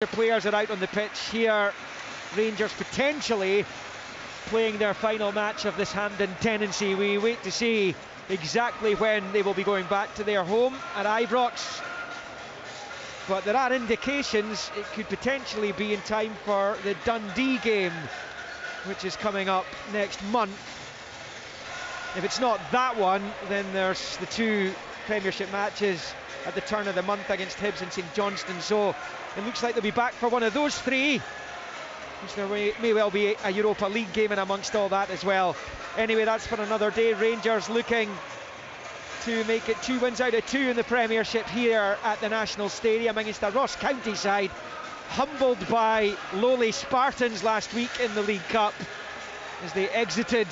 The players are out on the pitch here. Rangers potentially playing their final match of this Hampden tenancy. We wait to see exactly when they will be going back to their home at Ibrox, but there are indications it could potentially be in time for the Dundee game, which is coming up next month. If it's not that one, then there's the two Premiership matches at the turn of the month against Hibs and St Johnstone, so it looks like they'll be back for one of those three. There may well be a Europa League game in amongst all that as well. Anyway, that's for another day. Rangers looking to make it 2 wins out of 2 in the Premiership here at the National Stadium against a Ross County side humbled by lowly Spartans last week in the League Cup. As they exited,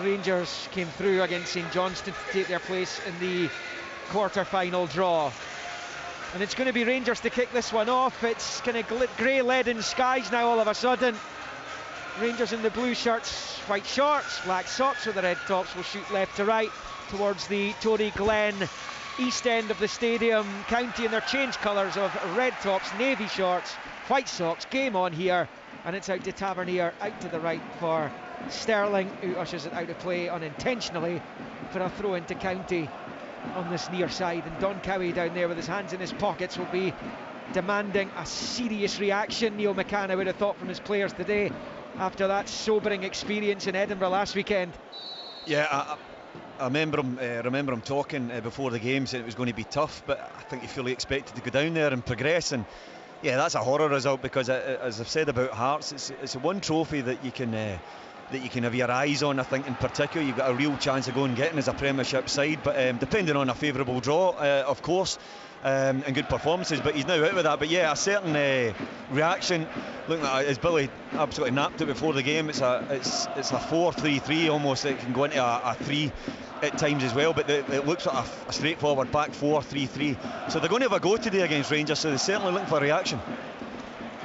Rangers came through against St Johnstone to take their place in the quarter-final draw. And it's going to be Rangers to kick this one off. It's kind of grey leaden skies now all of a sudden. Rangers in the blue shirts, white shorts, black socks with the red tops will shoot left to right towards the Tory Glen east end of the stadium. County in their change colours of red tops, navy shorts, white socks. Game on here, and it's out to Tavernier, out to the right for Sterling, who ushers it out of play unintentionally for a throw into County on this near side. And Don Cowie down there with his hands in his pockets will be demanding a serious reaction, Neil McCann, I would have thought, from his players today after that sobering experience in Edinburgh last weekend. Yeah, I remember him talking before the game, saying it was going to be tough, but I think he fully expected to go down there and progress. And yeah, that's a horror result, because as I've said about Hearts, it's one trophy that you can have your eyes on. I think in particular you've got a real chance of going and getting as a Premiership side, but depending on a favourable draw, of course, and good performances. But he's now out with that. But yeah, a certain reaction. Looking at it, as Billy absolutely napped it before the game, it's a 4-3-3 almost. It can go into a 3 at times as well, but it looks like a straightforward back 4-3-3. So they're going to have a go today against Rangers, so they're certainly looking for a reaction.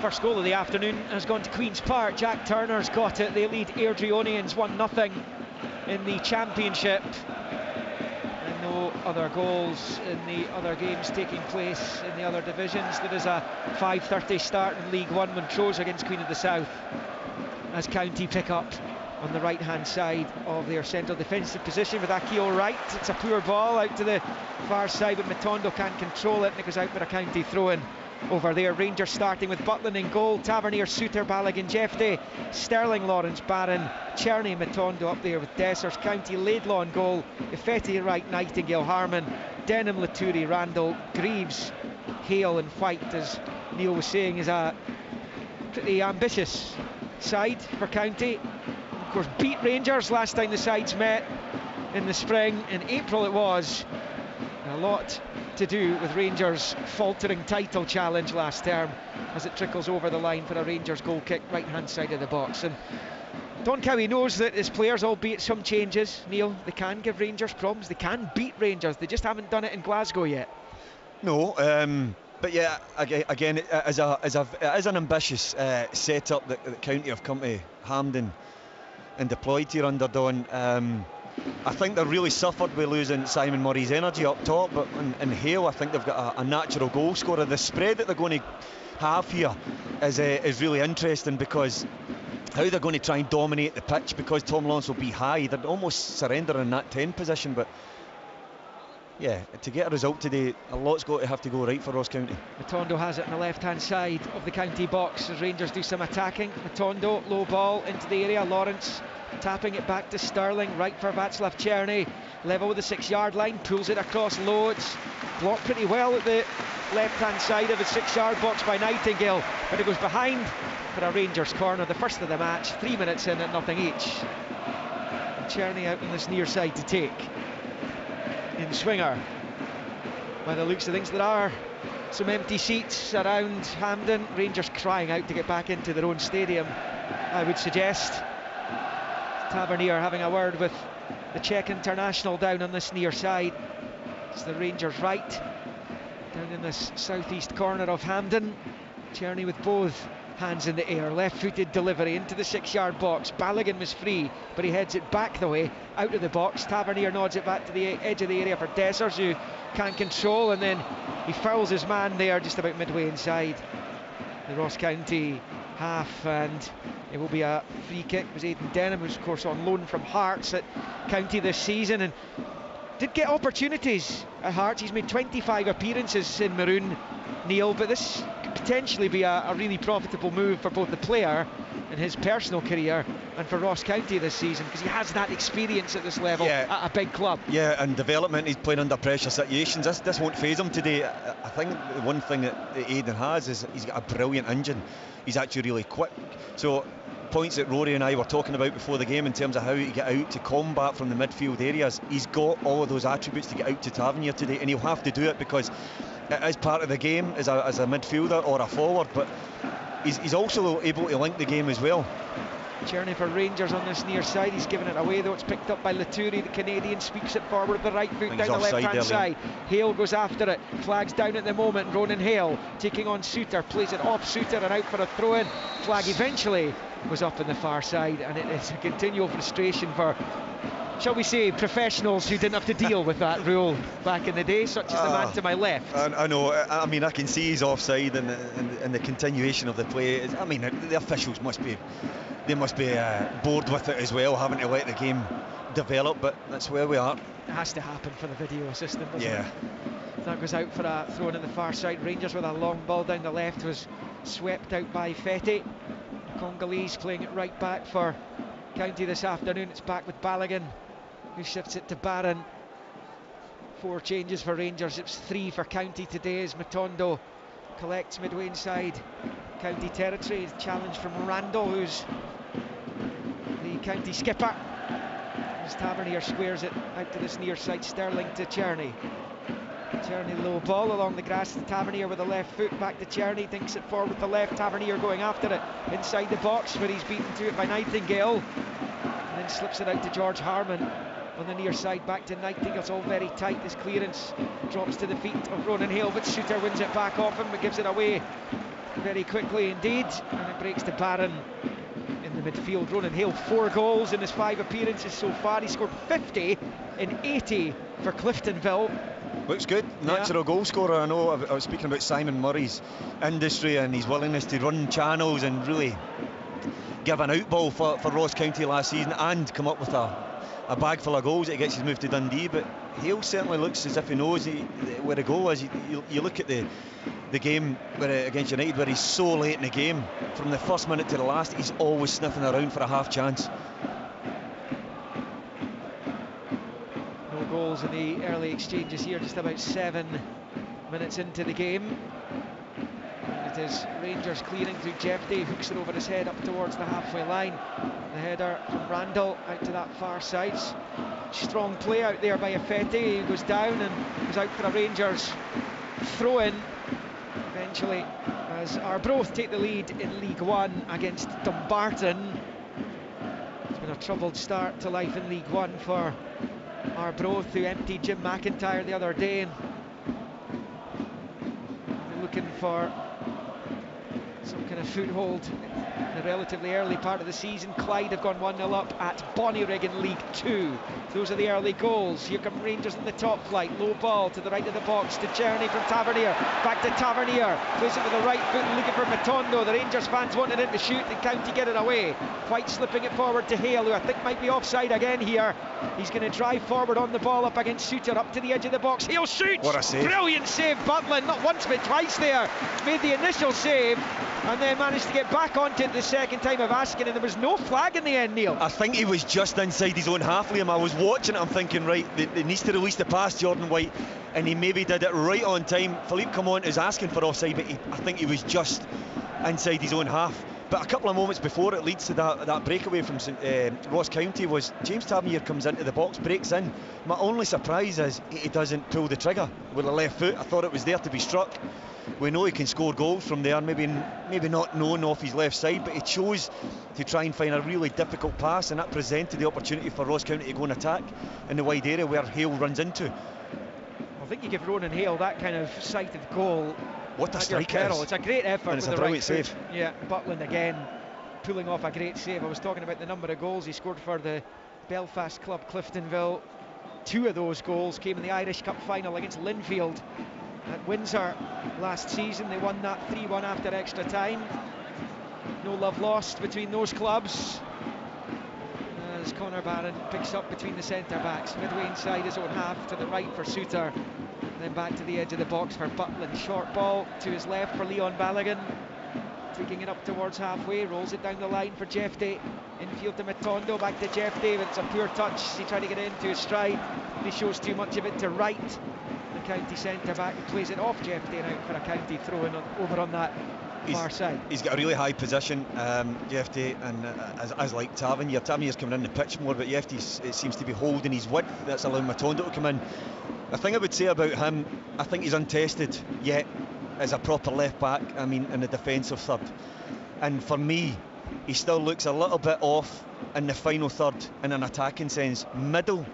First goal of the afternoon has gone to Queen's Park. Jack Turner's got it. They lead Airdrieonians 1-0 in the Championship. And no other goals in the other games taking place in the other divisions. There is a 5:30 start in League One, Montrose against Queen of the South, as County pick up on the right hand side of their central defensive position with Akio Wright. It's a poor ball out to the far side, but Matondo can't control it, and it goes out for a County throw-in over there. Rangers starting with Butland in goal, Tavernier, Suter, Balogun, Jefte, Sterling, Lawrence, Barron, Czerny, Matondo up there with Dessers. County, Laidlaw in goal, Ifeti, Wright, Nightingale, Harmon, Denham, Laturi, Randall, Greaves, Hale and White, as Neil was saying, is a pretty ambitious side for County. Of course, beat Rangers last time the sides met in the spring. In April it was. A lot to do with Rangers' faltering title challenge last term as it trickles over the line for a Rangers goal kick right hand side of the box. And Don Cowie knows that his players, albeit some changes, Neil, they can give Rangers problems, they can beat Rangers, they just haven't done it in Glasgow yet. No, but yeah, again, it is an ambitious setup that County have come to Hampden and deployed here under Don. I think they're really suffered with losing Simon Murray's energy up top, but in Hale I think they've got a natural goal scorer. The spread that they're going to have here is really interesting, because how they're going to try and dominate the pitch, because Tom Lawrence will be high, they're almost surrendering in that 10 position. But yeah, to get a result today, a lot's got to have to go right for Ross County. Matondo has it on the left hand side of the County box as Rangers do some attacking. Matondo, low ball into the area, Lawrence tapping it back to Sterling, right for Václav Czerny, level with the 6 yard line, pulls it across Loads, blocked pretty well at the left hand side of the 6 yard box by Nightingale, but it goes behind for a Rangers corner, the first of the match, 3 minutes in at nothing each. Czerny out on this near side to take in swinger. By the looks of things, there are some empty seats around Hampden. Rangers crying out to get back into their own stadium, I would suggest. Tavernier having a word with the Czech international down on this near side. It's the Rangers right down in this southeast corner of Hampden. Czerny with both hands in the air, left-footed delivery into the 6 yard box. Balogun was free, but he heads it back the way out of the box. Tavernier nods it back to the edge of the area for Dessers, who can't control, and then he fouls his man there just about midway inside. the Ross County half, and it will be a free kick. It was Aidan Denham, who's of course on loan from Hearts at County this season, and did get opportunities at Hearts. He's made 25 appearances in maroon, Neil, but this could potentially be a really profitable move for both the player in his personal career and for Ross County this season, because he has that experience at this level at a big club. Yeah, and development, he's playing under pressure situations. This won't faze him today. I think the one thing that Aidan has is he's got a brilliant engine. He's actually really quick. So points that Rory and I were talking about before the game in terms of how to get out to combat from the midfield areas, he's got all of those attributes to get out to Tavernier today, and he'll have to do it because it is part of the game as a midfielder or a forward, but he's also able to link the game as well. Journey for Rangers on this near side. He's given it away though. It's picked up by Laturi. The Canadian sweeps it forward with the right foot down the left hand side. Hale goes after it. Flag's down at the moment. Ronan Hale taking on Suter. Plays it off Suter and out for a throw in. Flag eventually was up on the far side, and it is a continual frustration for, shall we say, professionals who didn't have to deal with that rule back in the day, such as the man to my left. I know. I mean, I can see he's offside, and the continuation of the play. I mean, the officials must be bored with it as well, having to let the game develop. But that's where we are. It has to happen for the video assistant, doesn't it? That goes out for a throw in on the far side. Rangers with a long ball down the left was swept out by Fetty. Congolese playing it right back for County this afternoon. It's back with Balogun, who shifts it to Barron. 4 changes for Rangers. It's 3 for County today as Matondo collects midway inside County territory. Challenge from Randall, who's the County skipper, as Tavernier squares it out to this near side. Sterling to Cherney. Cherney low ball along the grass to Tavernier with the left foot. Back to Cherney, thinks it forward with the left. Tavernier going after it inside the box, where he's beaten to it by Nightingale, and then slips it out to George Harman on the near side. Back to Nightingale. It's all very tight. His clearance drops to the feet of Ronan Hale, but Suter wins it back off him, but gives it away very quickly indeed, and it breaks to Barron in the midfield. Ronan Hale, 4 goals in his 5 appearances so far. He scored 50 in 80 for Cliftonville. Looks good, natural goal scorer. I know I was speaking about Simon Murray's industry and his willingness to run channels and really give an outball for Ross County last season and come up with a bag full of goals that gets his move to Dundee. But Hale certainly looks as if he knows where the goal is. You look at the game against United, where he's so late in the game, from the first minute to the last, he's always sniffing around for a half chance. No goals in the early exchanges here, just about 7 minutes into the game. And it is Rangers clearing through Jefty, hooks it over his head up towards the halfway line. The header from Randall out to that far side. Strong play out there by Afeti. He goes down and goes out for a Rangers throw in eventually, as Arbroath take the lead in League One against Dumbarton. It's been a troubled start to life in League One for Arbroath, who emptied Jim McIntyre the other day, and they're looking for some kind of foothold in the relatively early part of the season. Clyde have gone 1-0 up at Bonnyrigg in League 2. Those are the early goals. Here come Rangers in the top flight. Low ball to the right of the box to Cherney from Tavernier. Back to Tavernier. Plays it with the right foot, looking for Matondo. The Rangers fans wanted him to shoot, and County get it away. White slipping it forward to Hale, who I think might be offside again here. He's going to drive forward on the ball up against Suter, up to the edge of the box. Hale shoots! What a save. Brilliant save, Butland. Not once but twice there. Made the initial save and then managed to get back onto it the second time of asking, and there was no flag in the end, Neil. I think he was just inside his own half, Liam. I was watching it, I'm thinking, right, they needs to release the pass, Jordan White, and he maybe did it right on time. Philippe Clement is asking for offside, but I think he was just inside his own half. But a couple of moments before it leads to that breakaway from Ross County was James Tavernier comes into the box, breaks in. My only surprise is he doesn't pull the trigger with the left foot. I thought it was there to be struck. We know he can score goals from there, maybe not known off his left side, but he chose to try and find a really difficult pass, and that presented the opportunity for Ross County to go and attack in the wide area where Hale runs into. I think you give Ronan Hale that kind of sighted goal. What a strike it is. It's a great effort, and it's with a the brilliant right save. foot. Yeah, Butland again pulling off a great save. I was talking about the number of goals he scored for the Belfast club Cliftonville. 2 of those goals came in the Irish Cup final against Linfield at Windsor last season. They won that 3-1 after extra time. No love lost between those clubs. As Conor Barron picks up between the centre-backs, midway inside his own half, to the right for Souttar, then back to the edge of the box for Butland. Short ball to his left for Leon Balogun, taking it up towards halfway, rolls it down the line for Jefté. Infield to Matondo, back to Jefté, but it's a poor touch. He tried to get it into his stride, he shows too much of it to right. The County centre-back plays it off Jefté and out for a County throw-in over on that far side. He's got a really high position, Jefté, and as like Tavernier. Tavernier's coming in the pitch more, but Jefté, it seems to be holding his width. That's allowing Matondo to come in. The thing I would say about him, I think he's untested yet as a proper left back, I mean, in the defensive third. And for me, he still looks a little bit off in the final third in an attacking sense. Middle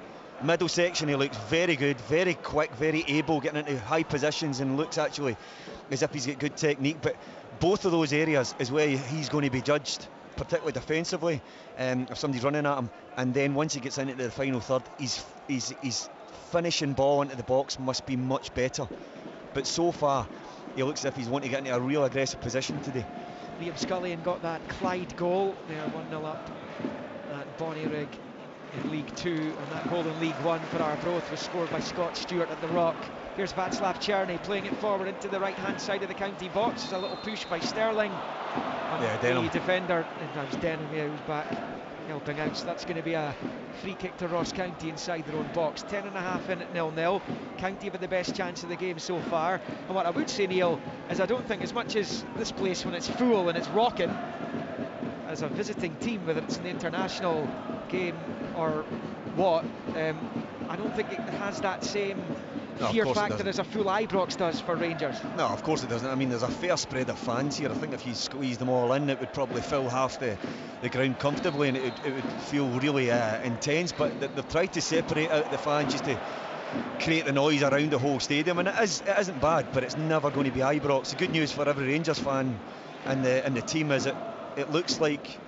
section, he looks very good, very quick, very able, getting into high positions, and looks actually as if he's got good technique. But both of those areas is where he's going to be judged, particularly defensively, if somebody's running at him. And then once he gets into the final third, his finishing ball into the box must be much better. But so far, he looks as if he's wanting to get into a real aggressive position today. Liam Scullion got that Clyde goal. They're 1-0 up at Bonnyrigg in League 2, and that goal in League 1 for Arbroath was scored by Scott Stewart at the Rock. Here's Václav Černý playing it forward into the right hand side of the County box. There's a little push by Sterling. The defender, and that was Denham, who was back helping out. So that's going to be a free kick to Ross County inside their own box. 10.5 in at 0-0. County have the best chance of the game so far. And what I would say, Neil, is I don't think as much as this place, when it's full and it's rocking, as a visiting team, whether it's an international game or what, I don't think it has that same fear factor as a full Ibrox does for Rangers. No, of course it doesn't. I mean, there's a fair spread of fans here. I think if you squeeze them all in, it would probably fill half the ground comfortably, and it would feel really intense. But they've tried to separate out the fans just to create the noise around the whole stadium, and it isn't bad, but it's never going to be Ibrox. The good news for every Rangers fan and the team is it looks like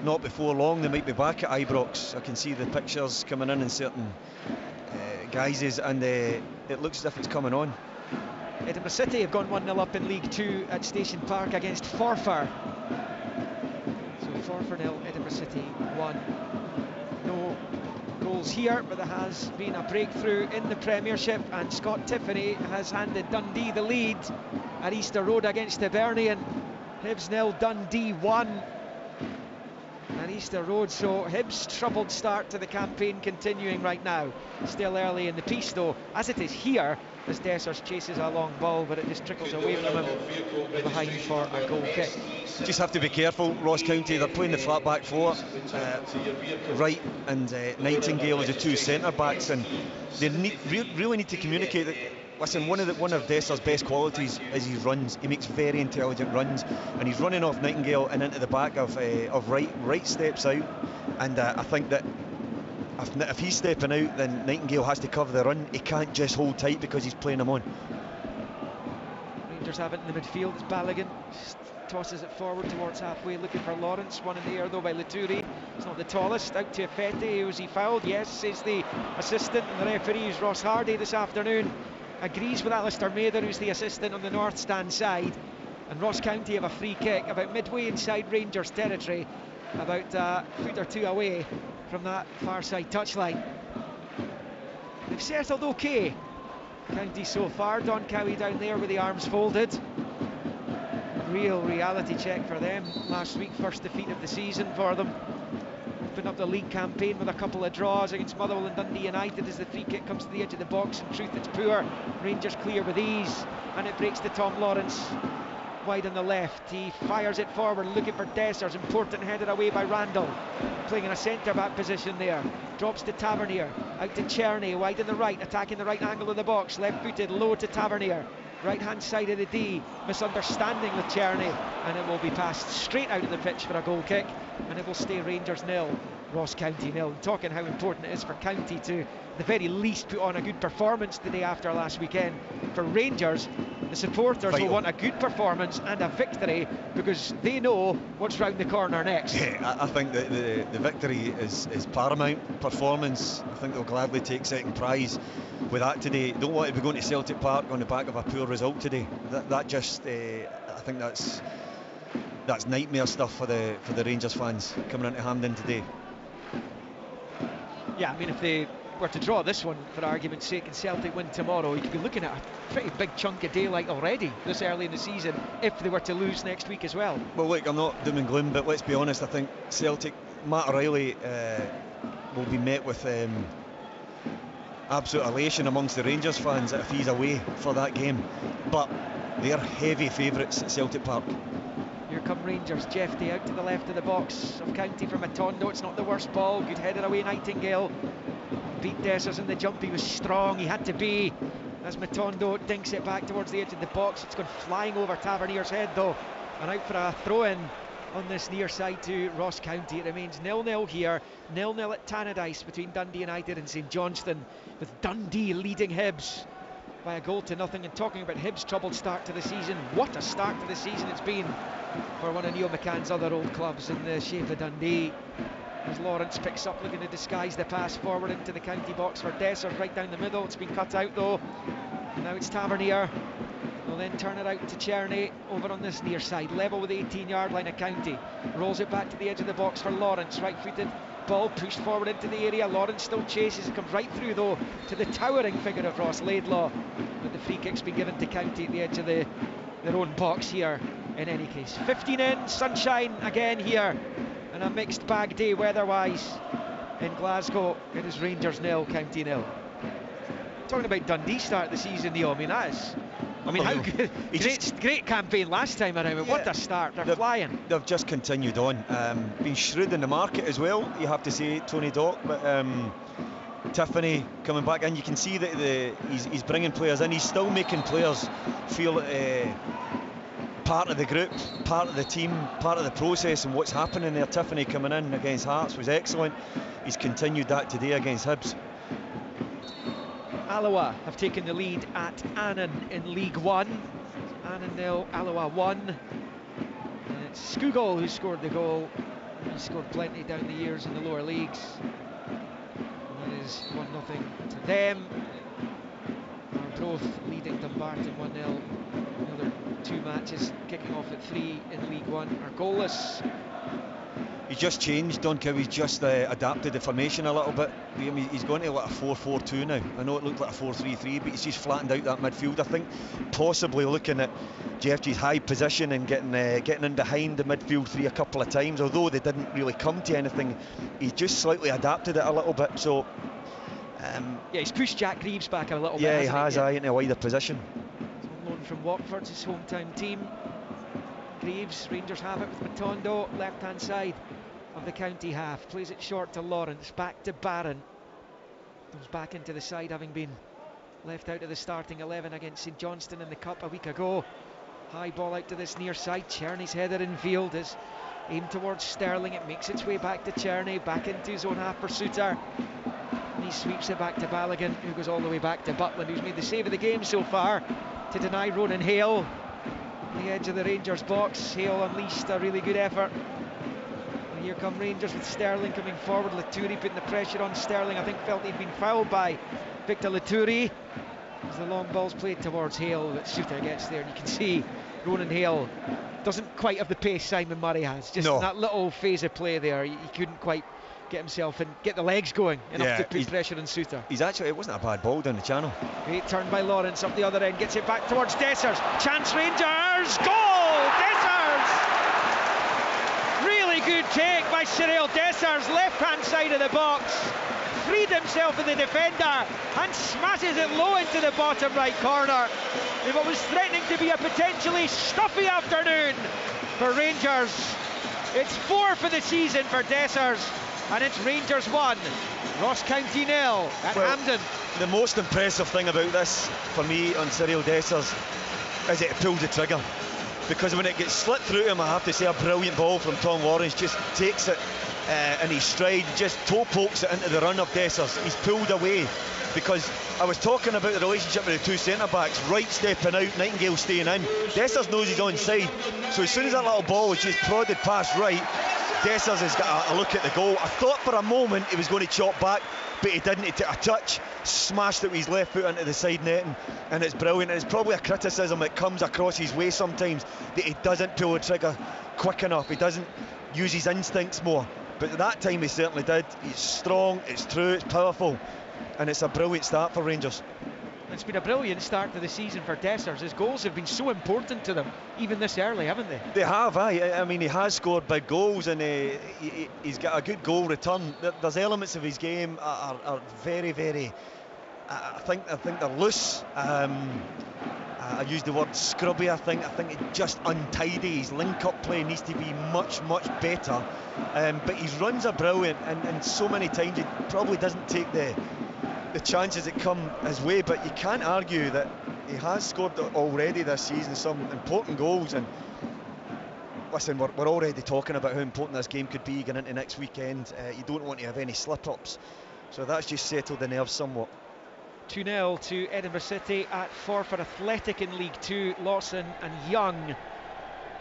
not before long they might be back at Ibrox. I can see the pictures coming in certain guises, and it looks as if it's coming on. Edinburgh City have gone 1-0 up in League 2 at Station Park against Forfar. So Forfar 0, Edinburgh City 1. No goals here, but there has been a breakthrough in the Premiership, and Scott Tiffany has handed Dundee the lead at Easter Road against Hibernian. Hibs 0, Dundee 1 at Easter Road. So Hibs' troubled start to the campaign continuing right now. Still early in the piece though, as it is here, as Dessers chases a long ball, but it just trickles away from him behind for a goal kick. Just have to be careful. Ross County, they're playing the flat back four. Wright and Nightingale as the two centre backs, and they really need to communicate that. Listen, one of Dessers' best qualities is he runs. He makes very intelligent runs, and he's running off Nightingale and into the back of Wright. Wright steps out, and I think that if he's stepping out, then Nightingale has to cover the run. He can't just hold tight because he's playing him on. Rangers have it in the midfield. It's Balogun, tosses it forward towards halfway, looking for Lawrence. One in the air though by Laturi. It's not the tallest. Out to Fete. Was he fouled? Yes, says the assistant, and the referee is Ross Hardy this afternoon. Agrees with Alistair Mather, who's the assistant on the north stand side. And Ross County have a free kick about midway inside Rangers territory, about a foot or two away from that far side touchline. They've settled okay, County so far. Don Cowie down there with the arms folded. Real reality check for them last week, first defeat of the season for them. Opened up the league campaign with a couple of draws against Motherwell and Dundee United. As the free kick comes to the edge of the box, in truth it's poor. Rangers clear with ease, and it breaks to Tom Lawrence wide on the left. He fires it forward, looking for Dessers. Important headed away by Randall, playing in a centre back position there. Drops to Tavernier, out to Černý, wide on the right, attacking the right angle of the box, left footed, low to Tavernier, right hand side of the D. Misunderstanding with Černý, and it will be passed straight out of the pitch for a goal kick, and it will stay Rangers 0, Ross County 0. And talking how important it is for County to, at the very least, put on a good performance the day after last weekend. For Rangers, the supporters will want a good performance and a victory, because they know what's round the corner next. Yeah, I think that the victory is paramount. Performance, I think they'll gladly take second prize with that today. Don't want to be going to Celtic Park on the back of a poor result today. That just, I think that's nightmare stuff for the Rangers fans coming into Hampden today. Yeah, I mean, if they were to draw this one, for argument's sake, and Celtic win tomorrow, you could be looking at a pretty big chunk of daylight already this early in the season, if they were to lose next week as well. Well, look, I'm not doom and gloom, but let's be honest, I think Celtic, Matt O'Reilly will be met with absolute elation amongst the Rangers fans if he's away for that game, but they're heavy favourites at Celtic Park. Here come Rangers. Jeffrey out to the left of the box of County from Matondo. It's not the worst ball. Good header away, Nightingale. Beat Dessers in the jump. He was strong. He had to be. As Matondo dinks it back towards the edge of the box. It's gone flying over Tavernier's head though. And out for a throw-in on this near side to Ross County. It remains 0-0 here. 0-0 at Tannadice between Dundee United and St Johnstone, with Dundee leading Hibs by a goal to nothing. And talking about Hibs' troubled start to the season, what a start to the season it's been for one of Neil McCann's other old clubs in the shape of Dundee. As Lawrence picks up, looking to disguise the pass forward into the County box for Dessers, right down the middle. It's been cut out though. Now it's Tavernier. Will then turn it out to Cherney over on this near side, level with the 18-yard line of County. Rolls it back to the edge of the box for Lawrence, right-footed ball pushed forward into the area. Lawrence still chases, it comes right through though to the towering figure of Ross Laidlaw, but the free kick's been given to County at the edge of their own box here. In any case, 15 in, sunshine again here, and a mixed bag day weather-wise in Glasgow. It is Rangers 0, County 0. Talking about Dundee start the season, Neil, I mean, how good, great campaign last time around. Yeah, what a start, they're flying. They've just continued on, been shrewd in the market as well, you have to say, Tony Dock, but Tiffany coming back in, you can see that he's bringing players in, he's still making players feel part of the group, part of the team, part of the process, and what's happening there. Tiffany coming in against Hearts was excellent. He's continued that today against Hibs. Alloa have taken the lead at Annan in League One. Annan 0, Alloa 1. And it's Skugall who scored the goal. He scored plenty down the years in the lower leagues. And that is 1-0 to them. Arbroath leading Dumbarton 1-0. Another 2 matches kicking off at 3 in League One are goalless. He's just changed, Don Cowie's just adapted the formation a little bit. I mean, he's going to like a 4-4-2 now. I know it looked like a 4-3-3, but he's just flattened out that midfield. I think possibly looking at Jeffrey's high position and getting in behind the midfield three a couple of times, although they didn't really come to anything. He's just slightly adapted it a little bit. So yeah, he's pushed Jack Greaves back a little bit. Yeah, he has, into a wider position. On loan from Watford, his hometown team. Greaves, Rangers have it with Matondo, left-hand side of the County half. Plays it short to Lawrence, back to Barron. Comes back into the side, having been left out of the starting 11 against St Johnstone in the Cup a week ago. High ball out to this near side. Cherney's header in field is aimed towards Sterling. It makes its way back to Cherney, back into his own half for Suter. And he sweeps it back to Balogun, who goes all the way back to Butland, who's made the save of the game so far to deny Ronan Hale. The edge of the Rangers box. Hale unleashed a really good effort. And here come Rangers with Sterling coming forward. Laturi putting the pressure on Sterling. I think felt he'd been fouled by Victor Laturi as the long ball's played towards Hale, but Suter gets there, and you can see Ronan Hale doesn't quite have the pace Simon Murray has. Just in that little phase of play there, he couldn't quite get himself and get the legs going enough to put pressure on Suter. It wasn't a bad ball down the channel. Great turn by Lawrence up the other end, gets it back towards Dessers. Chance Rangers, goal! Dessers! Really good take by Cyril Dessers, left hand side of the box. Freed himself in the defender and smashes it low into the bottom right corner in what was threatening to be a potentially stuffy afternoon for Rangers. It's 4 for the season for Dessers, and it's Rangers 1, Ross County 0 at Hampden. The most impressive thing about this for me on Cyril Dessers is it pulled the trigger, because when it gets slipped through him, I have to say, a brilliant ball from Tom Lawrence, just takes it and his stride just toe pokes it into the run of Dessers. He's pulled away, because I was talking about the relationship with the two centre-backs. Wright stepping out, Nightingale staying in. Dessers knows he's onside, so as soon as that little ball was just prodded past Wright, Dessers has got a look at the goal. I thought for a moment he was going to chop back, but he didn't. He took a touch, smashed it with his left foot into the side netting, and it's brilliant. And it's probably a criticism that comes across his way sometimes, that he doesn't pull the trigger quick enough, he doesn't use his instincts more. But at that time he certainly did. He's strong, it's true, it's powerful, and it's a brilliant start for Rangers. It's been a brilliant start to the season for Dessers. His goals have been so important to them, even this early, haven't they? They have, I mean, he has scored big goals, and he's got a good goal return. There's elements of his game are very, very, I think they're loose. I used the word scrubby. I think it's just untidy. His link-up play needs to be much better. But his runs are brilliant, and so many times he probably doesn't take the chances that come his way, but you can't argue that he has scored already this season some important goals. And listen, we're already talking about how important this game could be going into next weekend. You don't want to have any slip-ups, so that's just settled the nerves somewhat. 2-0 to Edinburgh City at Forfar Athletic in League Two. Lawson and Young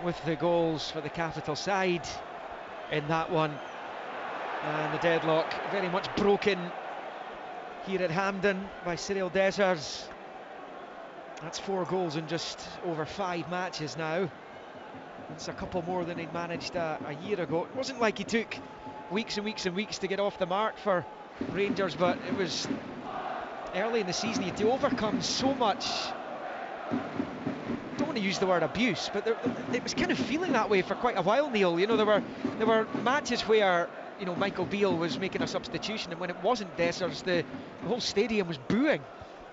with the goals for the capital side in that one, and the deadlock very much broken here at Hampden by Cyril Dessers. That's 4 goals in just over 5 matches now. It's a couple more than he'd managed a year ago. It wasn't like he took weeks and weeks and weeks to get off the mark for Rangers, but it was early in the season. He had to overcome so much, I don't want to use the word abuse, but it was kind of feeling that way for quite a while, Neil. You know, there were matches where, you know, Michael Beale was making a substitution, and when it wasn't Dessers, the whole stadium was booing.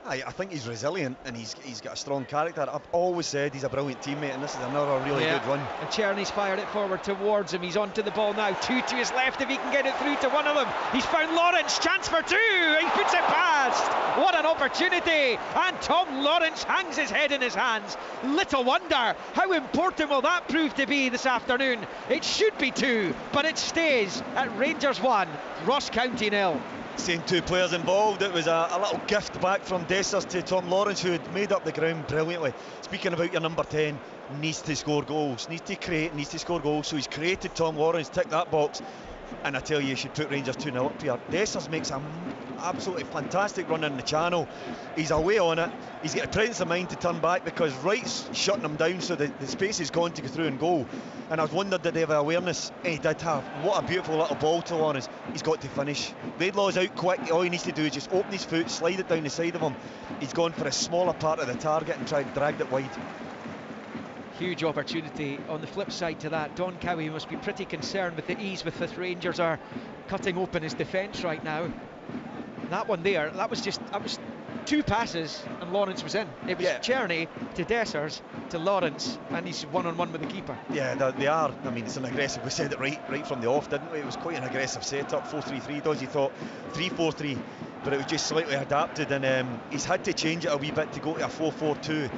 I think he's resilient, and he's got a strong character. I've always said he's a brilliant teammate, and this is another really good one. And Czerny's fired it forward towards him. He's onto the ball now. 2 to his left if he can get it through to one of them. He's found Lawrence. Chance for 2. He puts it past. What an opportunity! And Tom Lawrence hangs his head in his hands. Little wonder. How important will that prove to be this afternoon? It should be 2, but it stays at Rangers 1, Ross County 0. Same 2 players involved. It was a little gift back from Dessers to Tom Lawrence, who had made up the ground brilliantly. Speaking about your number 10, needs to score goals, needs to create, needs to score goals. So he's created Tom Lawrence, tick that box, and I tell you should put Rangers 2-0 up here. Dessers makes an absolutely fantastic run in the channel. He's away on it. He's got a presence of mind to turn back, because Wright's shutting him down, so the space is gone to go through and goal. And I was wondered, did they have awareness? And he did have. What a beautiful little ball to Lawrence. He's got to finish. Laidlaw's out quick. All he needs to do is just open his foot, slide it down the side of him. He's gone for a smaller part of the target and tried to drag it wide. Huge opportunity. On the flip side to that, Don Cowie must be pretty concerned with the ease with which Rangers are cutting open his defence right now. That one there, that was 2 passes and Lawrence was in. It was Czerny to Dessers to Lawrence, and he's one-on-one with the keeper. Yeah, they are. I mean, it's an aggressive. We said it right from the off, didn't we? It was quite an aggressive setup. 4-3-3. Dodgy thought 3-4-3, but it was just slightly adapted, and he's had to change it a wee bit to go to a 4-4-2.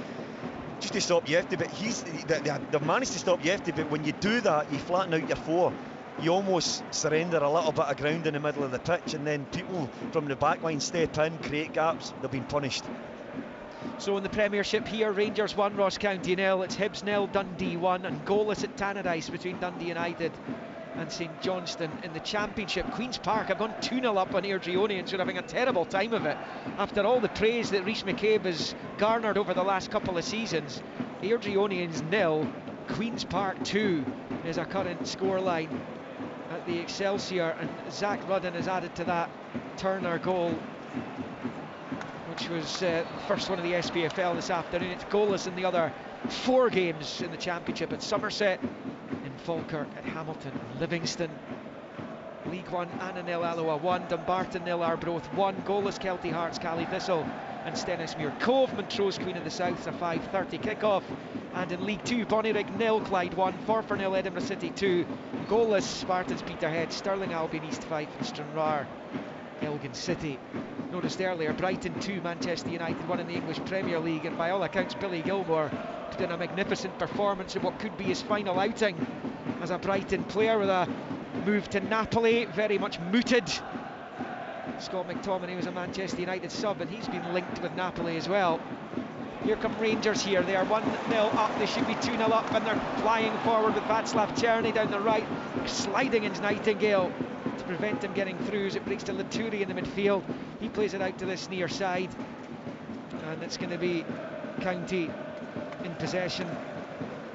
Just to stop Yefty, but they've managed to stop Yefty. But when you do that, you flatten out your 4. You almost surrender a little bit of ground in the middle of the pitch, and then people from the back line step in, create gaps. They've been punished. So in the Premiership here, Rangers 1, Ross County 0. It's Hibs 0, Dundee 1, and goalless at Tannadice between Dundee United and St Johnstone. In the Championship, Queen's Park have gone 2-0 up on Airdrieonians, who are having a terrible time of it. After all the praise that Rhys McCabe has garnered over the last couple of seasons, Airdrieonians 0, Queen's Park 2 is a current scoreline at the Excelsior, and Zach Rudden has added to that Turner goal, which was the first one of the SPFL this afternoon. It's goalless in the other 4 games in the Championship at Somerset, in Falkirk, at Hamilton, Livingston. League 1, Anna 0, Alloa 1, Dumbarton 0, Arbroath 1, goalless Kelty Hearts, Cally Thistle and Stennismuir Cove. Montrose Queen of the South, a 5:30 kick-off. And in League 2, Bonnyrigg 0, Clyde 1, Forfar 0, Edinburgh City 2, goalless Spartans Peterhead, Stirling Albion East 5 and Stranraer Elgin City. Noticed earlier, Brighton 2, Manchester United 1 in the English Premier League, and by all accounts Billy Gilmore put in a magnificent performance in what could be his final outing as a Brighton player, with a move to Napoli, very much mooted. Scott McTominay was a Manchester United sub, and he's been linked with Napoli as well. Here come Rangers here. They are 1-0 up. They should be 2-0 up, and they're flying forward with Václav Černý down the right, sliding into Nightingale to prevent him getting through as it breaks to Laturi in the midfield. He plays it out to this near side, and it's going to be County in possession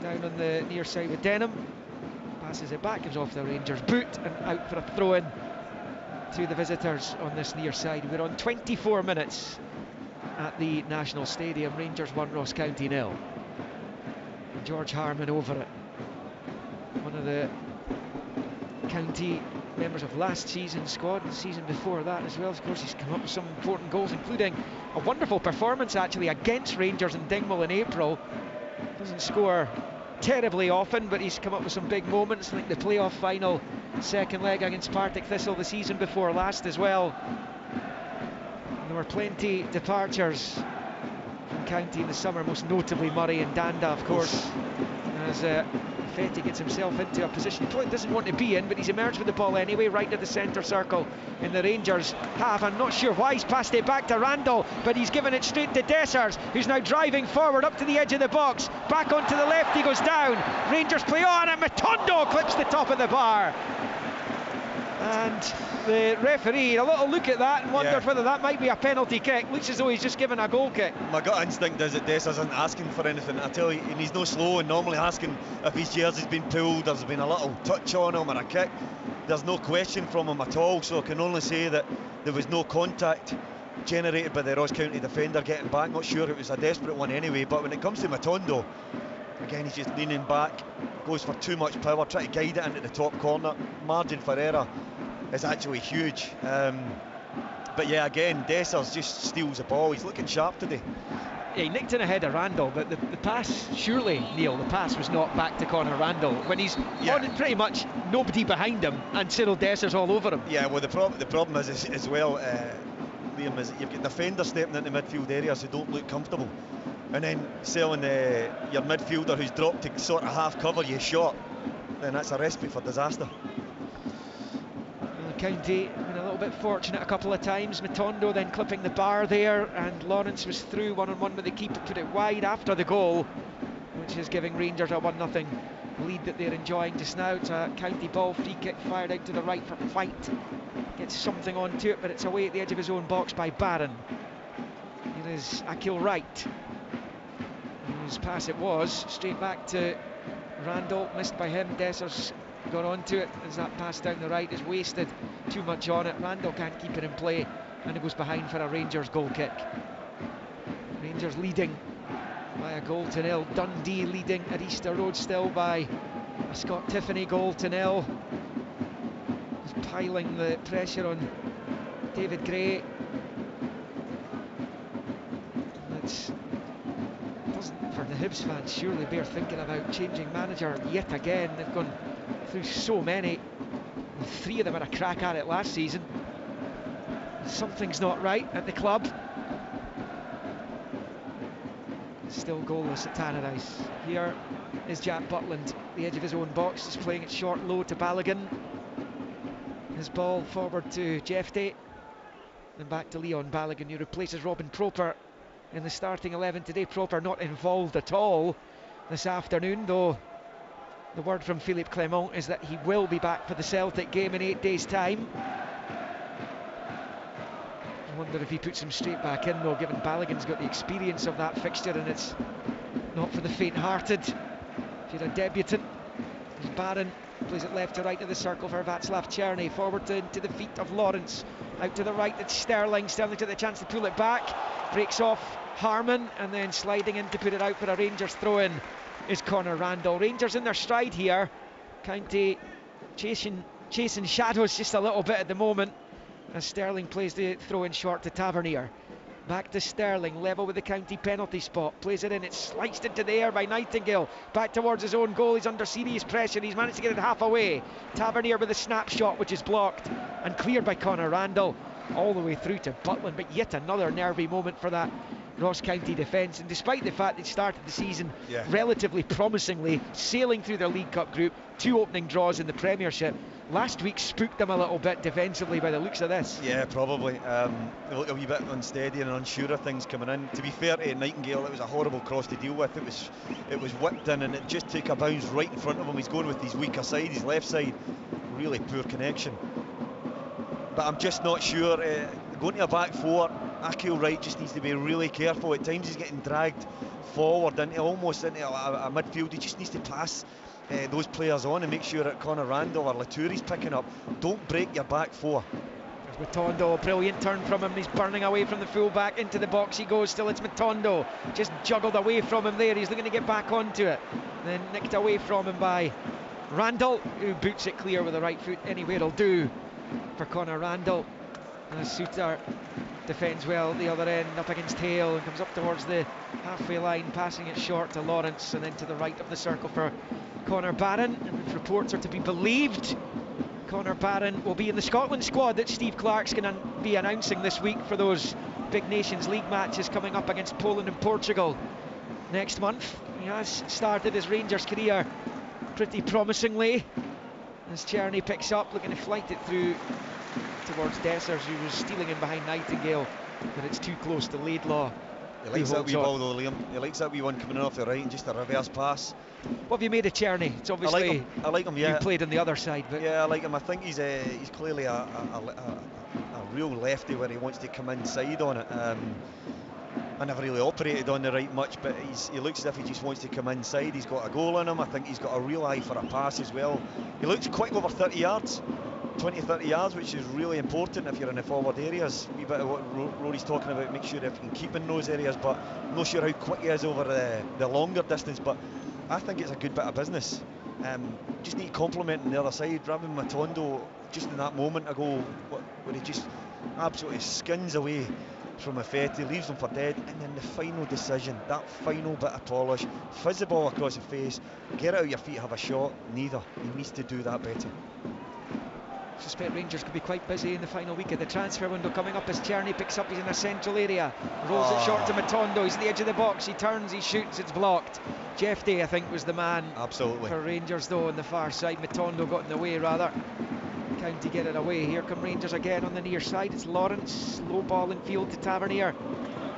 down on the near side with Denham. Passes it back, gives off the Rangers boot, and out for a throw-in to the visitors on this near side. We're on 24 minutes at the National Stadium. Rangers 1, Ross County 0. And George Harman over it. One of the County members of last season's squad and the season before that as well. Of course, he's come up with some important goals, including a wonderful performance actually against Rangers in Dingwall in April. Doesn't score terribly often, but he's come up with some big moments, like the playoff final second leg against Partick Thistle the season before last as well. There were plenty departures from County in the summer, most notably Murray and Danda, of course, as Fetty gets himself into a position he probably doesn't want to be in, but he's emerged with the ball anyway, right to the centre circle in the Rangers half. I'm not sure why he's passed it back to Randall, but he's given it straight to Dessers, who's now driving forward up to the edge of the box, back onto the left, he goes down. Rangers play on, and Matondo clips the top of the bar. And the referee had a little look at that and wondered whether that might be a penalty kick. Looks as though he's just given a goal kick. My gut instinct is that Dessers isn't asking for anything. I tell you, and he's no slow, and normally asking if his jersey's been pulled, there's been a little touch on him or a kick. There's no question from him at all, so I can only say that there was no contact generated by the Ross County defender getting back. Not sure it was a desperate one anyway, but when it comes to Matondo, again, he's just leaning back, goes for too much power, trying to guide it into the top corner. Margin for error is actually huge. But yeah, again, Dessers just steals the ball. He's looking sharp today. Yeah, he nicked in ahead of Randall, but the pass, surely, Neil, the pass was not back to Conor Randall when he's on pretty much nobody behind him and Cyril Dessers all over him. Yeah, well, the problem is as well, Liam, is you've got defenders stepping into midfield areas who don't look comfortable, and then selling your midfielder who's dropped to sort of half cover you shot, then that's a recipe for disaster. County been a little bit fortunate a couple of times. Matondo then clipping the bar there, and Lawrence was through one-on-one with the keeper, put it wide after the goal, which is giving Rangers a 1-0 lead that they're enjoying just now. It's a County ball, free kick fired out to the right for White. Gets something onto it, but it's away at the edge of his own box by Barron. It is Akil Wright, whose pass it was, straight back to Randall, missed by him. Dessers got onto it as that pass down the right is wasted, too much on it. Randall can't keep it in play, and it goes behind for a Rangers goal kick. Rangers leading by a goal to nil. Dundee leading at Easter Road still by a Scott Tiffany goal to nil. Just piling the pressure on David Gray. It doesn't, for the Hibs fans, surely bear thinking about changing manager yet again. They've gone through so many, 3 of them had a crack at it last season. Something's not right at the club. Still goalless at Tannadice. Here is Jack Butland, the edge of his own box, just playing it short low to Balogun. His ball forward to Jefte, and back to Leon Balogun, who replaces Robin Proper in the starting 11 today. Proper not involved at all this afternoon, though the word from Philippe Clement is that he will be back for the Celtic game in 8 days' time. I wonder if he puts him straight back in, though, given Balogun's got the experience of that fixture, and it's not for the faint-hearted. If you're a debutant, there's Barron, plays it left to right of the circle for Václav Černý, forward to the feet of Lawrence, out to the right, it's Sterling. Sterling took the chance to pull it back, breaks off Harman, and then sliding in to put it out for a Rangers throw-in is Conor Randall. Rangers in their stride here. County chasing shadows just a little bit at the moment, as Sterling plays the throw-in short to Tavernier. Back to Sterling, level with the County penalty spot, plays it in, it's sliced into the air by Nightingale, back towards his own goal. He's under serious pressure, he's managed to get it half away. Tavernier with a snapshot which is blocked and cleared by Conor Randall, all the way through to Butland. But yet another nervy moment for that Ross County defence, and despite the fact they started the season Yeah. relatively promisingly, sailing through their League Cup group, 2 opening draws in the Premiership, last week spooked them a little bit defensively by the looks of this. Yeah, probably. They look a wee bit unsteady and unsure of things coming in. To be fair to Nightingale, it was a horrible cross to deal with. It was whipped in and it just took a bounce right in front of him. He's going with his weaker side, his left side. Really poor connection. But I'm just not sure. Going to a back four, Akil Wright just needs to be really careful. At times he's getting dragged forward almost into a midfield. He just needs to pass those players on and make sure that Conor Randall or Latouris picking up. Don't break your back four. There's Matondo, brilliant turn from him. He's burning away from the full back. Into the box he goes. Still it's Matondo, just juggled away from him there. He's looking to get back onto it, then nicked away from him by Randall, who boots it clear with the right foot. Anywhere will do for Conor Randall. And Suter defends well at the other end, up against Hale, and comes up towards the halfway line, passing it short to Lawrence, and then to the right of the circle for Conor Barron. And if reports are to be believed, Conor Barron will be in the Scotland squad that Steve Clarke's going to be announcing this week for those big Nations League matches coming up against Poland and Portugal next month. He has started his Rangers career pretty promisingly, as Czerny picks up, looking to flight it through towards Dessers, who was stealing in behind Nightingale, but it's too close to Laidlaw. He likes that wee ball though, Liam. He likes that wee one coming in off the right and just a reverse pass. What have you made of Czerny? It's obviously I like him, yeah. You played on the other side, but yeah, I like him. I think he's clearly a real lefty where he wants to come inside on it. I never really operated on the right much, but he looks as if he just wants to come inside. He's got a goal in him. I think he's got a real eye for a pass as well. He looks quick over 30 yards. 20-30 yards, which is really important if you're in the forward areas. A wee bit of what Rory's talking about, make sure if you can keep in those areas, but I'm not sure how quick he is over the longer distance. But I think it's a good bit of business. Just need to compliment on the other side. Rabin Matondo, just in that moment ago, where he just absolutely skins away from Affetti, leaves him for dead, and then the final decision, that final bit of polish, fizz the ball across the face, get it out your feet, have a shot. Neither. He needs to do that better. I suspect Rangers could be quite busy in the final week of the transfer window coming up as Czerny picks up. He's in a central area, rolls it short to Matondo. He's at the edge of the box, he turns, he shoots, it's blocked. Jeff Day, I think, was the man absolutely for Rangers though on the far side. Matondo got in the way rather. County get it away. Here come Rangers again on the near side. It's Lawrence, low ball in field to Tavernier,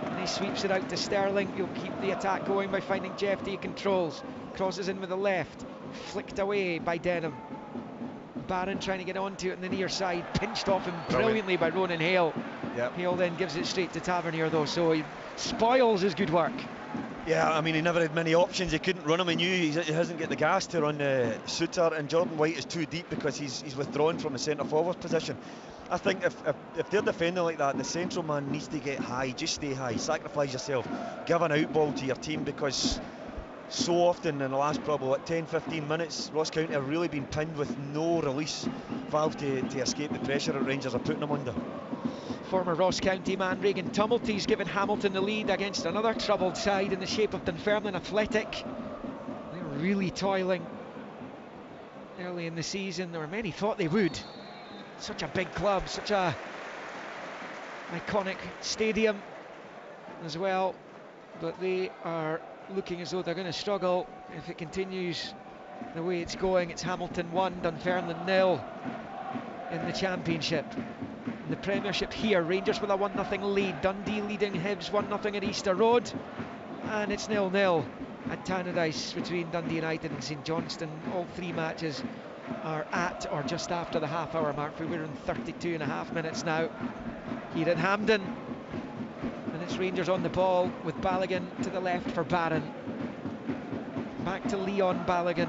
and he sweeps it out to Sterling. He'll keep the attack going by finding Jeff Day. Controls, crosses in with the left, flicked away by Denham. Barron trying to get onto it on the near side, pinched off him brilliantly by Ronan Hale. Yep. Hale then gives it straight to Tavernier though, so he spoils his good work. Yeah, I mean, he never had many options. He couldn't run him. He knew he hasn't got the gas to run Suter, and Jordan White is too deep because he's withdrawn from the centre forward position. I think if they're defending like that, the central man needs to get high. Just stay high, sacrifice yourself, give an out ball to your team, because so often in the last probably 10-15 minutes, Ross County have really been pinned with no release valve to escape the pressure that Rangers are putting them under. Former Ross County man Regan Tumulty's given Hamilton the lead against another troubled side in the shape of Dunfermline Athletic. They're really toiling early in the season, or many thought they would. Such a big club, such a iconic stadium as well, but they are looking as though they're going to struggle if it continues the way it's going. It's Hamilton 1, Dunfermline 0 in the Championship. In the Premiership here, Rangers with a 1-0 lead, Dundee leading Hibs 1-0 at Easter Road, and it's 0-0 at Tannadice between Dundee United and St Johnstone. All three matches are at or just after the half-hour mark. We're in 32.5 minutes now here at Hampden. It's Rangers on the ball with Balogun to the left for Barron. Back to Leon Balogun.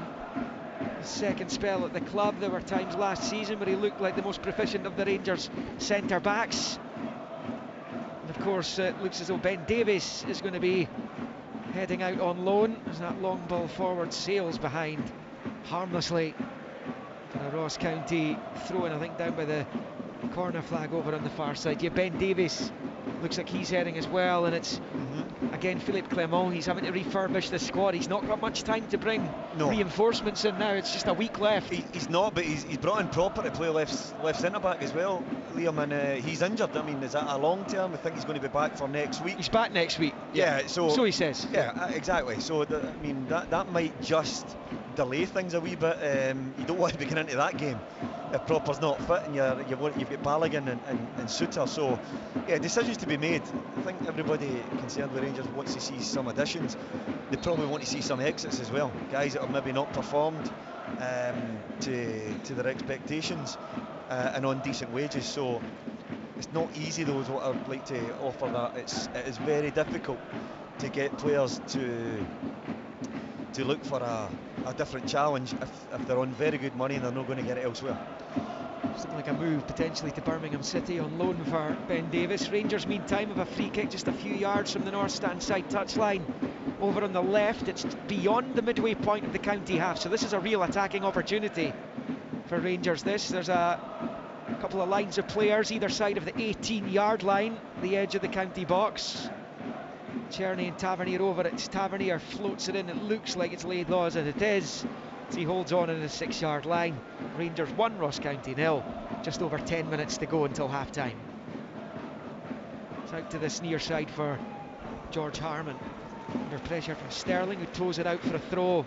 His second spell at the club. There were times last season where he looked like the most proficient of the Rangers centre backs. And of course, it looks as though Ben Davies is going to be heading out on loan as that long ball forward sails behind harmlessly. And a Ross County throw-in, I think, down by the corner flag over on the far side. Yeah, Ben Davies looks like he's heading as well, and it's again Philippe Clement. He's having to refurbish the squad. He's not got much time to bring reinforcements in now. It's just a week left. He's not, but he's brought in Proper to play left centre back as well, Liam, and he's injured. I mean, is that a long term? I think he's going to be back for next week. He's back next week. Yeah, so he says. Yeah, exactly. So I mean, that might just delay things a wee bit. You don't want to be getting into that game if Proper's not fit, and you've got Balogun and Suter. So yeah, decisions to be made. I think everybody concerned with Rangers wants to see some additions. They probably want to see some exits as well, guys that have maybe not performed to their expectations and on decent wages. So it's not easy though, is what I'd like to offer. That it is very difficult to get players to look for a different challenge if they're on very good money and they're not going to get it elsewhere. Something like a move potentially to Birmingham City on loan for Ben Davis. Rangers meantime have a free kick just a few yards from the north stand side touchline. Over on the left, it's beyond the midway point of the county half, so this is a real attacking opportunity for Rangers. There's a couple of lines of players either side of the 18-yard line, the edge of the county box. Czerny and Tavernier over it. Tavernier floats it in. It looks like it's Laidlaw, and it is, as he holds on in the 6-yard line. Rangers 1, Ross County 0. Just over 10 minutes to go until half time. It's out to this near side for George Harman. Under pressure from Sterling, who throws it out for a throw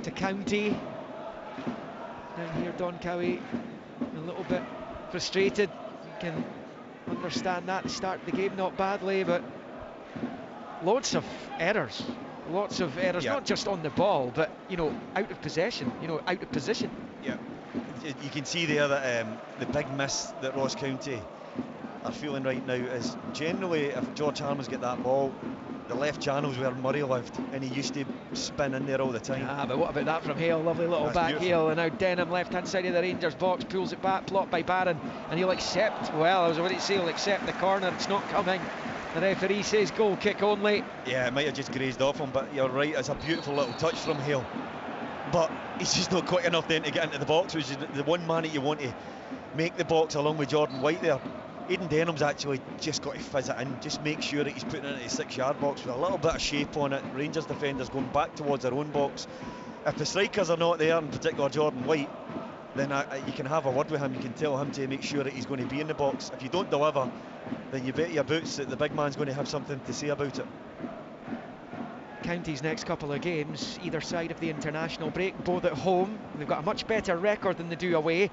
to County. Down here, Don Cowie a little bit frustrated. You can understand that. Start the game not badly, but lots of errors. Yeah. Not just on the ball, but out of possession, out of position. Yeah, you can see there that the big miss that Ross County are feeling right now is generally if George Harman's get that ball, the left channel's where Murray lived, and he used to spin in there all the time. But what about that from Hale? Lovely little That's back beautiful. heel, and now Denham left hand side of the Rangers box pulls it back, blocked by Barron, and he'll accept. Well, I was about to say he'll accept the corner. It's not coming. The referee says goal kick only. Yeah, it might have just grazed off him, but you're right, it's a beautiful little touch from Hale. But he's just not quick enough then to get into the box, which is the one man that you want to make the box along with Jordan White there. Aidan Denham's actually just got to fizz it in, just make sure that he's putting it into the 6-yard box with a little bit of shape on it. Rangers defenders going back towards their own box. If the strikers are not there, in particular Jordan White, then you can have a word with him. You can tell him to make sure that he's going to be in the box. If you don't deliver, then you bet your boots that the big man's going to have something to say about it. County's next couple of games, either side of the international break, both at home. They've got a much better record than they do away.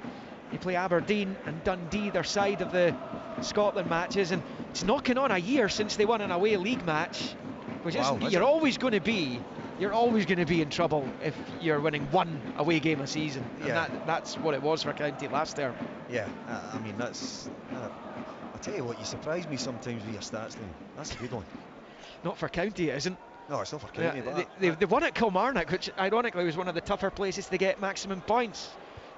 They play Aberdeen and Dundee, their side of the Scotland matches, and it's knocking on a year since they won an away league match, which you're always going to be in trouble if you're winning one away game a season. Yeah. And that's what it was for County last term. Yeah, I mean that's. I tell you what, you surprise me sometimes with your stats, Liam. That's a good one. Not for County, it isn't. No, it's not for County. They won at Kilmarnock, which ironically was one of the tougher places to get maximum points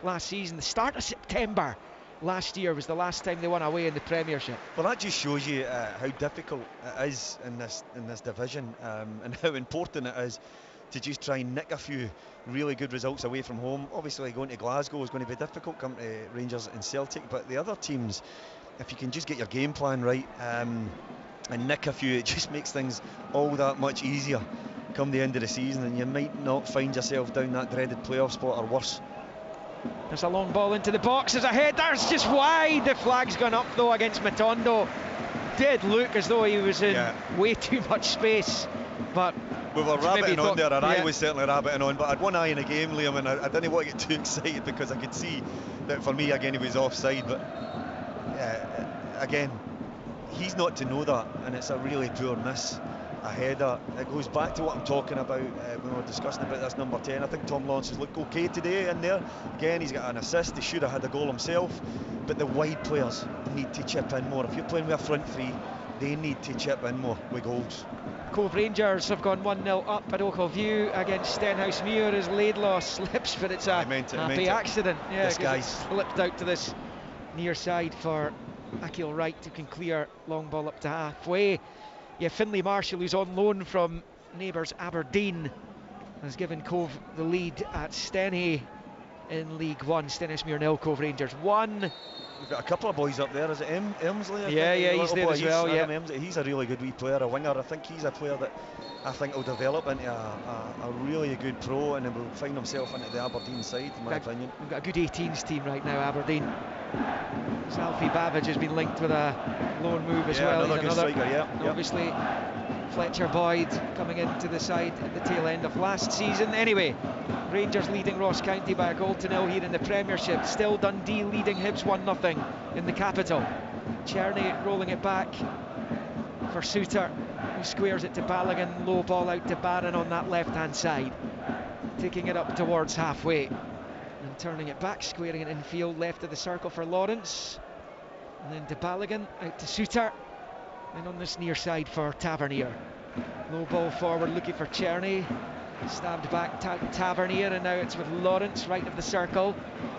last season. The start of September last year was the last time they won away in the Premiership. Well, that just shows you how difficult it is in this division, and how important it is to just try and nick a few really good results away from home. Obviously going to Glasgow is going to be difficult, come to Rangers and Celtic, but the other teams, if you can just get your game plan right and nick a few, it just makes things all that much easier come the end of the season, and you might not find yourself down that dreaded playoff spot or worse. There's a long ball into the box, there's a header, it's just wide. The flag's gone up though against Matondo. Did look as though he was in way too much space, but we were rabbiting on there, and I was certainly rabbiting on, but I had one eye in the game, Liam, and I didn't want to get too excited because I could see that for me again he was offside, but again he's not to know that, and it's a really poor miss. A header. It goes back to what I'm talking about when we were discussing about this number 10. I think Tom Lawrence has looked okay today in there. Again, he's got an assist. He should have had a goal himself, but the wide players need to chip in more. If you're playing with a front three, they need to chip in more with goals. Cove Rangers have gone 1-0 up at Ochilview against Stenhousemuir as Laidlaw slips, but it's a happy accident. Yeah, this guy slipped out to this near side for Akil Wright, who can clear long ball up to halfway. Yeah, Finlay Marshall, who's on loan from neighbours Aberdeen, has given Cove the lead at Steny in League One. Stennismuir 0, Cove Rangers 1. We've got a couple of boys up there. Is it Elmsley? Yeah, he's there as well. Yeah, he's a really good wee player, a winger. I think he's a player that I think will develop into a really good pro, and will find himself into the Aberdeen side, in my opinion. We've got a good 18s team right now, Aberdeen. Alfie Babbage has been linked with a loan move as well. Another good striker, yeah. Obviously, Fletcher Boyd coming into the side at the tail end of last season. Anyway, Rangers leading Ross County by a goal to nil here in the Premiership. Still Dundee leading Hibs 1-0 in the capital. Czerny rolling it back for Suter, who squares it to Balogun. Low ball out to Barron on that left-hand side. Taking it up towards halfway. And turning it back, squaring it infield, left of the circle for Lawrence. And then to Balogun, out to Suter. And on this near side for Tavernier. Low ball forward, looking for Czerny. Stabbed back Tavernier, and now it's with Lawrence, right of the circle.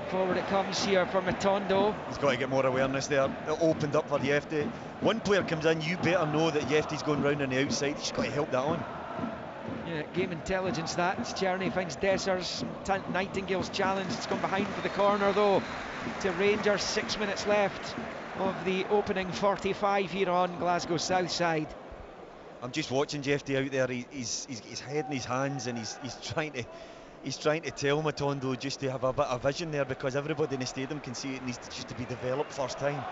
Forward it comes here for Matondo. He's got to get more awareness there. It opened up for Yefty. One player comes in, you better know that Yefty's going round on the outside. He's got to help that on. Yeah, game intelligence that. Czerny finds Dessers. Nightingale's challenge. It's gone behind for the corner though. To Rangers, 6 minutes left of the opening 45 here on Glasgow South Side. I'm just watching Jeffy out there. He's his head in his hands, and he's trying to tell Matondo just to have a bit of vision there, because everybody in the stadium can see it needs just to be developed first time.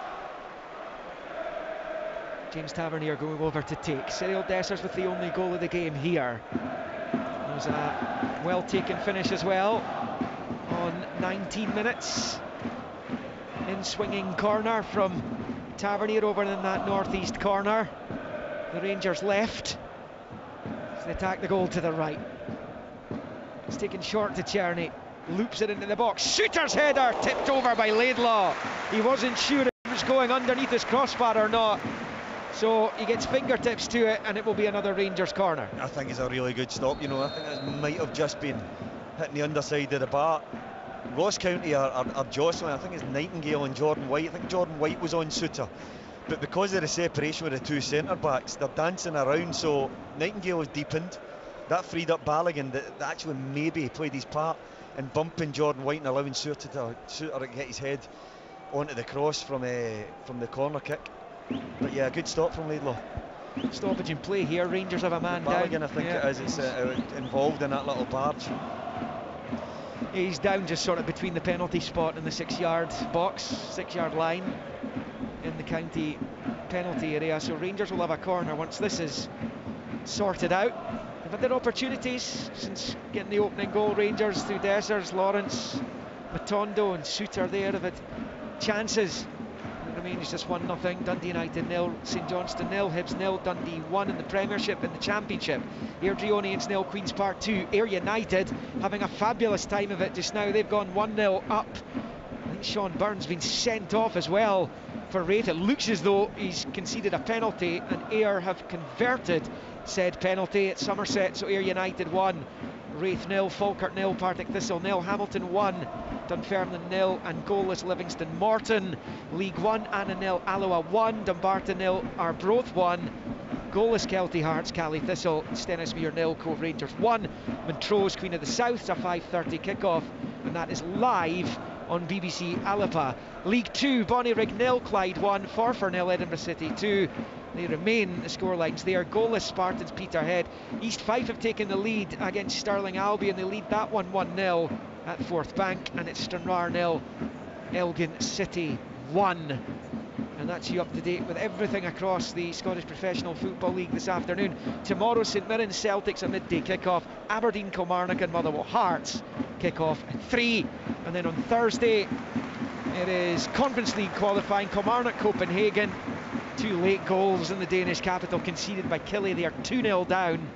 James Tavernier going over to take. Cyril Dessers with the only goal of the game here. It was a well taken finish as well on 19 minutes. In swinging corner from Tavernier over in that northeast corner. The Rangers left. So they attack the goal to the right. It's taken short to Czerny. Loops it into the box. Shooter's header tipped over by Laidlaw. He wasn't sure if it was going underneath his crossbar or not. So he gets fingertips to it, and it will be another Rangers corner. I think it's a really good stop, you know. I think that might have just been hitting the underside of the bar. Ross County are jostling. I think it's Nightingale and Jordan White. I think Jordan White was on Suter, but because of the separation with the two centre backs, they're dancing around. So Nightingale was deepened. That freed up Balogun, that actually maybe played his part in bumping Jordan White and allowing Suter to get his head onto the cross from the corner kick. But yeah, good stop from Laidlaw. Stoppage in play here. Rangers have a man Balogun, down. I think it is. It's involved in that little barge. He's down just sort of between the penalty spot and the 6-yard box, 6-yard line in the county penalty area. So Rangers will have a corner once this is sorted out. They've had their opportunities since getting the opening goal. Rangers through Dessers, Lawrence, Matondo and Suter there have had chances. It remains just 1-0. Dundee United 0, St Johnstone 0, Hibs 0, Dundee 1 in the Premiership. In the Championship, Airdrieonians 0, Queen's Park 2. Ayr United having a fabulous time of it just now. They've gone 1-0 up. I think Sean Byrne's been sent off as well for Raith. It looks as though he's conceded a penalty, and Ayr have converted said penalty at Somerset. So Ayr United 1, Raith 0, Falkirk 0, Partick Thistle 0, Hamilton 1, Dunfermline 0, and goalless Livingston Morton. League 1, Anna 0, Alloa 1, Dumbarton 0, Arbroath 1, goalless Kelty Hearts, Cali Thistle, Stennismuir 0, Cove Rangers 1. Montrose, Queen of the South, a 5:30 kickoff, and that is live on BBC Alapa. League 2, Bonnyrigg 0, Clyde 1, Forfar 0, Edinburgh City 2. They remain the scorelines there. Goalless Spartans, Peterhead. East Fife have taken the lead against Stirling Albion. They lead that one 1-0 at Forth Bank, and it's Stranraer 0, Elgin City 1. And that's you up to date with everything across the Scottish Professional Football League this afternoon. Tomorrow, St Mirren Celtic's a midday kick-off. Aberdeen Kilmarnock and Motherwell Hearts kick-off at 3. And then on Thursday, it is Conference League qualifying. Kilmarnock Copenhagen. 2 late goals in the Danish capital conceded by Killie. They are 2-0 down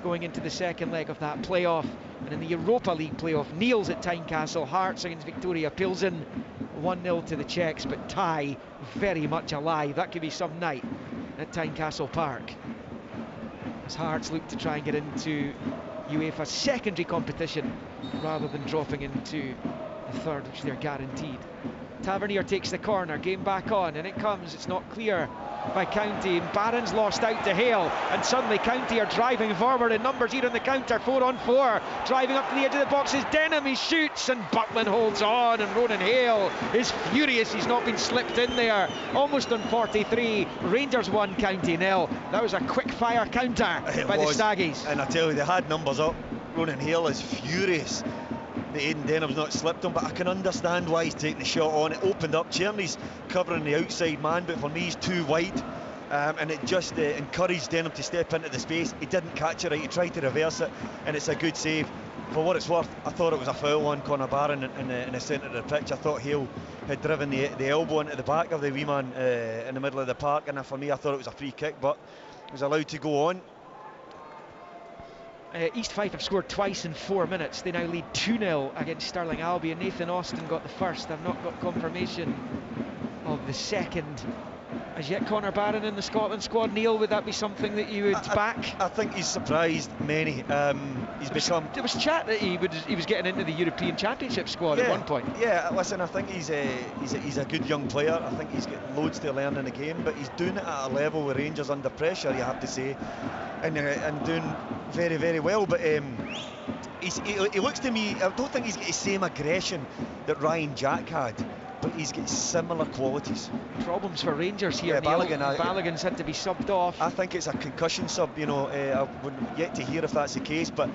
going into the second leg of that playoff. And in the Europa League playoff, Niels at Tynecastle, Hearts against Victoria Pilsen, 1-0 to the Czechs, but tie very much alive. That could be some night at Tynecastle Park, as Hearts look to try and get into UEFA's secondary competition rather than dropping into the third, which they're guaranteed. Tavernier takes the corner, game back on, and it comes, it's not clear by County, and Barron's lost out to Hale, and suddenly County are driving forward in numbers here on the counter, 4 on 4, driving up to the edge of the boxes. Denham, he shoots, and Butland holds on, and Ronan Hale is furious he's not been slipped in there. Almost on 43, Rangers 1, County 0. That was a quick fire counter by the Staggies. And I tell you, they had numbers up. Ronan Hale is furious that Aidan Denham's not slipped him, but I can understand why he's taking the shot on. It opened up, Tierney's covering the outside man, but for me he's too wide, and it just encouraged Denham to step into the space. He didn't catch it right, he tried to reverse it, and it's a good save. For what it's worth, I thought it was a foul on Conor Barron in the centre of the pitch. I thought Hale had driven the elbow into the back of the wee man in the middle of the park, and for me I thought it was a free kick, but it was allowed to go on. East Fife have scored twice in 4 minutes. They now lead 2-0 against Stirling Albion. Nathan Austin got the first. I've not got confirmation of the second as yet. Conor Barron in the Scotland squad. Neil, would that be something that you would back? I think he's surprised many. There was chat that he was getting into the European Championship squad at one point. Yeah, listen, I think he's a good young player. I think he's got loads to learn in the game, but he's doing it at a level with Rangers under pressure, you have to say, and doing very, very well. But he looks to me, I don't think he's got the same aggression that Ryan Jack had, but he's got similar qualities. Problems for Rangers here, Neil. Balogun's had to be subbed off. I think it's a concussion sub, you know. I wouldn't yet to hear if that's the case, but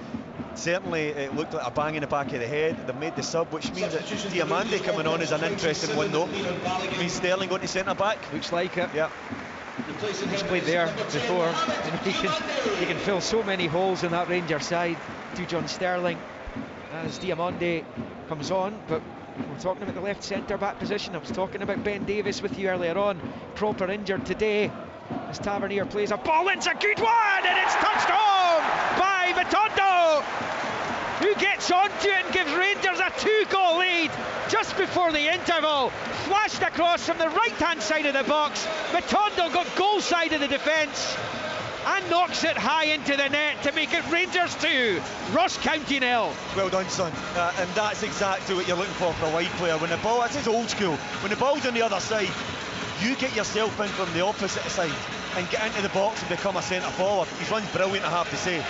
certainly it looked like a bang in the back of the head. They've made the sub, which means that Diamande coming on is an interesting one, though. It means Sterling going to centre back. Looks like it. Yeah. He's played there before, and he can fill so many holes in that Rangers side. To John Sterling as Diamande comes on, but we're talking about the left centre back position. I was talking about Ben Davis with you earlier on, proper injured today, as Tavernier plays a ball. It's a good one, and it's touched home by Matondo, who gets onto it and gives Rangers a 2-goal lead just before the interval. Flashed across from the right hand side of the box. Matondo got goal side of the defence and knocks it high into the net to make it Rangers 2, Ross County 0. Well done, son. And that's exactly what you're looking for a wide player. When the ball, this is old school, when the ball's on the other side, you get yourself in from the opposite side and get into the box and become a centre forward. His run's brilliant, I have to say.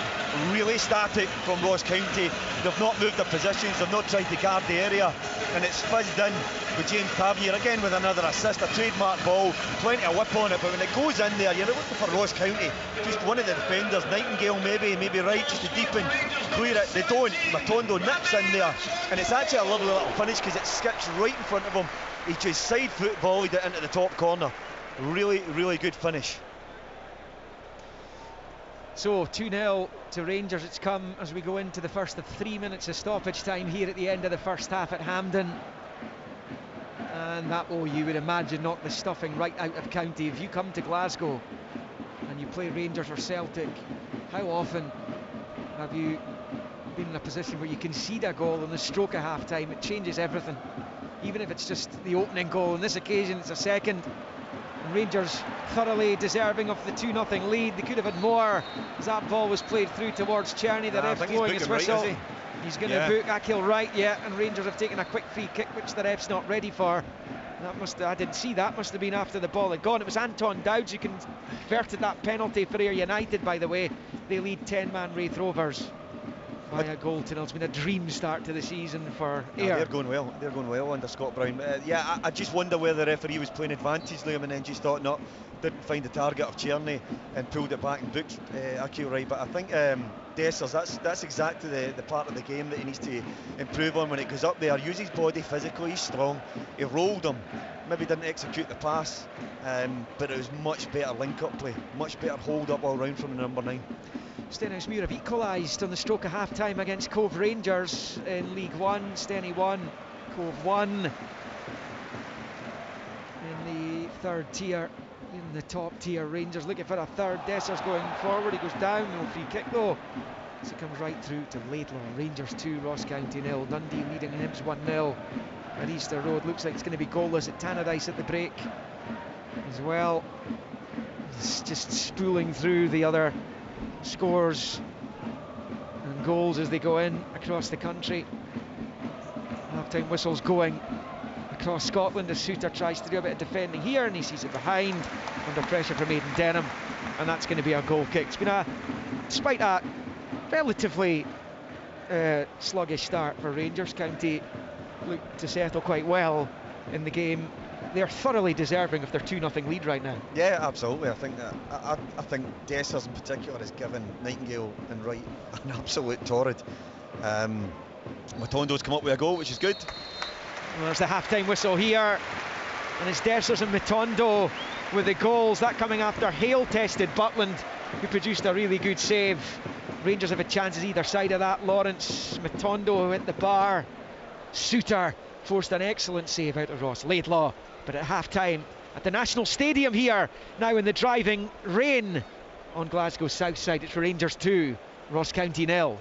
Really static from Ross County. They've not moved their positions, they've not tried to guard the area, and it's fizzed in with James Tavernier again with another assist, a trademark ball, plenty of whip on it, but when it goes in there, you're looking for Ross County, just one of the defenders, Nightingale maybe right, just to deepen, clear it. They don't. Matondo nips in there, and it's actually a lovely little finish because it skips right in front of him. He just side foot volleyed it into the top corner. Really, really good finish. So 2-0 to Rangers. It's come as we go into the first of 3 minutes of stoppage time here at the end of the first half at Hampden. And that will, you would imagine, knock the stuffing right out of County. If you come to Glasgow and you play Rangers or Celtic, how often have you been in a position where you concede a goal in the stroke of half time? It changes everything, even if it's just the opening goal. On this occasion it's a second. Rangers thoroughly deserving of the 2-0 lead. They could have had more as that ball was played through towards Czerny. The ref blowing his whistle. Right, he's going to book Akil Wright, and Rangers have taken a quick free kick, which the ref's not ready for. I didn't see that. Must have been after the ball had gone. It was Anton Dowds who converted that penalty for Ayr United, by the way. They lead 10-man Raith Rovers by a goal to nil. It's been a dream start to the season for Ayr. They're going well under Scott Brown. I just wonder whether the referee was playing advantage, Liam, and then just thought, no, didn't find the target of Czerny and pulled it back and booked Akil Wright. But I think Dessers, that's exactly the part of the game that he needs to improve on when it goes up there. Use his body physically, he's strong. He rolled him, maybe didn't execute the pass, but it was much better link-up play, much better hold-up all round from the number 9. Stenhousemuir have equalised on the stroke of half-time against Cove Rangers in League One. Steny 1, Cove 1 in the third tier. In the top tier, Rangers looking for a third. Dessers going forward, he goes down, no free kick though. So it comes right through to Laidlaw. Rangers 2, Ross County 0. Dundee leading Hibs 1-0 at Easter Road. Looks like it's going to be goalless at Tannadice at the break as well. It's just spooling through the other scores and goals as they go in across the country. half-time whistle's going across Scotland as Souttar tries to do a bit of defending here, and he sees it behind under pressure from Aidan Denham, and that's going to be a goal kick. It's been despite a relatively sluggish start for Rangers. County looked to settle quite well in the game. They're thoroughly deserving of their 2-0 lead right now. Yeah, absolutely. I think that I think Dessers in particular has given Nightingale and Wright an absolute torrid. Matondo's come up with a goal, which is good. Well, there's the half-time whistle here, and it's Dessers and Matondo with the goals. That coming after hail-tested Butland, who produced a really good save. Rangers have had chances either side of that. Lawrence, Matondo who hit the bar. Souttar forced an excellent save out of Ross Laidlaw. But at half-time at the National Stadium here, now in the driving rain on Glasgow's south side, it's Rangers 2, Ross County 0.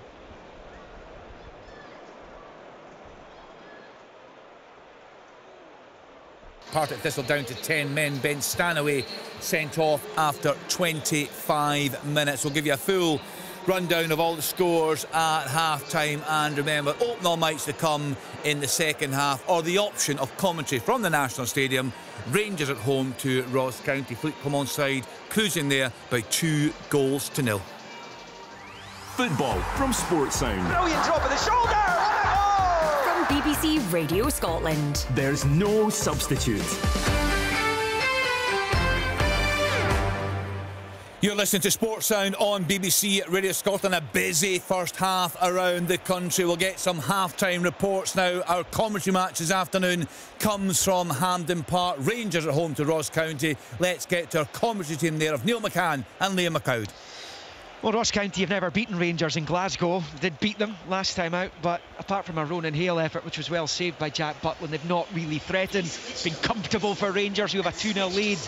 Partick Thistle down to 10 men. Ben Stanaway sent off after 25 minutes. We'll give you a full rundown of all the scores at half-time, and remember, open all mics to come in the second half, or the option of commentary from the National Stadium. Rangers at home to Ross County. Fleet come on side, cruising there by 2-0. Football from Sportsound. Brilliant drop of the shoulder! What a goal! From BBC Radio Scotland. There's no substitute. You're listening to Sportsound on BBC Radio Scotland. A busy first half around the country. We'll get some half-time reports now. Our commentary match this afternoon comes from Hampden Park. Rangers at home to Ross County. Let's get to our commentary team there of Neil McCann and Liam McLeod. Well, Ross County have never beaten Rangers in Glasgow. They did beat them last time out, but apart from a Ronan Hale effort, which was well saved by Jack Butland, they've not really threatened. It's been comfortable for Rangers, who have a 2-0 lead.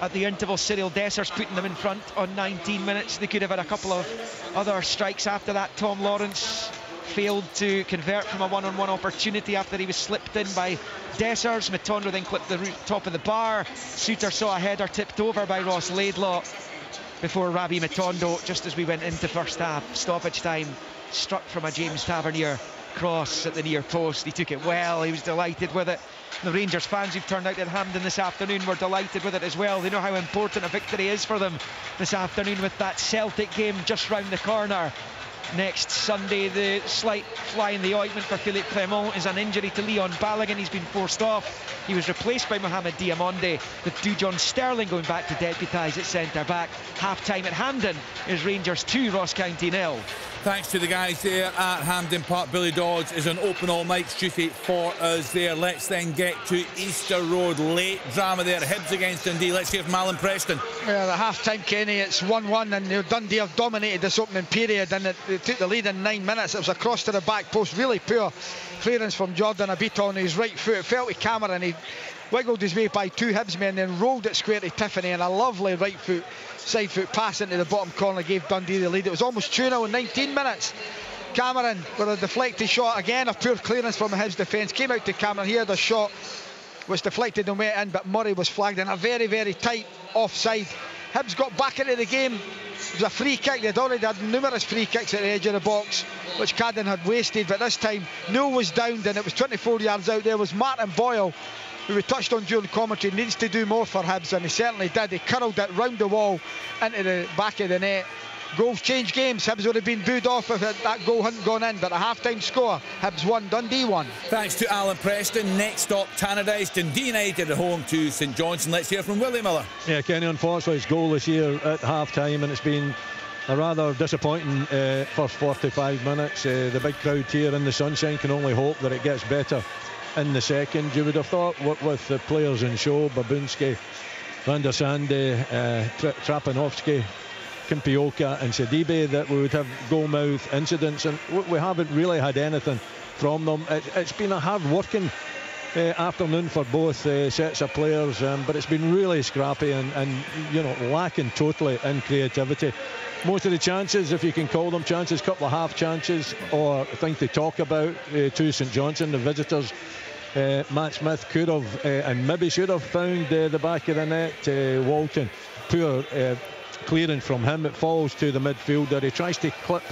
At the interval, Cyril Dessers putting them in front on 19 minutes. They could have had a couple of other strikes after that. Tom Lawrence failed to convert from a one-on-one opportunity after he was slipped in by Dessers. Matondo then clipped the top of the bar. Souttar saw a header tipped over by Ross Laidlaw before Ravi Matondo, just as we went into first half stoppage time, struck from a James Tavernier cross at the near post. He took it well, he was delighted with it. The Rangers fans who've turned out at Hampden this afternoon were delighted with it as well. They know how important a victory is for them this afternoon, with that Celtic game just round the corner next Sunday. The slight fly in the ointment for Philippe Clement is an injury to Leon Balogun. He's been forced off. He was replaced by Mohamed Diamonde, with Dujon Sterling going back to deputise at centre back. Half time at Hampden is Rangers 2, Ross County 0. Thanks to the guys there at Hampden Park. Billy Dodds is on open all mics duty for us there. Let's then get to Easter Road. Late drama there. Hibs against Dundee. Let's hear from Alan Preston. Yeah, the half-time, Kenny, it's 1-1, and Dundee have dominated this opening period, and they took the lead in 9 minutes. It was a cross to the back post. Really poor clearance from Jordan Abito on his right foot. It fell to Cameron. He wiggled his way by 2 Hibs men, then rolled it square to Tiffany, and a lovely right foot, side foot pass into the bottom corner gave Dundee the lead. It was almost 2-0 in 19 minutes. Cameron with a deflected shot, again a poor clearance from the Hibs defence, came out to Cameron. He had a shot was deflected and went in, but Murray was flagged in a very, very tight offside. Hibs got back into the game. It was a free kick. They'd already had numerous free kicks at the edge of the box, which Cadden had wasted, but this time Newell was downed, and it was 24 yards out. There was Martin Boyle, who we touched on during commentary, needs to do more for Hibs, and he certainly did. He curled it round the wall into the back of the net. Goals change games. Hibs would have been booed off if that goal hadn't gone in, but a half-time score, Hibs 1, Dundee 1. Thanks to Alan Preston. Next stop, Tannadice. Dundee United at home to St Johnstone. Let's hear from Willie Miller. Yeah, Kenny, unfortunately it's goalless here at half-time, and it's been a rather disappointing first 45 minutes. The big crowd here in the sunshine can only hope that it gets better in the second. You would have thought with the players in show, Babunski, Van der Sande, Trapanovsky, Kimpioka and Sidibe, that we would have goal-mouth incidents, and we haven't really had anything from them. It's been a hard-working afternoon for both sets of players, but it's been really scrappy and you know, lacking totally in creativity. Most of the chances, if you can call them chances, couple of half chances or things to talk about to St Johnstone, the visitors, Matt Smith could have and maybe should have found the back of the net. Walton, poor clearing from him. It falls to the midfielder. He tries to clip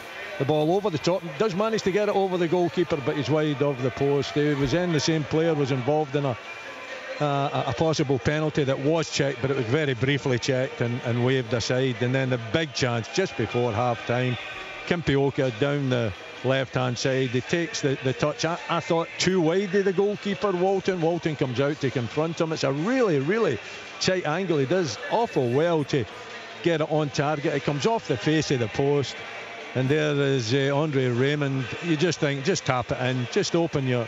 the ball over the top, does manage to get it over the goalkeeper, but he's wide of the post. He was in, the same player was involved in a possible penalty that was checked, but it was very briefly checked and waved aside. And then the big chance just before half-time, Kimpioka down the left-hand side, he takes the touch, I thought too wide of the goalkeeper, Walton comes out to confront him. It's a really, really tight angle. He does awful well to get it on target. It comes off the face of the post, and there is Andre Raymond. You just think, just tap it in, just open your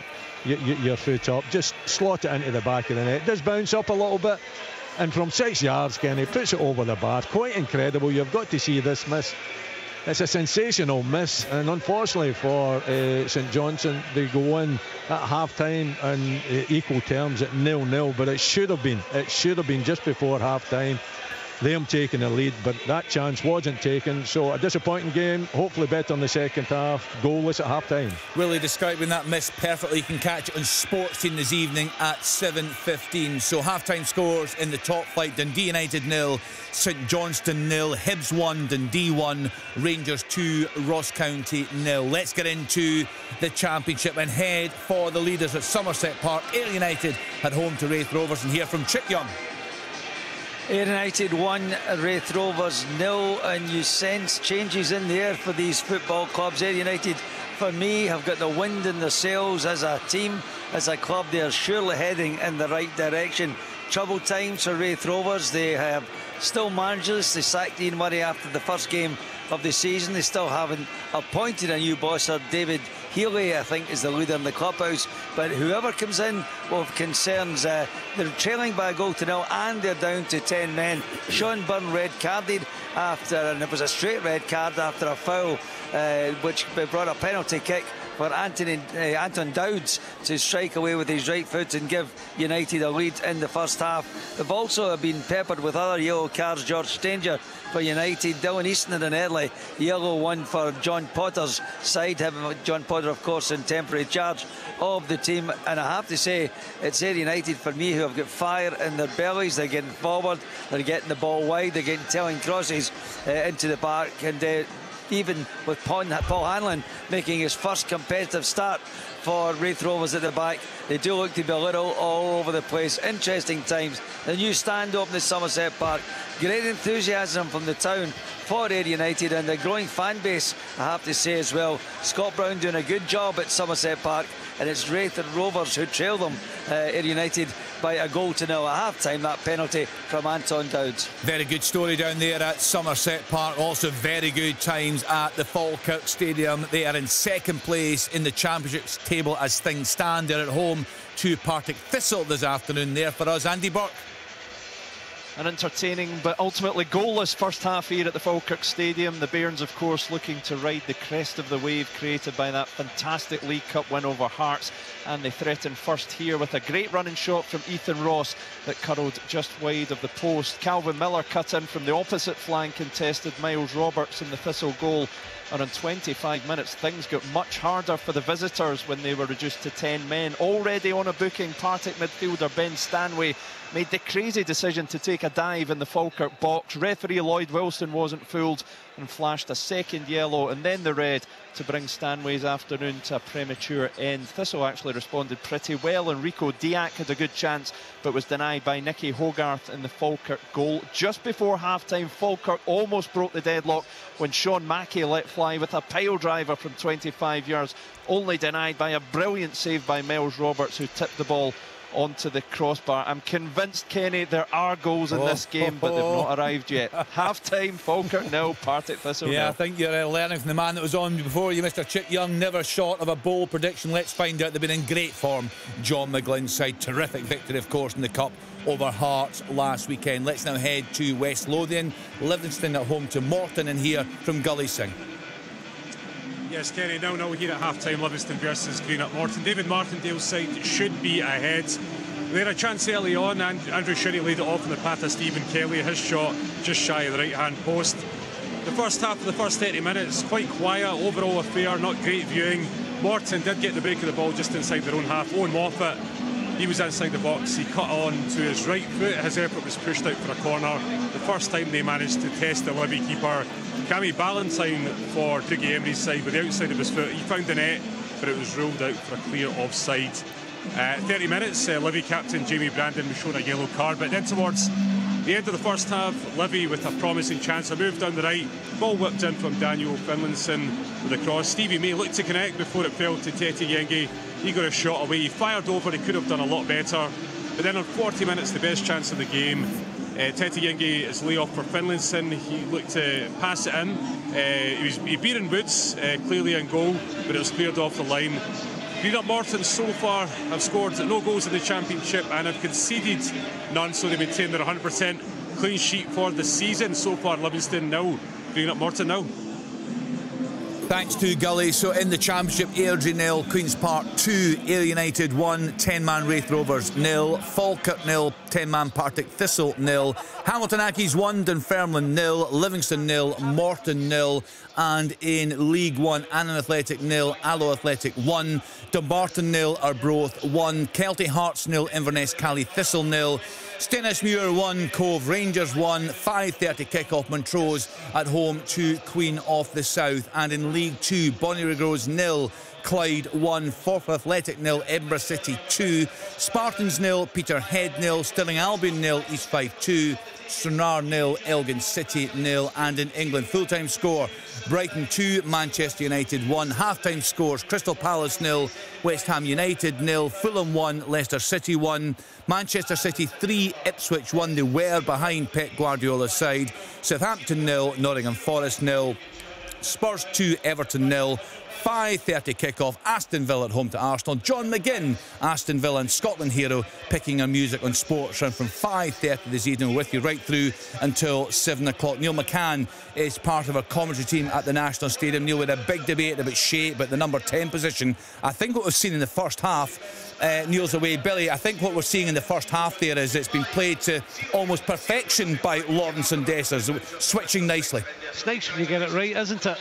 foot up, just slot it into the back of the net. It does bounce up a little bit, and from 6 yards, Kenny puts it over the bar. Quite incredible. You've got to see this miss. It's a sensational miss, and unfortunately for St Johnstone, they go in at half-time in equal terms at 0-0, but it should have been just before half-time, them taking the lead, but that chance wasn't taken. So a disappointing game, hopefully better in the second half, goalless at half-time. Really describing that miss perfectly. You can catch it on Sports Team this evening at 7:15. So half-time scores in the top flight: Dundee United 0, St Johnstone 0, Hibs 1, Dundee 1, Rangers 2, Ross County 0. Let's get into the Championship and head for the leaders at Somerset Park. Ayr United at home to Raith Rovers, and hear from Chip Young. Ayr United 1, Raith Rovers 0, and you sense changes in the air for these football clubs. Ayr United, for me, have got the wind in their sails as a team, as a club. They are surely heading in the right direction. Troubled times for Raith Rovers. They have still managers. They sacked Ian Murray after the first game of the season. They still haven't appointed a new boss. David Healy, I think, is the leader in the clubhouse, but whoever comes in will have concerns. They're trailing by a 0-0 and they're down to 10 men. Sean Byrne red carded after, and it was a straight red card after a foul which brought a penalty kick for Anton Dowds to strike away with his right foot and give United a lead in the first half. They've also been peppered with other yellow cards. George Stanger for United, Dylan Easton in an early yellow one for John Potter's side. John Potter, of course, in temporary charge of the team. And I have to say, it's Ayr United for me who have got fire in their bellies. They're getting forward, they're getting the ball wide, they're getting telling crosses into the park, and even with Paul Hanlon making his first competitive start for Raith Rovers at the back, they do look to be a little all over the place. Interesting times. The new stand open at Somerset Park. Great enthusiasm from the town for Ayr United, and the growing fan base, I have to say as well. Scott Brown doing a good job at Somerset Park, and it's Raith and Rovers who trail them, Ayr United, by a 0-0 at half-time. That penalty from Anton Dowds. Very good story down there at Somerset Park. Also very good times at the Falkirk Stadium. They are in second place in the Championship table as things stand. They're at home to Partick Thistle this afternoon. There for us, Andy Burke. An entertaining but ultimately goalless first half here at the Falkirk Stadium. The Bairns, of course, looking to ride the crest of the wave created by that fantastic League Cup win over Hearts, and they threaten first here with a great running shot from Ethan Ross that curled just wide of the post. Calvin Miller cut in from the opposite flank, contested Miles Roberts in the Thistle goal. And in 25 minutes, things got much harder for the visitors when they were reduced to 10 men. Already on a booking, Partick midfielder Ben Stanway made the crazy decision to take a dive in the Falkirk box. Referee Lloyd Wilson wasn't fooled and flashed a second yellow and then the red to bring Stanway's afternoon to a premature end. Thistle actually responded pretty well, and Rico Diak had a good chance but was denied by Nicky Hogarth in the Falkirk goal. Just before half-time, Falkirk almost broke the deadlock when Sean Mackey let fly with a pile driver from 25 yards, only denied by a brilliant save by Miles Roberts, who tipped the ball onto the crossbar. I'm convinced, Kenny, there are goals in this game, but they've not arrived yet. Half-time, Falkirk 0, Partick Thistle 0. Yeah, I think you're learning from the man that was on before you, Mr. Chip Young. Never short of a bold prediction. Let's find out. They've been in great form, John McGlynn's side. Terrific victory, of course, in the Cup over Hearts last weekend. Let's now head to West Lothian. Livingston at home to Morton, and hear from Gully Singh. Yes, Kenny, 0-0 here at half-time, Livingston versus Greenock Morton. David Martindale's side should be ahead. They had a chance early on, and Andrew Shirley laid it off in the path of Stephen Kelly. His shot just shy of the right-hand post. The first half of the first 30 minutes, quite quiet, overall affair, not great viewing. Morton did get the break of the ball just inside their own half. Owen Moffat He was inside the box, he cut on to his right foot, his effort was pushed out for a corner. The first time they managed to test the Livy keeper, Cammy Ballantyne for Dougie Emery's side with the outside of his foot. He found the net, but it was ruled out for a clear offside. 30 minutes, Livy captain Jamie Brandon was shown a yellow card, but then towards the end of the first half, Livy with a promising chance, a move down the right, ball whipped in from Daniel Finlayson with a cross. Stevie May looked to connect before it fell to Tete Yenge. He got a shot away, he fired over, he could have done a lot better. But then on 40 minutes, the best chance of the game, Tete Yenge is layoff for Finlayson. He looked to pass it in. He beat in Woods, clearly in goal, but it was cleared off the line. Greenock Morton so far have scored no goals in the Championship and have conceded none, so they maintain their 100% clean sheet for the season. So far, Livingston 0, Greenock Morton 0. Thanks to Gully. So in the Championship, Airdrie 0, Queen's Park 2, Ayr United 1, 10-man Raith Rovers 0, Falkirk 0, 10-man Partick Thistle 0, Hamilton Accies 1, Dunfermline 0, Livingston 0, Morton 0, and in League 1, Annan Athletic 0, Alloa Athletic 1, Dumbarton 0, Arbroath 1, Kelty Hearts 0, Inverness Cally Thistle 0, Stenhousemuir 1, Cove Rangers 1, 5:30 kick-off, Montrose at home to Queen of the South. And in League 2, Bonnyrigg Rose 0, Clyde 1, Forfar Athletic 0, Edinburgh City 2, Spartans 0, Peterhead 0, Stirling Albion 0, East Fife 2, Stranraer 0, Elgin City 0. And in England, full-time score, Brighton 2, Manchester United 1. Half-time scores, Crystal Palace 0, West Ham United 0, Fulham 1, Leicester City 1, Manchester City 3, Ipswich 1. They were behind Pep Guardiola's side. Southampton 0, Nottingham Forest 0, Spurs 2, Everton 0. 5:30 kick-off, Aston Villa at home to Arsenal. John McGinn, Aston Villa and Scotland hero, picking our music on Sports Round from 5:30 this evening. We're with you right through until 7 o'clock. Neil McCann is part of our commentary team at the National Stadium. Neil, we had a big debate about Shea, about the number 10 position. I think what we've seen in the first half, Neil's away, Billy, I think what we're seeing in the first half there is it's been played to almost perfection by Lawrence and Dessers, switching nicely. It's nice when you get it right, isn't it?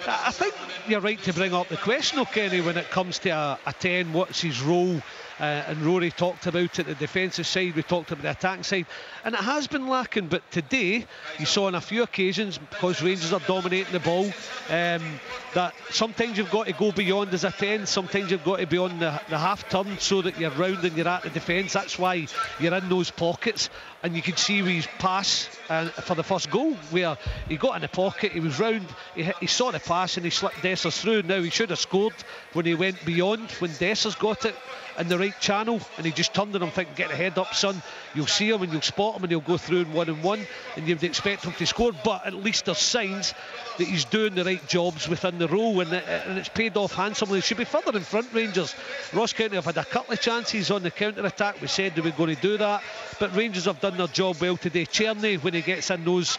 I think you're right to bring up the question, Kenny, when it comes to a 10, what's his role? And Rory talked about it, the defensive side, we talked about the attacking side, and it has been lacking. But today you saw on a few occasions, because Rangers are dominating the ball, that sometimes you've got to go beyond as a 10, sometimes you've got to be on the half turn so that you're round and you're at the defence. That's why you're in those pockets. And you could see with his pass for the first goal, where he got in the pocket, he was round, he saw the pass and he slipped Dessers through. Now he should have scored when he went beyond, when Dessers got it in the right channel, and he just turned on him thinking, get the head up, son, you'll see him and you'll spot him and he'll go through in 1-on-1, and you'd expect him to score. But at least there's signs that he's doing the right jobs within the role, and it's paid off handsomely. He should be further in front, Rangers. Ross County have had a couple of chances on the counter-attack. We said they were going to do that, but Rangers have done their job well today. Czerny, when he gets in those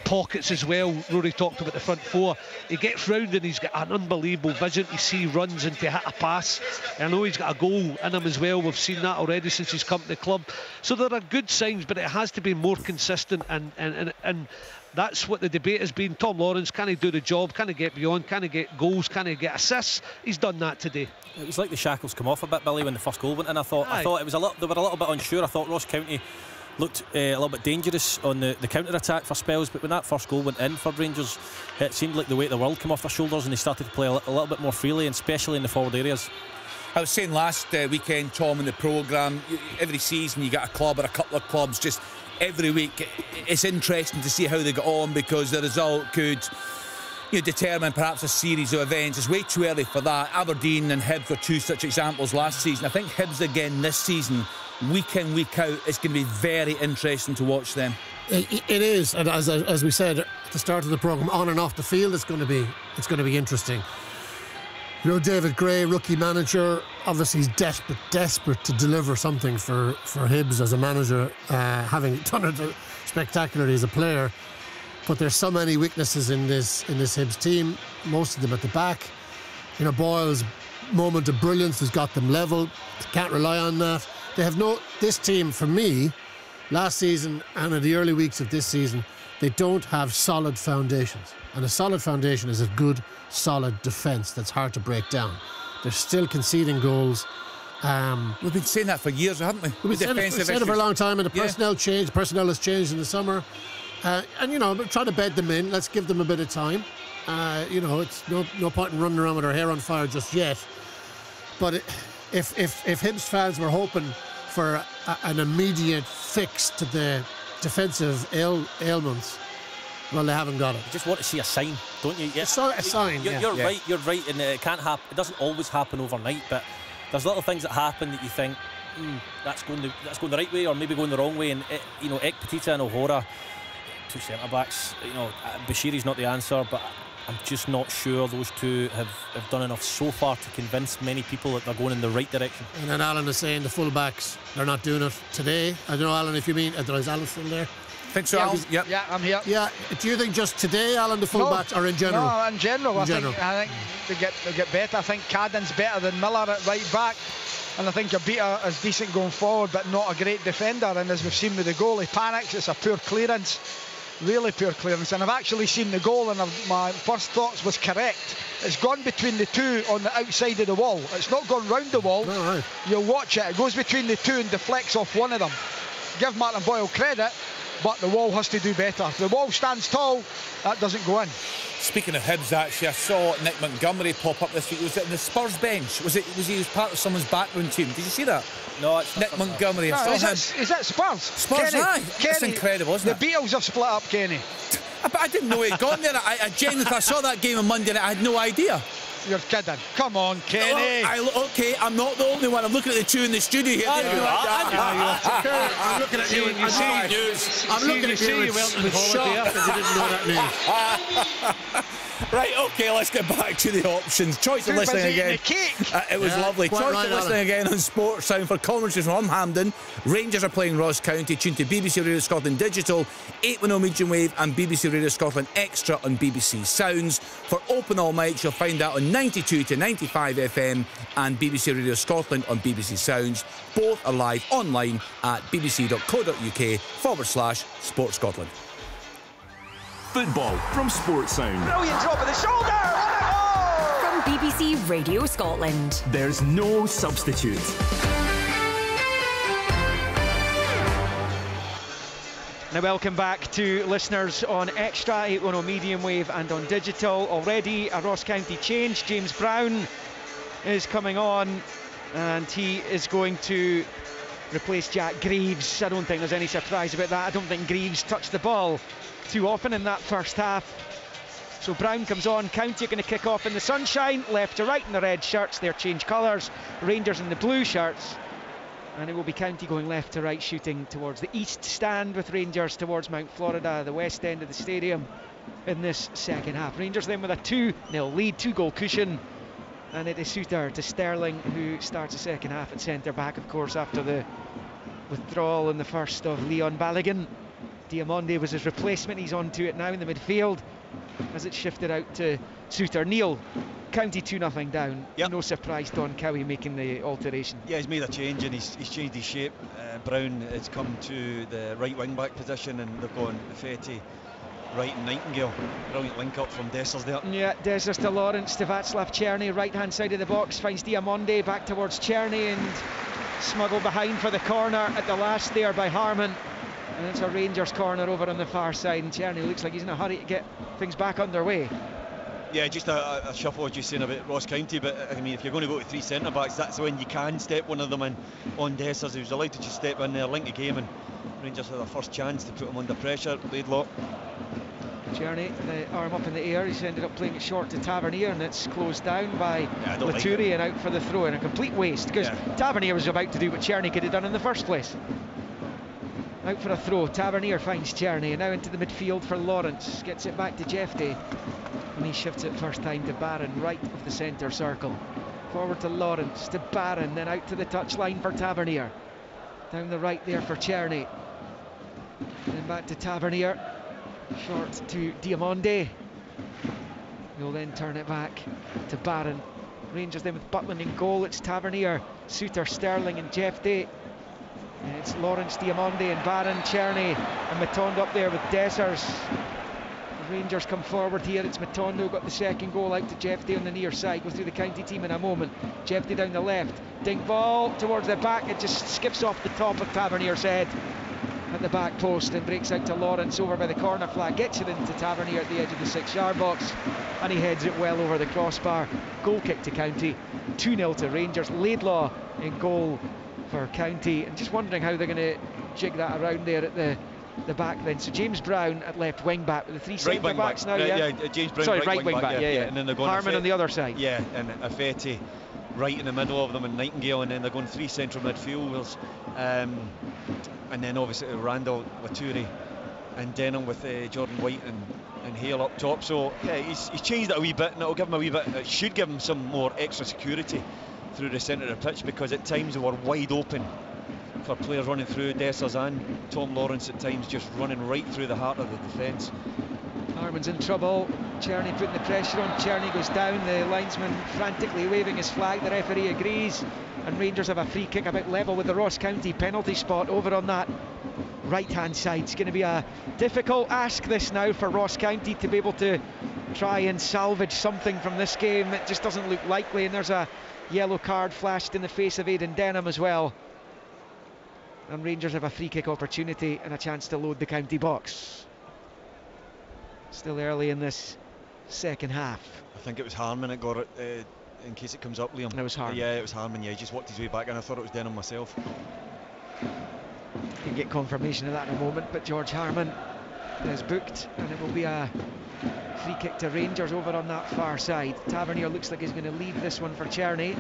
pockets as well, Rory talked about the front four, he gets round and he's got an unbelievable vision to see runs and to hit a pass. I know he's got a goal in him as well, we've seen that already since he's come to the club, so there are good signs, but it has to be more consistent, and that's what the debate has been. Tom Lawrence, can he do the job? Can he get beyond? Can he get goals? Can he get assists? He's done that today. It was like the shackles come off a bit, Billy, when the first goal went in. I thought it was they were a little bit unsure. I thought Ross County looked a little bit dangerous on the counter-attack for spells, but when that first goal went in for Rangers, it seemed like the weight of the world came off their shoulders and they started to play a little bit more freely, and especially in the forward areas. I was saying last weekend, Tom, in the programme, every season you get a club or a couple of clubs, just every week it's interesting to see how they get on, because the result could determine perhaps a series of events. It's way too early for that. Aberdeen and Hibs were two such examples last season. I think Hibs again this season, week in, week out, it's going to be very interesting to watch them. It is, and as we said at the start of the programme, on and off the field, it's going to be interesting. You know, David Gray, rookie manager, obviously he's desperate to deliver something for Hibs as a manager, having done it spectacularly as a player. But there's so many weaknesses in this Hibs team, most of them at the back. You know, Boyle's moment of brilliance has got them level. Can't rely on that. They have this team, for me, last season and in the early weeks of this season, they don't have solid foundations. And a solid foundation is a good, solid defence that's hard to break down. They're still conceding goals. We've been saying that for years, haven't we? We've said it for a long time, and the personnel changed. Personnel has changed in the summer, and we're trying to bed them in. Let's give them a bit of time. It's no point in running around with our hair on fire just yet. But if Hibs fans were hoping for an immediate fix to the defensive ailments, well, they haven't got it. You just want to see a sign, don't you? A sign. You're right. You're right, and it can't happen. It doesn't always happen overnight, but there's little things that happen that you think that's going the right way, or maybe going the wrong way. And Ekpiteta and O'Hora, two centre backs. Bashiri's not the answer, but I'm just not sure those two have done enough so far to convince many people that they're going in the right direction. And then Alan is saying the full-backs, they're not doing it today. I don't know, Alan, if you mean, is Alan still there? I think so, Alan. Yep. Yeah, I'm here. Yeah, do you think just today, Alan, the full-backs, or in general? No, in general. I think they get better. I think Cadden's better than Miller at right back. And I think Abita is decent going forward, but not a great defender. And as we've seen with the goal, he panics. It's a poor clearance. Really poor clearance, and I've actually seen the goal, and my first thoughts was correct. It's gone between the two on the outside of the wall. It's not gone round the wall. No, right. You'll watch it. It goes between the two and deflects off one of them. Give Martin Boyle credit, but the wall has to do better. If the wall stands tall, that doesn't go in. Speaking of Hibs, actually, I saw Nick Montgomery pop up this week. Was it in the Spurs bench? Was he was part of someo's backroom team? Did you see that? No, it's Nick Montgomery. No, is that Spurs? Spurs, Kenny, That's incredible, isn't it? The Beatles have split up, Kenny. I didn't know he'd gone there. I genuinely, I saw that game on Monday night, I had no idea. You're kidding. Come on, Kenny. Okay, I'm not the only one. I'm looking at the two in the studio here. I'm looking at you. I'm looking at you. Right, okay, let's get back to the options. Choice of listening again. It was lovely. Choice of listening again on Sports Sound for commentaries from Hampden. Rangers are playing Ross County, tuned to BBC Radio Scotland Digital, 810 medium wave, and BBC Radio Scotland Extra on BBC Sounds. For open all mics, you'll find that on 92 to 95 FM and BBC Radio Scotland on BBC Sounds. Both are live online at bbc.co.uk/Sports Scotland. Football from Sports Sound. Brilliant drop of the shoulder. What a goal! From BBC Radio Scotland. There's no substitute. Now welcome back to listeners on Extra, 810 medium wave and on digital. Already a Ross County change. James Brown is coming on and he is going to replace Jack Greaves. I don't think there's any surprise about that. I don't think Greaves touched the ball too often in that first half. So Brown comes on. County are going to kick off in the sunshine, left to right in the red shirts. They're changed colours. Rangers in the blue shirts. And it will be County going left to right, shooting towards the east stand, with Rangers towards Mount Florida, the west end of the stadium, in this second half. Rangers then with a 2-0 lead, 2-goal cushion. And it is Suter to Sterling, who starts the second half at centre back, of course, after the withdrawal in the first of Leon Balogun. Diamonde was his replacement. He's on to it now in the midfield as it's shifted out to Suter. Neil, County 2-0 down. Yep. No surprise Don Cowie making the alteration. Yeah, he's made a change and he's changed his shape. Brown has come to the right wing back position and they've gone Fetty, Wright and Nightingale. Brilliant link up from Dessers there. Yeah, Dessers to Lawrence to Václav Černý, right hand side of the box, finds Diamonde back towards Černý and smuggled behind for the corner at the last there by Harman. And it's a Rangers corner over on the far side, and Černý looks like he's in a hurry to get things back underway. Yeah, just a shuffle, as you're saying about Ross County, but I mean, if you're going to go to three centre backs, that's when you can step one of them in on Dessers. He was allowed to just step in there, link the game, and Rangers had their first chance to put him under pressure. Laidlaw. Černý, the arm up in the air, he's ended up playing it short to Tavernier, and it's closed down by Laturi and out for the throw in. A complete waste, because Tavernier was about to do what Černý could have done in the first place. Out for a throw, Tavernier finds Černý, and now into the midfield for Lawrence, gets it back to Jefty, and he shifts it first time to Barron, right of the centre circle. Forward to Lawrence, to Barron, then out to the touchline for Tavernier. Down the right there for Černý. Then back to Tavernier, short to Diamonde. He'll then turn it back to Barron. Rangers then with Butland in goal, it's Tavernier, Suter, Sterling and Jefty. And it's Lawrence, Diamonde and Barron, Černý and Matonde up there with Dessers. Rangers come forward here. It's Matondo got the second goal out to Jeffrey on the near side. Go through the county team in a moment. Jeffrey down the left. Dink ball towards the back. It just skips off the top of Tavernier's head at the back post and breaks out to Lawrence over by the corner flag. Gets it into Tavernier at the edge of the 6-yard box, and he heads it well over the crossbar. Goal kick to County. 2-0 to Rangers. Laidlaw in goal for County, and just wondering how they're going to jig that around there at the back then. So James Brown at left wing back with the three centre backs now. James Brown, sorry, right wing back. And then they're going Harmon on the other side. Yeah, and Affetti right in the middle of them, and Nightingale, and then they're going 3 central midfielders, and then obviously Randall, Laturi and Denham with Jordan White and Hale up top. So yeah, he's changed it a wee bit, and it'll give him a wee bit, it should give him some more extra security through the centre of the pitch, because at times they were wide open for players running through. Dessers and Tom Lawrence at times just running right through the heart of the defence. Harmon's in trouble. Czerny putting the pressure on. Czerny goes down. The linesman frantically waving his flag. The referee agrees, and Rangers have a free kick about level with the Ross County penalty spot over on that right hand side. It's going to be a difficult ask this now for Ross County to be able to try and salvage something from this game. It just doesn't look likely, and there's a yellow card flashed in the face of Aidan Denham as well. And Rangers have a free kick opportunity and a chance to load the County box. Still early in this second half. I think it was Harmon that got it, in case it comes up, Liam. It was Harmon. Yeah, it was Harmon, yeah, he just walked his way back, and I thought it was Denham myself. Can get confirmation of that in a moment, but George Harmon is booked, and it will be a free kick to Rangers over on that far side. Tavernier looks like he's going to leave this one for Czerny.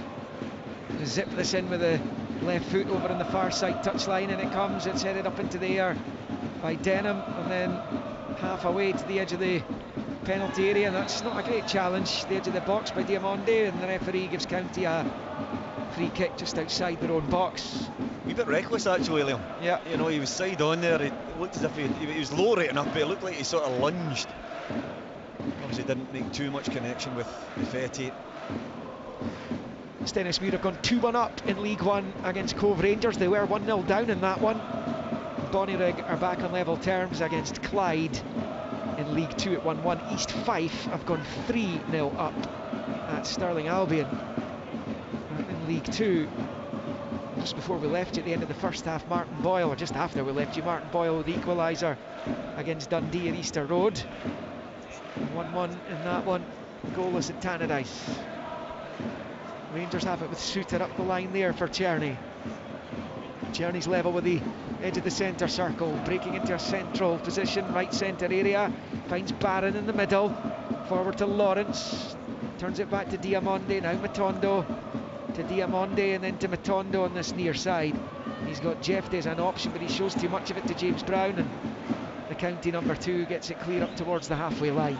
Zip this in with the left foot over on the far side touchline, and it comes, it's headed up into the air by Denham, and then half away to the edge of the penalty area, and that's not a great challenge. The edge of the box by Diamonde, and the referee gives County a free kick just outside their own box. A wee bit reckless actually, Liam. Yeah. You know, he was side on there, it looked as if he was low right enough, but it looked like he sort of lunged. Obviously didn't make too much connection with Affetti. Stenhousemuir have gone 2-1 up in League One against Cove Rangers. They were 1-0 down in that one. Bonnyrigg are back on level terms against Clyde in League 2 at 1-1. East Fife have gone 3-0 up at Stirling Albion in League 2. Just before we left you at the end of the first half, Martin Boyle, or just after we left you, Martin Boyle with the equaliser against Dundee at Easter Road. 1-1 in that one, goalless at Tannadice. Rangers have it with Suter up the line there for Czerny. Czerny's level with the edge of the centre circle, breaking into a central position, right centre area, finds Barron in the middle, forward to Lawrence, turns it back to Diamonde, now Matondo to Diamonde, and then to Matondo on this near side. He's got Jeffrey as an option, but he shows too much of it to James Brown, and the County number 2 gets it clear up towards the halfway line.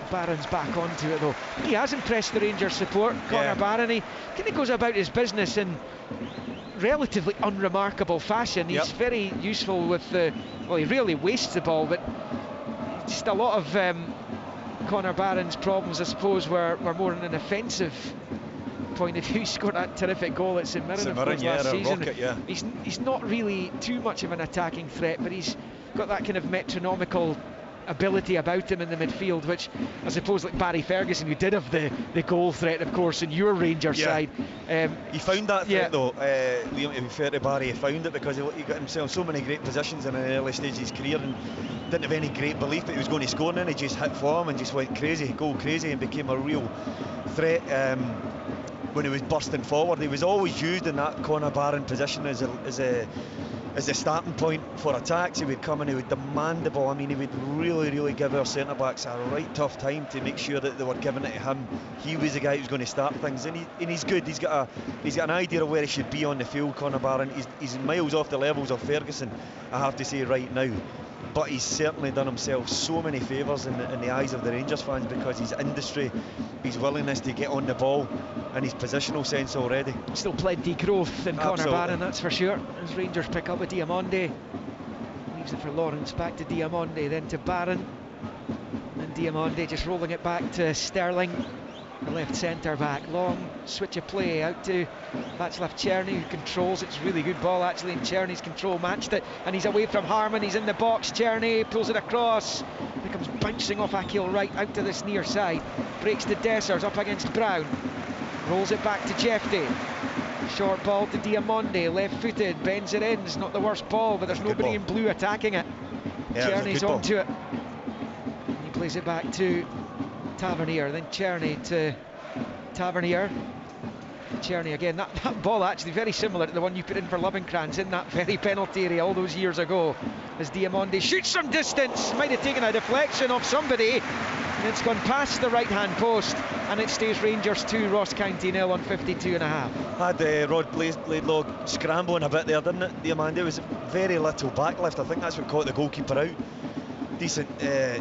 Barron's back onto it though. He has impressed the Rangers support, Connor Barron. He kind of goes about his business in relatively unremarkable fashion. He's very useful with the, well, he really wastes the ball, but just a lot of Connor Barron's problems, I suppose, were more in an offensive point of view. He scored that terrific goal at St Mirren last season. Rocket, he's not really too much of an attacking threat, but he's got that kind of metronomical ability about him in the midfield, which I suppose, like Barry Ferguson, who did have the goal threat, of course, in your Rangers side. He found that threat though, Liam, to be fair to Barry, he found it because he got himself so many great positions in an early stage of his career and didn't have any great belief that he was going to score, and then he just hit form and just went crazy, goal crazy, and became a real threat when he was bursting forward. He was always used in that Connor Barron position as a starting point for attacks. He would come and he would demand the ball. I mean, he would really give our centre-backs a right tough time to make sure that they were giving it to him. He was the guy who was going to start things, and he's good. He's got an idea of where he should be on the field, Connor Barron. He's miles off the levels of Ferguson, I have to say, right now. But he's certainly done himself so many favours in the eyes of the Rangers fans, because his industry, his willingness to get on the ball, and his positional sense already. Still plenty growth in Connor Barron, that's for sure. As Rangers pick up with Diamonde, leaves it for Lawrence, back to Diamonde, then to Barron, and Diamonde just rolling it back to Sterling, the left centre back. Long switch of play out to Václav Czerny, who controls it. It's a really good ball actually, and Czerny's control matched it, and he's away from Harmon. He's in the box. Czerny pulls it across, It comes bouncing off Akil Wright out to this near side. Breaks to Dessers, up against Brown. Rolls it back to Jeffrey. Short ball to Diamonde, left-footed, bends it in. It's not the worst ball, but there's nobody in blue attacking it. Yeah, Tierney's onto it. And he plays it back to Tavernier, then Tierney to Tavernier. Tierney again, that ball actually very similar to the one you put in for Lovenkrands in that very penalty area all those years ago, as Diamonde shoots from distance, might have taken a deflection off somebody, and it's gone past the right hand post, and it stays Rangers 2, Ross County 0 on 52 and a half. Had Rod Laidlaw scrambling a bit there, didn't it? Diamonde was very little backlift. I think that's what caught the goalkeeper out. Decent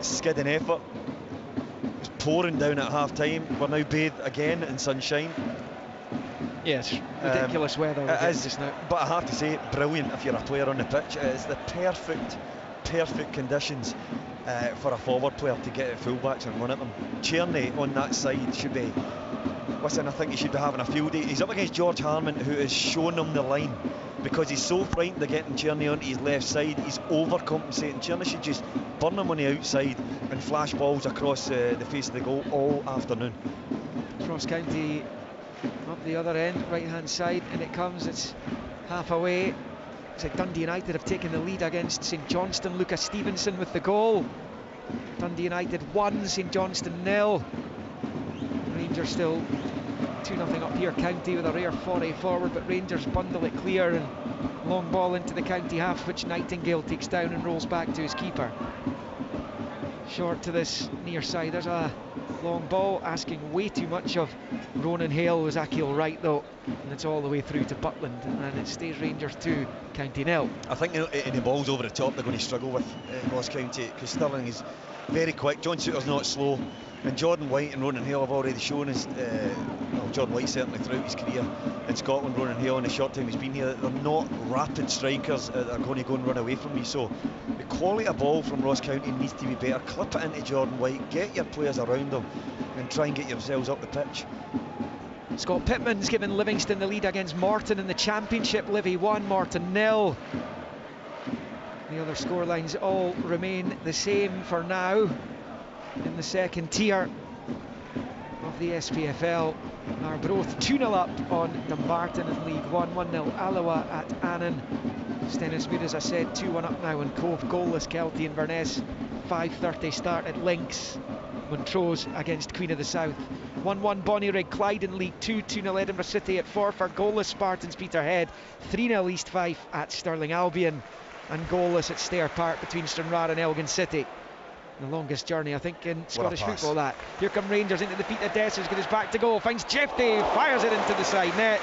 skidding effort. It was pouring down at half time. We're now bathed again in sunshine. Yes, ridiculous weather it is just now. But I have to say, brilliant if you're a player on the pitch. It's the perfect conditions for a forward player to get at fullbacks and run at them. Tierney on that side should be, listen, I think he should be having a field day. He's up against George Harman, who has shown him the line, because he's so frightened of getting Tierney onto his left side. He's overcompensating. Tierney should just burn him on the outside and flash balls across the face of the goal all afternoon. Ross County up the other end, right hand side, and it comes, it's half away. It's like Dundee United have taken the lead against St Johnstone. Lucas Stevenson with the goal. Dundee United 1, St Johnstone 0. Rangers still 2-0 up here, County, with a rare foray forward, but Rangers bundle it clear, and long ball into the County half, which Nightingale takes down and rolls back to his keeper. Short to this near side, there's a long ball, asking way too much of Ronan Hale, was Akil Wright though, and it's all the way through to Butland, and it stays Rangers 2, County 0. I think any balls over the top they're going to struggle with Ross County, because Stirling is very quick, John Souttar's not slow, and Jordan White and Ronan Hale have already shown us, well, Jordan White certainly throughout his career in Scotland, Ronan Hale in the short time he's been here, they're not rapid strikers that are going to go and run away from you. So the quality of ball from Ross County needs to be better. Clip it into Jordan White, get your players around them, and try and get yourselves up the pitch. Scott Pittman's given Livingston the lead against Morton in the Championship. Livy 1, Morton 0. The other scorelines all remain the same for now in the second tier of the SPFL. Arbroath 2-0 up on Dumbarton in League 1, 1-0 Alloa at Annan. Stenhousemuir, as I said, 2-1 up now on Cove, goalless Kelty, Inverness 5:30 start at Lynx. Montrose against Queen of the South. 1-1 Bonnyrigg Clyde in League 2, 2-0 Edinburgh City at Forfar, goalless Spartans Peterhead, 3-0 East Fife at Stirling Albion, and goalless at Stair Park between Stranraer and Elgin City. The longest journey, I think, in Scottish football, that. Here come Rangers into the feet of Dessers, get his back to goal, finds Jeffrey, fires it into the side net.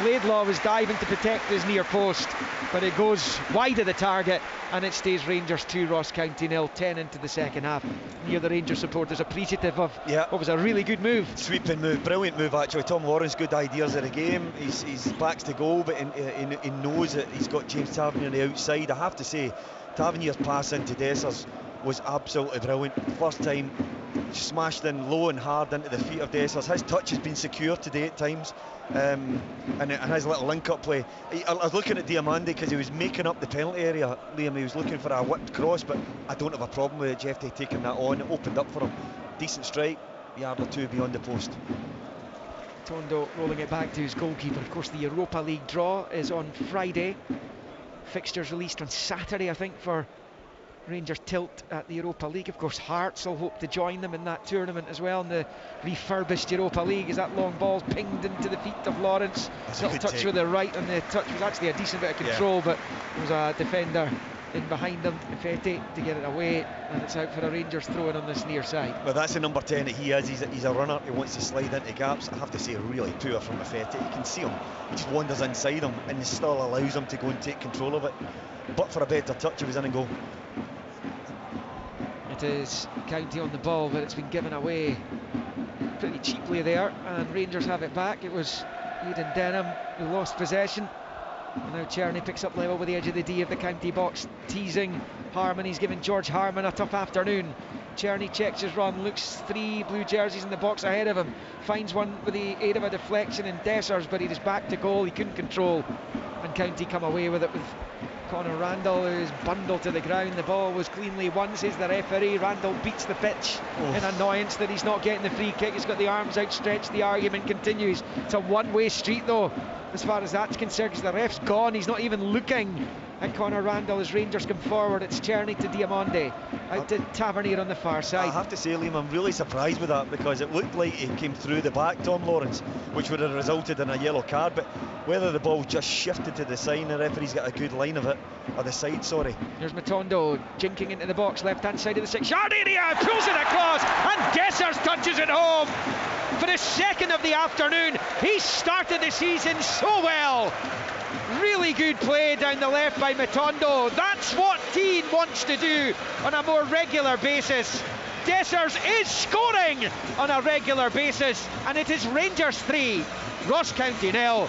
Laidlaw was diving to protect his near post, but it goes wide of the target, and it stays Rangers 2, Ross County 0, 10 into the second half. Near the Rangers supporters appreciative of what was a really good move. Sweeping move, brilliant move actually. Tom Lawrence, good ideas of the game. He's backs to goal, but he knows that he's got James Tavernier on the outside. I have to say, Tavernier's pass into Dessers was absolutely brilliant. First time, smashed in low and hard into the feet of Dessers. His touch has been secure today at times, and his little link-up play. I was looking at Diamonde because he was making up the penalty area, Liam. He was looking for a whipped cross, but I don't have a problem with Jeffrey taking that on. It opened up for him. Decent strike, yard or two beyond the post. Tondo rolling it back to his goalkeeper. Of course, the Europa League draw is on Friday. Fixtures released on Saturday, I think, for Rangers tilt at the Europa League. Of course, Hearts will hope to join them in that tournament as well in the refurbished Europa League, as that long ball's pinged into the feet of Lawrence. Little touch with the right, and the touch was actually a decent bit of control, but there was a defender in behind him, Fetty, to get it away, and it's out for a Rangers throw-in on this near side. Well, that's the number 10 that he is. He's a runner. He wants to slide into gaps. I have to say, really poor from Fetty. You can see him. He just wanders inside him, and he still allows him to go and take control of it. But for a better touch, he was in and goal. It is County on the ball, but it's been given away pretty cheaply there, and Rangers have it back. It was Aidan Denham who lost possession, and now Tierney picks up level with the edge of the D of the County box, teasing Harman. He's given George Harman a tough afternoon. Tierney checks his run, looks 3 blue jerseys in the box ahead of him, finds one with the aid of a deflection in Dessers, but he is back to goal. He couldn't control, and County come away with it with Conor Randall is bundled to the ground. The ball was cleanly won, says the referee. Randall beats the pitch in annoyance that he's not getting the free kick. He's got the arms outstretched. The argument continues. It's a one-way street though, as far as that's concerned, because the ref's gone. He's not even looking at Conor Randall as Rangers come forward. It's Czerny to Diamonde, out to Tavernier on the far side. I have to say, Liam, I'm really surprised with that, because it looked like he came through the back, Tom Lawrence, which would have resulted in a yellow card, but whether the ball just shifted to the side, the referee's got a good line of it, or the side, sorry. Here's Matondo jinking into the box, left hand side of the 6-yard area, pulls it across, and Dessers touches it home for the second of the afternoon. He started the season so well. Really good play down the left by Matondo. That's what Keane wants to do on a more regular basis. Dessers is scoring on a regular basis, and it is Rangers 3, Ross County 0,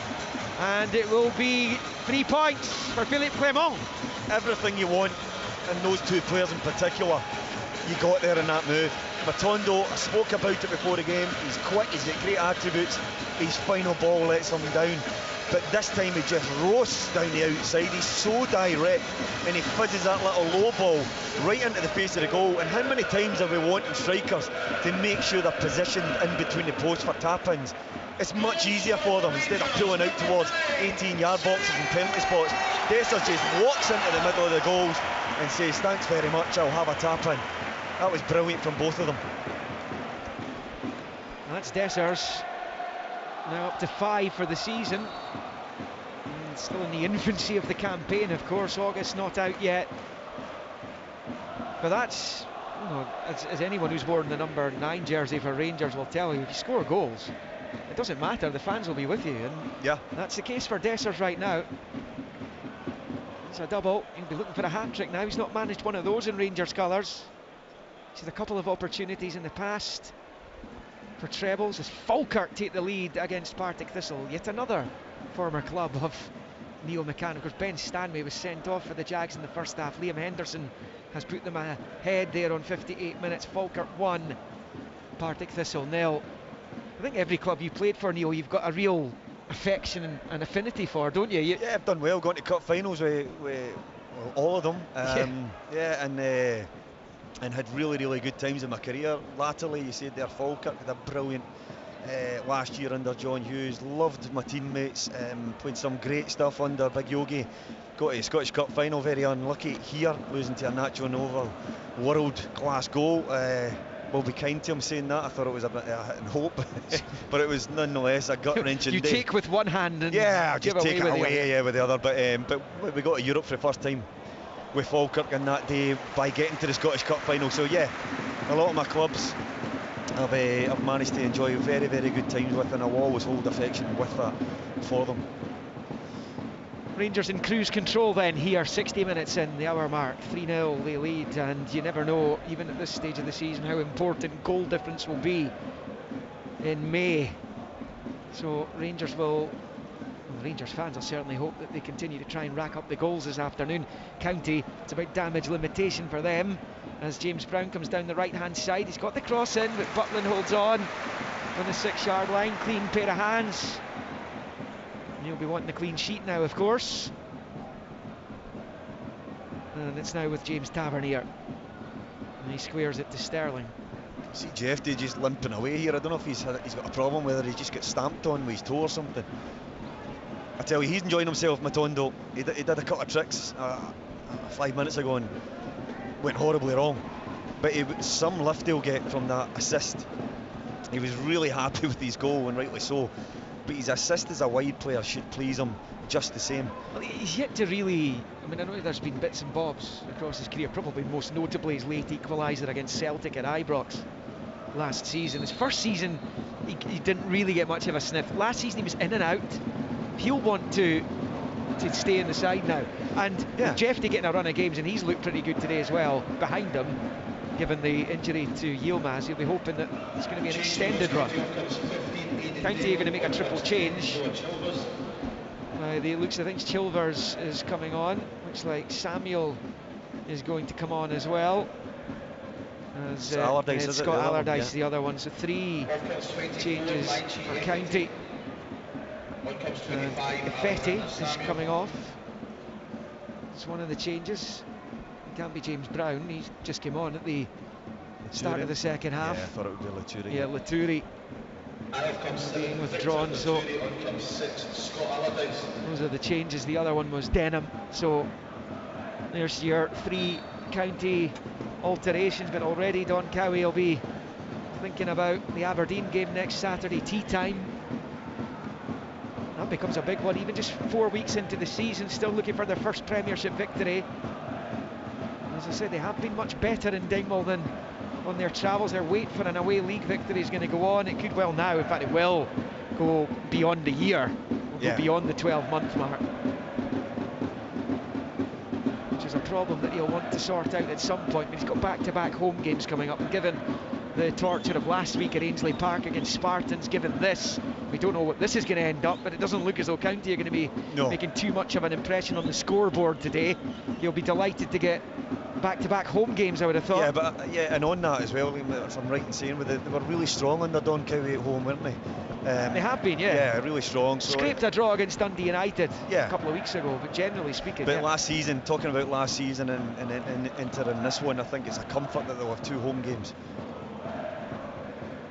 and it will be 3 points for Philippe Clement. Everything you want in those two players in particular, you got there in that move. Matondo, I spoke about it before the game, he's quick, he's got great attributes, his final ball lets him down, but this time he just roasts down the outside. He's so direct, and he fizzes that little low ball right into the face of the goal. And how many times have we wanted strikers to make sure they're positioned in between the posts for tap-ins? It's much easier for them instead of pulling out towards 18-yard boxes and penalty spots. Dessers just walks into the middle of the goals and says, thanks very much, I'll have a tap-in. That was brilliant from both of them. That's Dessers, now up to 5 for the season. And still in the infancy of the campaign, of course. August not out yet. But that's, you know, as anyone who's worn the number 9 jersey for Rangers will tell you, if you score goals, it doesn't matter, the fans will be with you. And yeah, that's the case for Dessers right now. It's a double. He'll be looking for a hat-trick now. He's not managed one of those in Rangers colours. He's had a couple of opportunities in the past for trebles as Falkirk take the lead against Partick Thistle, yet another former club of Neil McCann. Of course, Ben Stanway was sent off for the Jags in the first half. Liam Henderson has put them ahead there on 58 minutes. Falkirk 1, Partick Thistle 0. I think every club you played for, Neil, you've got a real affection and affinity for, don't you? Yeah, I've done well, gone to cup finals with all of them. And had really good times in my career. Latterly, you said there, Falkirk had a brilliant last year under John Hughes. Loved my teammates, played some great stuff under Big Yogi. Got to the Scottish Cup final, very unlucky here, losing to a Nacho Nova world-class goal. We'll be kind to him saying that. I thought it was a bit of a hit and hope, but it was nonetheless a gut-wrenching day. You take with one hand and just take it away with the other. But we got to Europe for the first time with Falkirk in that day by getting to the Scottish Cup final. So yeah, a lot of my clubs I've managed to enjoy very good times with, and I'll always hold affection with that for them. Rangers in cruise control then here, 60 minutes in, the hour mark, 3-0 they lead, and you never know, even at this stage of the season, how important goal difference will be in May. So Rangers fans will certainly hope that they continue to try and rack up the goals this afternoon. County, it's about damage limitation for them as James Brown comes down the right hand side. He's got the cross in, but Butland holds on the 6-yard line. Clean pair of hands. He'll be wanting a clean sheet now, of course. And it's now with James Tavernier, and he squares it to Sterling. See Jeffy just limping away here. I don't know if he's got a problem, whether he just got stamped on with his toe or something. I tell you, he's enjoying himself, Matondo. He did a couple of tricks 5 minutes ago and went horribly wrong. But some lift he'll get from that assist. He was really happy with his goal, and rightly so. But his assist as a wide player should please him just the same. Well, he's yet to really, I mean, I know there's been bits and bobs across his career, probably most notably his late equaliser against Celtic at Ibrox last season. His first season, he didn't really get much of a sniff. Last season he was in and out. He'll want to stay in the side now. And yeah, Jeffy getting a run of games, and he's looked pretty good today as well, behind him, given the injury to Yilmaz. He'll be hoping that it's going to be an extended run. County are going to make a triple change. The looks of things, Chilvers is coming on. Looks like Samuel is going to come on as well. As Allardyce, Scott Allardyce, the other one. So 3 changes for County. Fetty is coming off. It's one of the changes. It can't be James Brown. He just came on at the start of the second half. Yeah, I thought it would be Laturi. Yeah, Laturi being withdrawn, so those are the changes. The other one was Denham, so there's your 3 county alterations. But already Don Cowie will be thinking about the Aberdeen game next Saturday, tea time. That becomes a big one, even just 4 weeks into the season, still looking for their first Premiership victory. As I said, they have been much better in Dingwall than on their travels. Their wait for an away league victory is going to go on. It could well now, in fact it will go beyond a year, go beyond the 12-month mark, which is a problem that he'll want to sort out at some point. But he's got back-to-back home games coming up, and given the torture of last week at Ainsley Park against Spartans, given this, we don't know what this is going to end up, but it doesn't look as though County are going to be making too much of an impression on the scoreboard today. He'll be delighted to get back-to-back home games, I would have thought. Yeah, but and on that as well, if I'm right in saying, they were really strong under Don Cowie at home, weren't they? They have been, yeah. Yeah, really strong. So scraped a draw against Dundee United a couple of weeks ago, but generally speaking. But last season, talking about last season and entering this one, I think it's a comfort that they'll have 2 home games.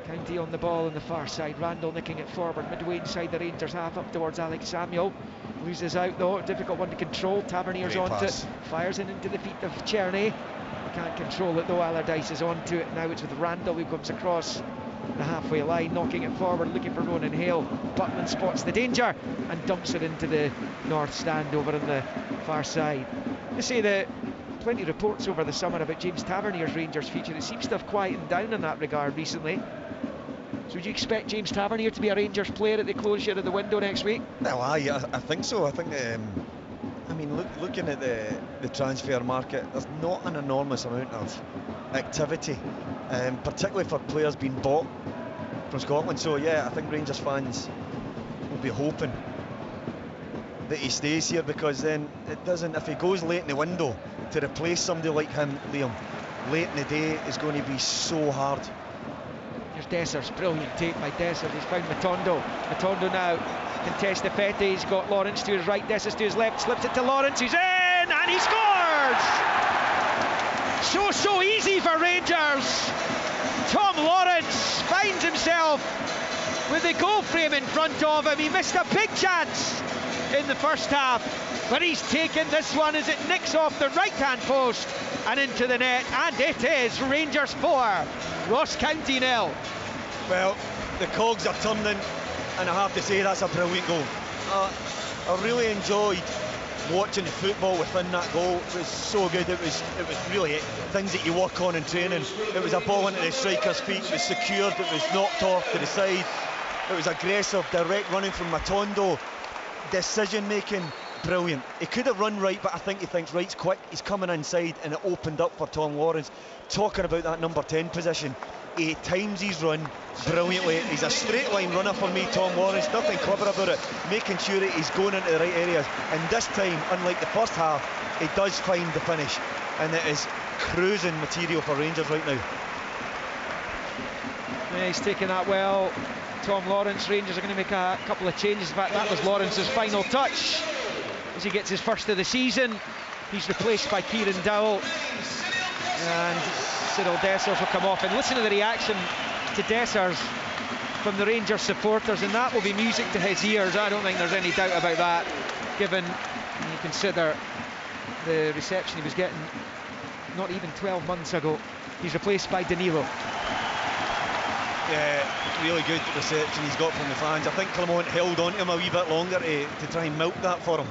County on the ball on the far side. Randall nicking it forward, midway inside the Rangers half, up towards Alex Samuel. Loses out though, difficult one to control. Taverniers onto it, fires in into the feet of Cherney. Can't control it though, Allardyce is onto it. Now it's with Randall who comes across the halfway line, knocking it forward, looking for Ronan Hale. Butland spots the danger and dumps it into the north stand over on the far side. They say that plenty of reports over the summer about James Tavernier's Rangers future. It seems to have quietened down in that regard recently. So would you expect James Tavernier to be a Rangers player at the closure of the window next week? Well, I think so. I think, I mean, looking at the transfer market, there's not an enormous amount of activity, particularly for players being bought from Scotland. So yeah, I think Rangers fans will be hoping that he stays here, because then it doesn't, if he goes late in the window, to replace somebody like him, Liam, late in the day is going to be so hard. Here's Dessers, brilliant take by Dessers. He's found Matondo. Matondo now contests the Fete. He's got Lawrence to his right, Dessers to his left, slips it to Lawrence, who's in, and he scores! So easy for Rangers. Tom Lawrence finds himself with the goal frame in front of him. He missed a big chance in the first half, but he's taken this one as it nicks off the right-hand post and into the net, and it is Rangers 4, Ross County 0. Well, the cogs are turning, and I have to say that's a brilliant goal. I really enjoyed watching the football within that goal. It was so good. It was really things that you work on in training. It was a ball into the striker's feet. It was secured. It was knocked off to the side. It was aggressive, direct running from Matondo. Decision making, brilliant. He could have run right, but I think he thinks right's quick. He's coming inside, and it opened up for Tom Lawrence. Talking about that number 10 position, 8 times he's run brilliantly. He's a straight line runner for me, Tom Lawrence. Nothing clever about it, making sure that he's going into the right areas. And this time, unlike the first half, he does find the finish, and it is cruising material for Rangers right now. Yeah, he's taken that well, Tom Lawrence. Rangers are going to make a couple of changes. In fact, that was Lawrence's final touch as he gets his first of the season. He's replaced by Kieran Dowell, and Cyril Dessers will come off. And listen to the reaction to Dessers from the Rangers supporters, and that will be music to his ears. I don't think there's any doubt about that, given you consider the reception he was getting not even 12 months ago. He's replaced by Danilo. Yeah, really good reception he's got from the fans. I think Clermont held on to him a wee bit longer to try and milk that for him,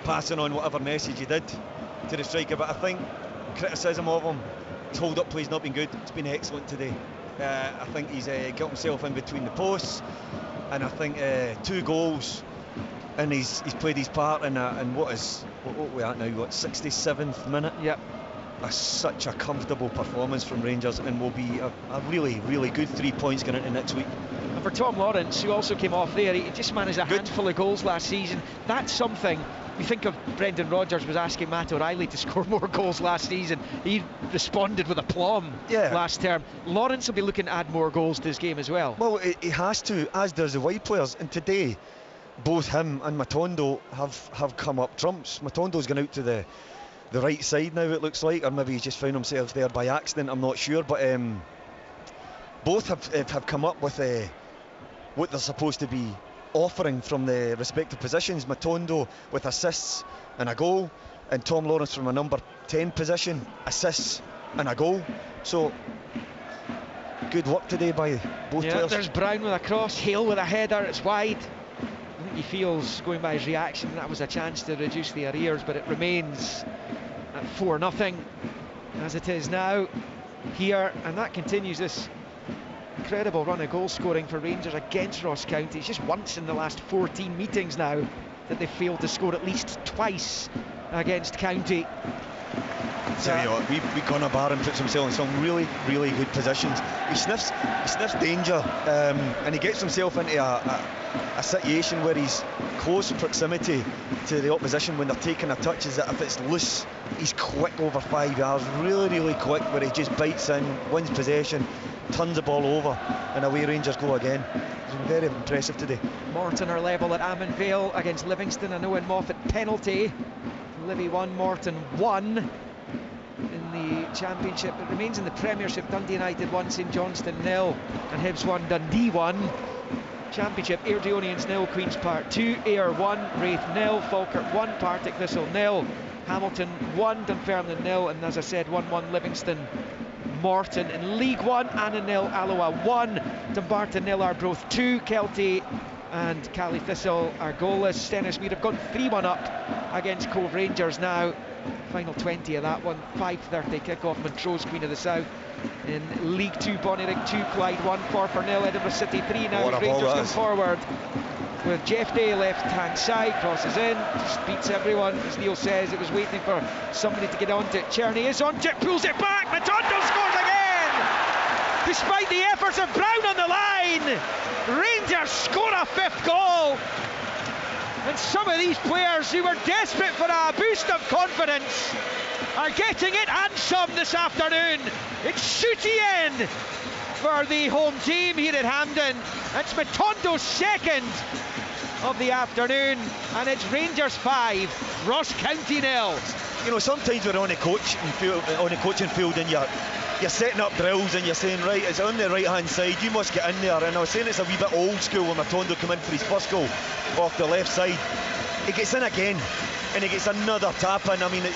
passing on whatever message he did to the striker. But I think criticism of him, his hold-up play's not been good. It's been excellent today. I think he's got himself in between the posts, and I think 2 goals, and he's played his part in what we at now, what, 67th minute? Yep. Such a comfortable performance from Rangers, and will be a really, really good 3 points going into next week. And for Tom Lawrence, who also came off there, he just managed a handful of goals last season. That's something. You think of Brendan Rodgers was asking Matt O'Reilly to score more goals last season. He responded with aplomb last term. Lawrence will be looking to add more goals to his game as well. Well, he has to, as does the White players. And today, both him and Matondo have come up trumps. Matondo's gone out to the right side now, it looks like, or maybe he's just found himself there by accident, I'm not sure, but both have come up with what they're supposed to be offering from the respective positions. Matondo with assists and a goal, and Tom Lawrence from a number 10 position, assists and a goal. So good work today by both players. There's Brown with a cross, Hale with a header, it's wide. I think he feels, going by his reaction, that was a chance to reduce the arrears, but it remains at 4-0 as it is now here, and that continues this incredible run of goal scoring for Rangers against Ross County. It's just once in the last 14 meetings now that they've failed to score at least twice against County. Tell you what, Conor Barron puts himself in some really, really good positions. He sniffs danger, and he gets himself into a situation where he's close proximity to the opposition when they're taking a touch. As if it's loose, he's quick over 5 yards, really, really quick, where he just bites in, wins possession, turns the ball over, and away Rangers go again. It's been very impressive today. Morton are level at Ammon Vale against Livingston. An Owen Moffat penalty. Livy 1, Morton 1 in the Championship. It remains in the Premiership. Dundee United 1, St Johnstone 0, and Hibs 1, Dundee 1. Championship, Airdrieonians 0, Queen's Park 2, Ayr 1, Raith 0, Falkirk 1, Partick Thistle 0, Hamilton 1, Dunfermline 0, and as I said, 1-1 Livingston Morton. In League 1, Annan 0, Alloa 1, Dumbarton 0, Arbroath 2, Kelty and Cali Thistle are goalless. Stenhousemuir have gone 3-1 up against Cove Rangers now. Final 20 of that one. 5:30 kick-off. Montrose, Queen of the South. In League 2, Bonnyrigg 2, Clyde 1, Forfar 0, Edinburgh City 3 now. Rangers going forward with Jeff Day left-hand side, crosses in, just beats everyone. As Neil says, it was waiting for somebody to get onto it. Cherney is onto it, pulls it back, Matondo scores again! Despite the efforts of Brown on the line, Rangers score a 5th goal. And some of these players who were desperate for a boost of confidence are getting it and some this afternoon. It's shooty in for the home team here at Hampden. It's Matondo's second of the afternoon, and it's Rangers 5, Ross County 0. You know, sometimes we're on a coaching field and you're setting up drills and you're saying, right, it's on the right hand side, you must get in there. And I was saying it's a wee bit old school when Matondo come in for his first goal off the left side. He gets in again and he gets another tap in. I mean, it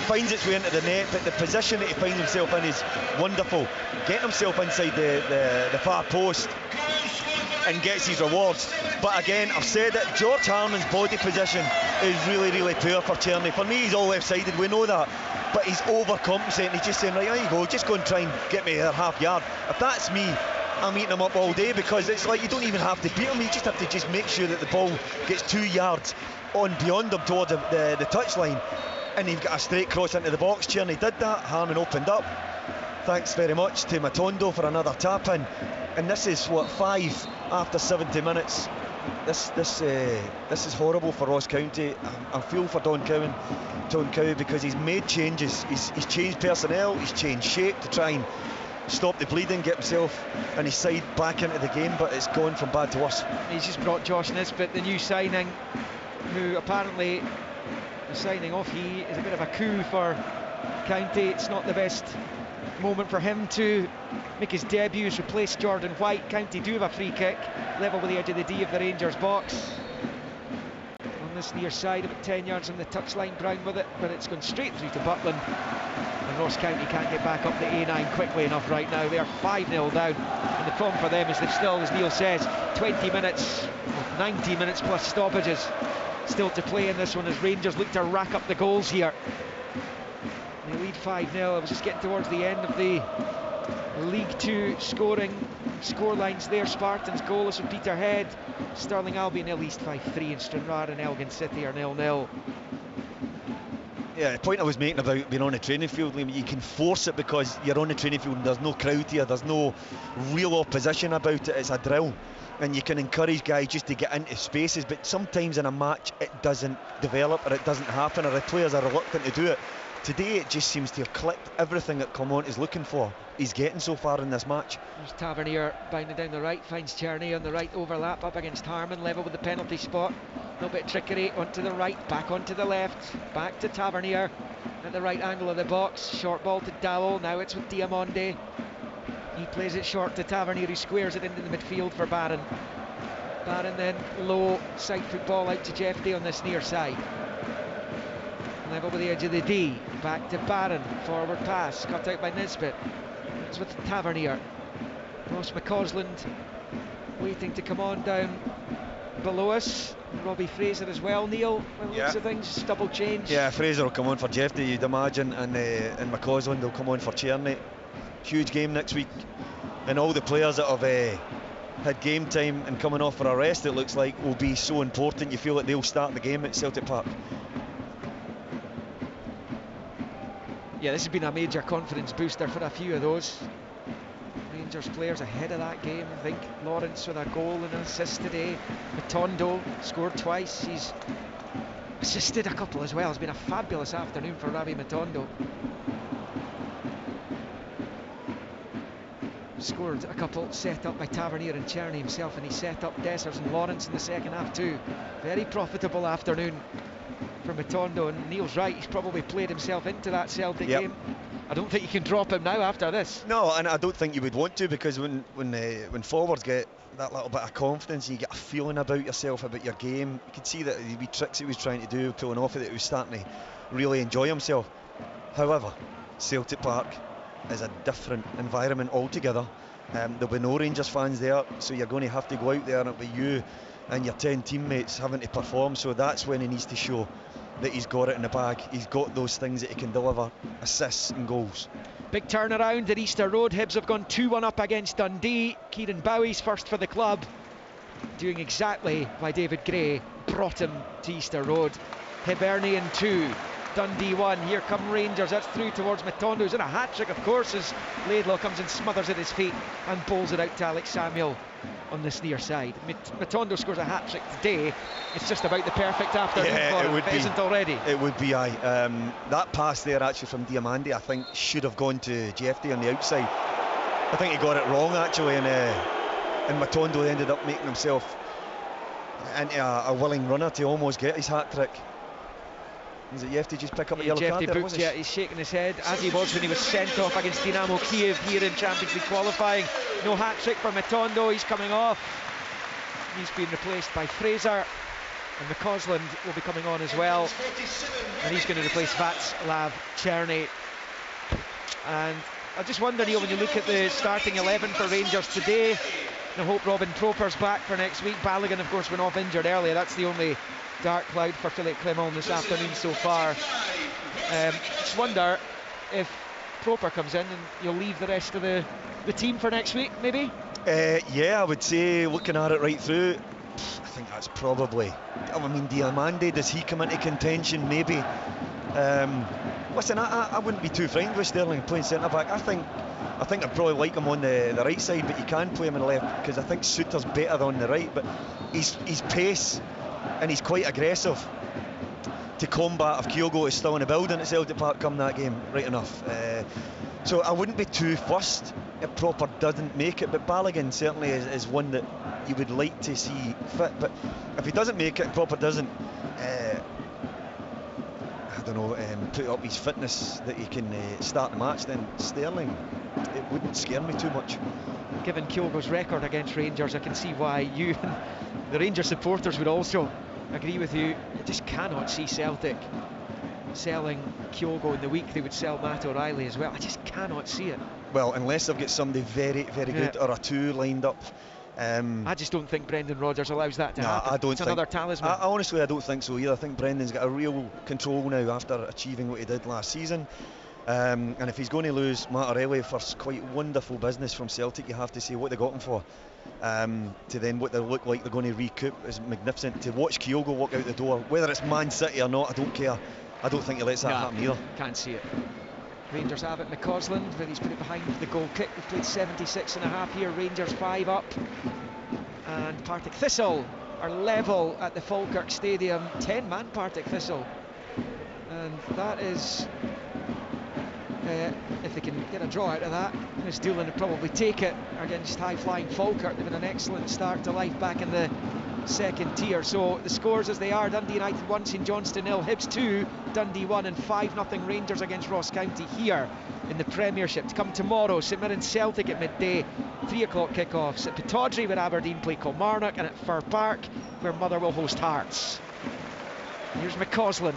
finds its way into the net, but the position that he finds himself in is wonderful. Getting himself inside the far post and gets his rewards. But again, I've said it, George Harman's body position is really, really poor for Cherney. For me, he's all left-sided, we know that. But he's overcompensating. He's just saying, right, there you go, just go and try and get me there half yard. If that's me, I'm eating him up all day, because it's like you don't even have to beat him, you just have to just make sure that the ball gets 2 yards on beyond him towards the touchline, and you've got a straight cross into the box. Cherney did that, Harman opened up. Thanks very much to Matondo for another tap in, and this is what, 5 after 70 minutes. This is horrible for Ross County. I feel for Don Cowie, because he's made changes. He's changed personnel, he's changed shape to try and stop the bleeding, get himself and his side back into the game, but it's gone from bad to worse. He's just brought Josh Nisbet, the new signing, who apparently the signing off, he is a bit of a coup for County. It's not the best moment for him to make his debut. He's replaced Jordan White. County do have a free kick, level with the edge of the D of the Rangers box. On this near side, about 10 yards on the touchline, Brown with it, but it's gone straight through to Butland. And Ross County can't get back up the A9 quickly enough right now. They are 5-0 down, and the problem for them is they've still, as Neil says, 20 minutes, 90 minutes plus stoppages still to play in this one, as Rangers look to rack up the goals here. They lead 5-0. I was just getting towards the end of the League 2 scorelines there. Spartans goalless with Peterhead. Stirling Albion nil, East 5-3, and Stranraer and Elgin City are 0-0. Yeah, the point I was making about being on a training field, Liam, you can force it because you're on the training field and there's no crowd here, there's no real opposition about it, it's a drill. And you can encourage guys just to get into spaces, but sometimes in a match it doesn't develop, or it doesn't happen, or the players are reluctant to do it. today it just seems to have clicked. Everything that Clement is looking for, he's getting so far in this match. There's Tavernier bounding down the right, finds Tierney on the right, overlap up against Harmon, level with the penalty spot. A little bit of trickery onto the right, back onto the left, back to Tavernier at the right angle of the box. Short ball to Dowell, now it's with Diamonde. He plays it short to Tavernier, who squares it into the midfield for Barron. Barron then low side football out to Jeffrey on this near side. Level with the edge of the D, back to Barron, forward pass, cut out by Nisbet. It's with Tavernier. Ross McCausland waiting to come on down below us. Robbie Fraser as well, Neil, by the looks of things, double change. Yeah, Fraser will come on for Jeffrey, you'd imagine, and McCausland will come on for Tierney. Huge game next week, and all the players that have had game time and coming off for a rest, it looks like, will be so important. You feel like they'll start the game at Celtic Park. Yeah, this has been a major confidence booster for a few of those Rangers players ahead of that game. I think Lawrence with a goal and an assist today. Matondo scored twice. He's assisted a couple as well. It's been a fabulous afternoon for Rabbi Matondo. Scored a couple set up by Tavernier and Tierney himself, and he set up Dessers and Lawrence in the second half too. Very profitable afternoon for Matondo, and Neil's right, he's probably played himself into that Celtic game. I don't think you can drop him now after this. No, and I don't think you would want to, because when forwards get that little bit of confidence, you get a feeling about yourself, about your game. You could see that the wee tricks he was trying to do, pulling off, that he was starting to really enjoy himself. However, Celtic Park is a different environment altogether. There'll be no Rangers fans there, so you're going to have to go out there, and it'll be you and your 10 teammates having to perform. So that's when he needs to show that he's got it in the bag. He's got those things that he can deliver, assists and goals. Big turnaround at Easter Road. Hibs have gone 2-1 up against Dundee. Kieran Bowie's first for the club, doing exactly why David Gray brought him to Easter Road. Hibernian 2, Dundee 1. Here come Rangers. That's through towards Matondo, who's in a hat-trick, of course, as Laidlaw comes and smothers at his feet and bowls it out to Alex Samuel on this near side. Matondo scores a hat-trick today. It's just about the perfect afternoon for him, if it isn't already. It would be, aye. That pass there actually from Diamande, I think, should have gone to Jeffrey on the outside. I think he got it wrong actually, and Matondo ended up making himself into a willing runner to almost get his hat-trick. Is it Jeffrey just pick up a yellow card there? Yeah, he's shaking his head, as he was when he was sent off against Dynamo Kiev here in Champions League qualifying. No hat-trick for Matondo, he's coming off. He's been replaced by Fraser, and McCausland will be coming on as well, and he's going to replace Václav Černý. And I just wonder, Neil, when you look at the starting 11 for Rangers today, I hope Robin Proper's back for next week. Balogun, of course, went off injured earlier. That's the only dark cloud for Philippe Clement this afternoon so far. Just wonder if Proper comes in and you'll leave the rest of the team for next week, maybe? Yeah, I would say, looking at it right through, I think that's probably, I mean, Diamande, does he come into contention? Maybe. Listen, I wouldn't be too frightened with Sterling playing centre-back. I think I'd probably like him on the right side, but you can play him on the left, because I think Suter's better on the right, but his pace, and he's quite aggressive to combat if Kyogo is still in the building at Celtic Park come that game, right enough. So I wouldn't be too fussed if Proper doesn't make it, but Balogun certainly is one that you would like to see fit. But if he doesn't make it and Proper doesn't, I don't know, put up his fitness that he can start the match, then Sterling, it wouldn't scare me too much. Given Kyogo's record against Rangers, I can see why you and the Rangers supporters would also agree with you. You just cannot see Celtic selling Kyogo in the week they would sell Matt O'Reilly as well. I just cannot see it. Well, unless they've got somebody very, very good, or a two lined up. I just don't think Brendan Rodgers allows that to happen. I don't it's think, another talisman. Honestly, I don't think so either. I think Brendan's got a real control now after achieving what he did last season. And if he's going to lose Matt O'Reilly for quite wonderful business from Celtic, you have to say what they got him for. To then what they look like they're going to recoup is magnificent. To watch Kyogo walk out the door, whether it's Man City or not, I don't care. I don't think he lets that happen either. Can't see it. Rangers have it. McCausland, but he's put it behind the goal kick. We've played 76.5 here. Rangers 5 up. And Partick Thistle are level at the Falkirk Stadium. 10-man Partick Thistle. And that is if they can get a draw out of that. Chris Doolan would probably take it against high-flying Falkirk. They've had an excellent start to life back in the second tier. So the scores as they are: Dundee United 1, St Johnstone 0, Hibs 2, Dundee 1, and 5-0 Rangers against Ross County here in the Premiership. To come tomorrow, St Mirren Celtic at midday, 3 o'clock kickoffs at Pittodrie where Aberdeen play Kilmarnock, and at Fir Park where Motherwell host Hearts. Here's McCausland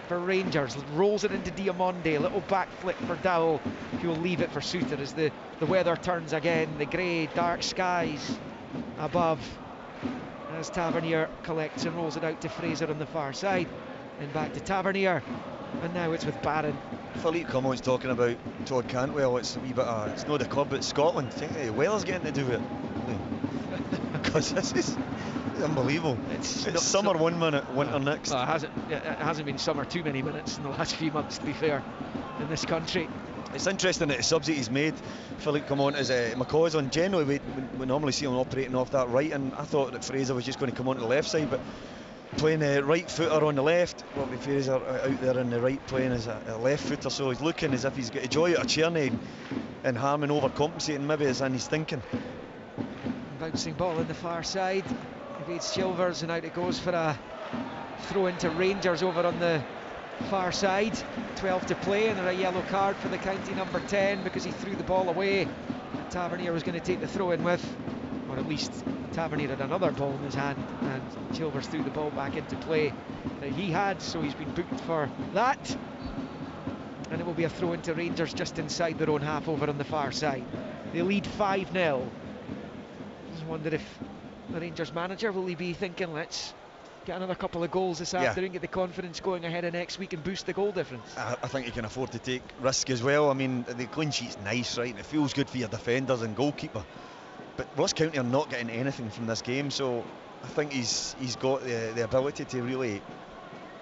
for Rangers, rolls it into Diamonde, a little back flick for Dowell, who will leave it for Suter as the weather turns again, the grey dark skies above, as Tavernier collects and rolls it out to Fraser on the far side, and back to Tavernier, and now it's with Barron. Philippe Clement's talking about Todd Cantwell. It's a wee bit it's not the club, it's Scotland. I think the weather's getting to do with it, because this is unbelievable. It's summer one minute, winter next. Well, it hasn't been summer too many minutes in the last few months, to be fair, in this country. It's interesting that the subs that he's made, Philippe Clement, is McCausland. Generally we normally see him operating off that right, and I thought that Fraser was just going to come onto the left side, but playing a right footer on the left, Robbie Fraser out there in the right playing as a left footer, so he's looking as if he's got a joy out of Tierney, and Harmon overcompensating maybe is in his thinking. Bouncing ball on the far side, evades Chilvers, and out it goes for a throw into Rangers over on the far side. 12 to play, and a yellow card for the county number 10 because he threw the ball away that Tavernier was going to take the throw in with, or at least Tavernier had another ball in his hand and Chilvers threw the ball back into play that he had, so he's been booked for that, and it will be a throw into Rangers just inside their own half over on the far side. They lead 5-0. I wonder if the Rangers manager, will he be thinking, let's get another couple of goals this afternoon, get the confidence going ahead of next week and boost the goal difference? I think you can afford to take risk as well. I mean, the clean sheet's nice, right, and it feels good for your defenders and goalkeeper, but Ross County are not getting anything from this game, so I think he's got the ability to really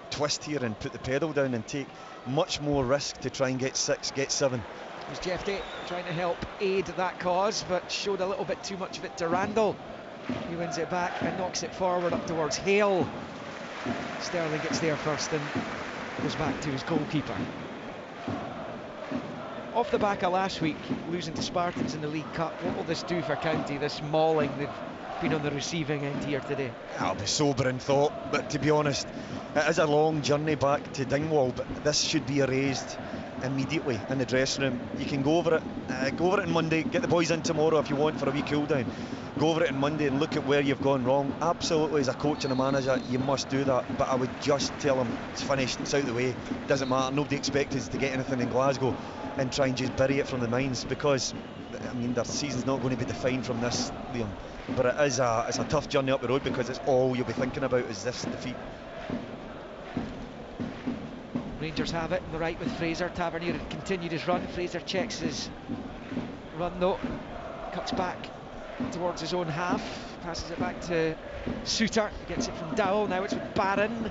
twist here and put the pedal down and take much more risk to try and get 6, get 7. It was Jeff Day trying to help aid that cause, but showed a little bit too much of it to Randall. He wins it back and knocks it forward up towards Hale. Sterling gets there first and goes back to his goalkeeper. Off the back of last week, losing to Spartans in the League Cup, what will this do for County, this mauling they've been on the receiving end here today? That'll be sobering thought, but to be honest, it is a long journey back to Dingwall, but this should be erased immediately in the dressing room. You can go over it on Monday, get the boys in tomorrow if you want for a wee cool down, go over it on Monday and look at where you've gone wrong. Absolutely, as a coach and a manager, you must do that, but I would just tell them it's finished, it's out of the way, doesn't matter, nobody expected us to get anything in Glasgow, and try and just bury it from the minds, because I mean their season's not going to be defined from this, Liam. But it's a tough journey up the road, because it's all you'll be thinking about is this defeat. Rangers have it on the right with Fraser. Tavernier had continued his run. Fraser checks his run though, cuts back towards his own half, passes it back to Suter, gets it from Dowell. Now it's with Barron.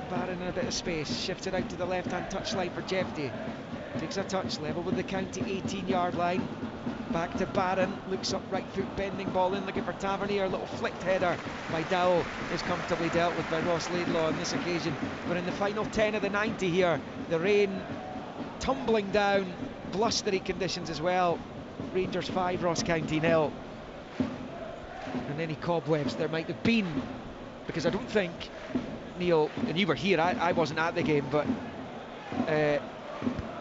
Barron in a bit of space, shifts it out to the left hand touchline for Jeffrey. Takes a touch, level with the County 18-yard line. Back to Barron, looks up, right foot bending ball in, looking for Tavernier. A little flicked header by Dowell is comfortably dealt with by Ross Laidlaw on this occasion. But in the final 10 of the 90 here, the rain tumbling down, blustery conditions as well. Rangers 5, Ross County 0. And any cobwebs there might have been, because I don't think, Neil, and you were here, I wasn't at the game, but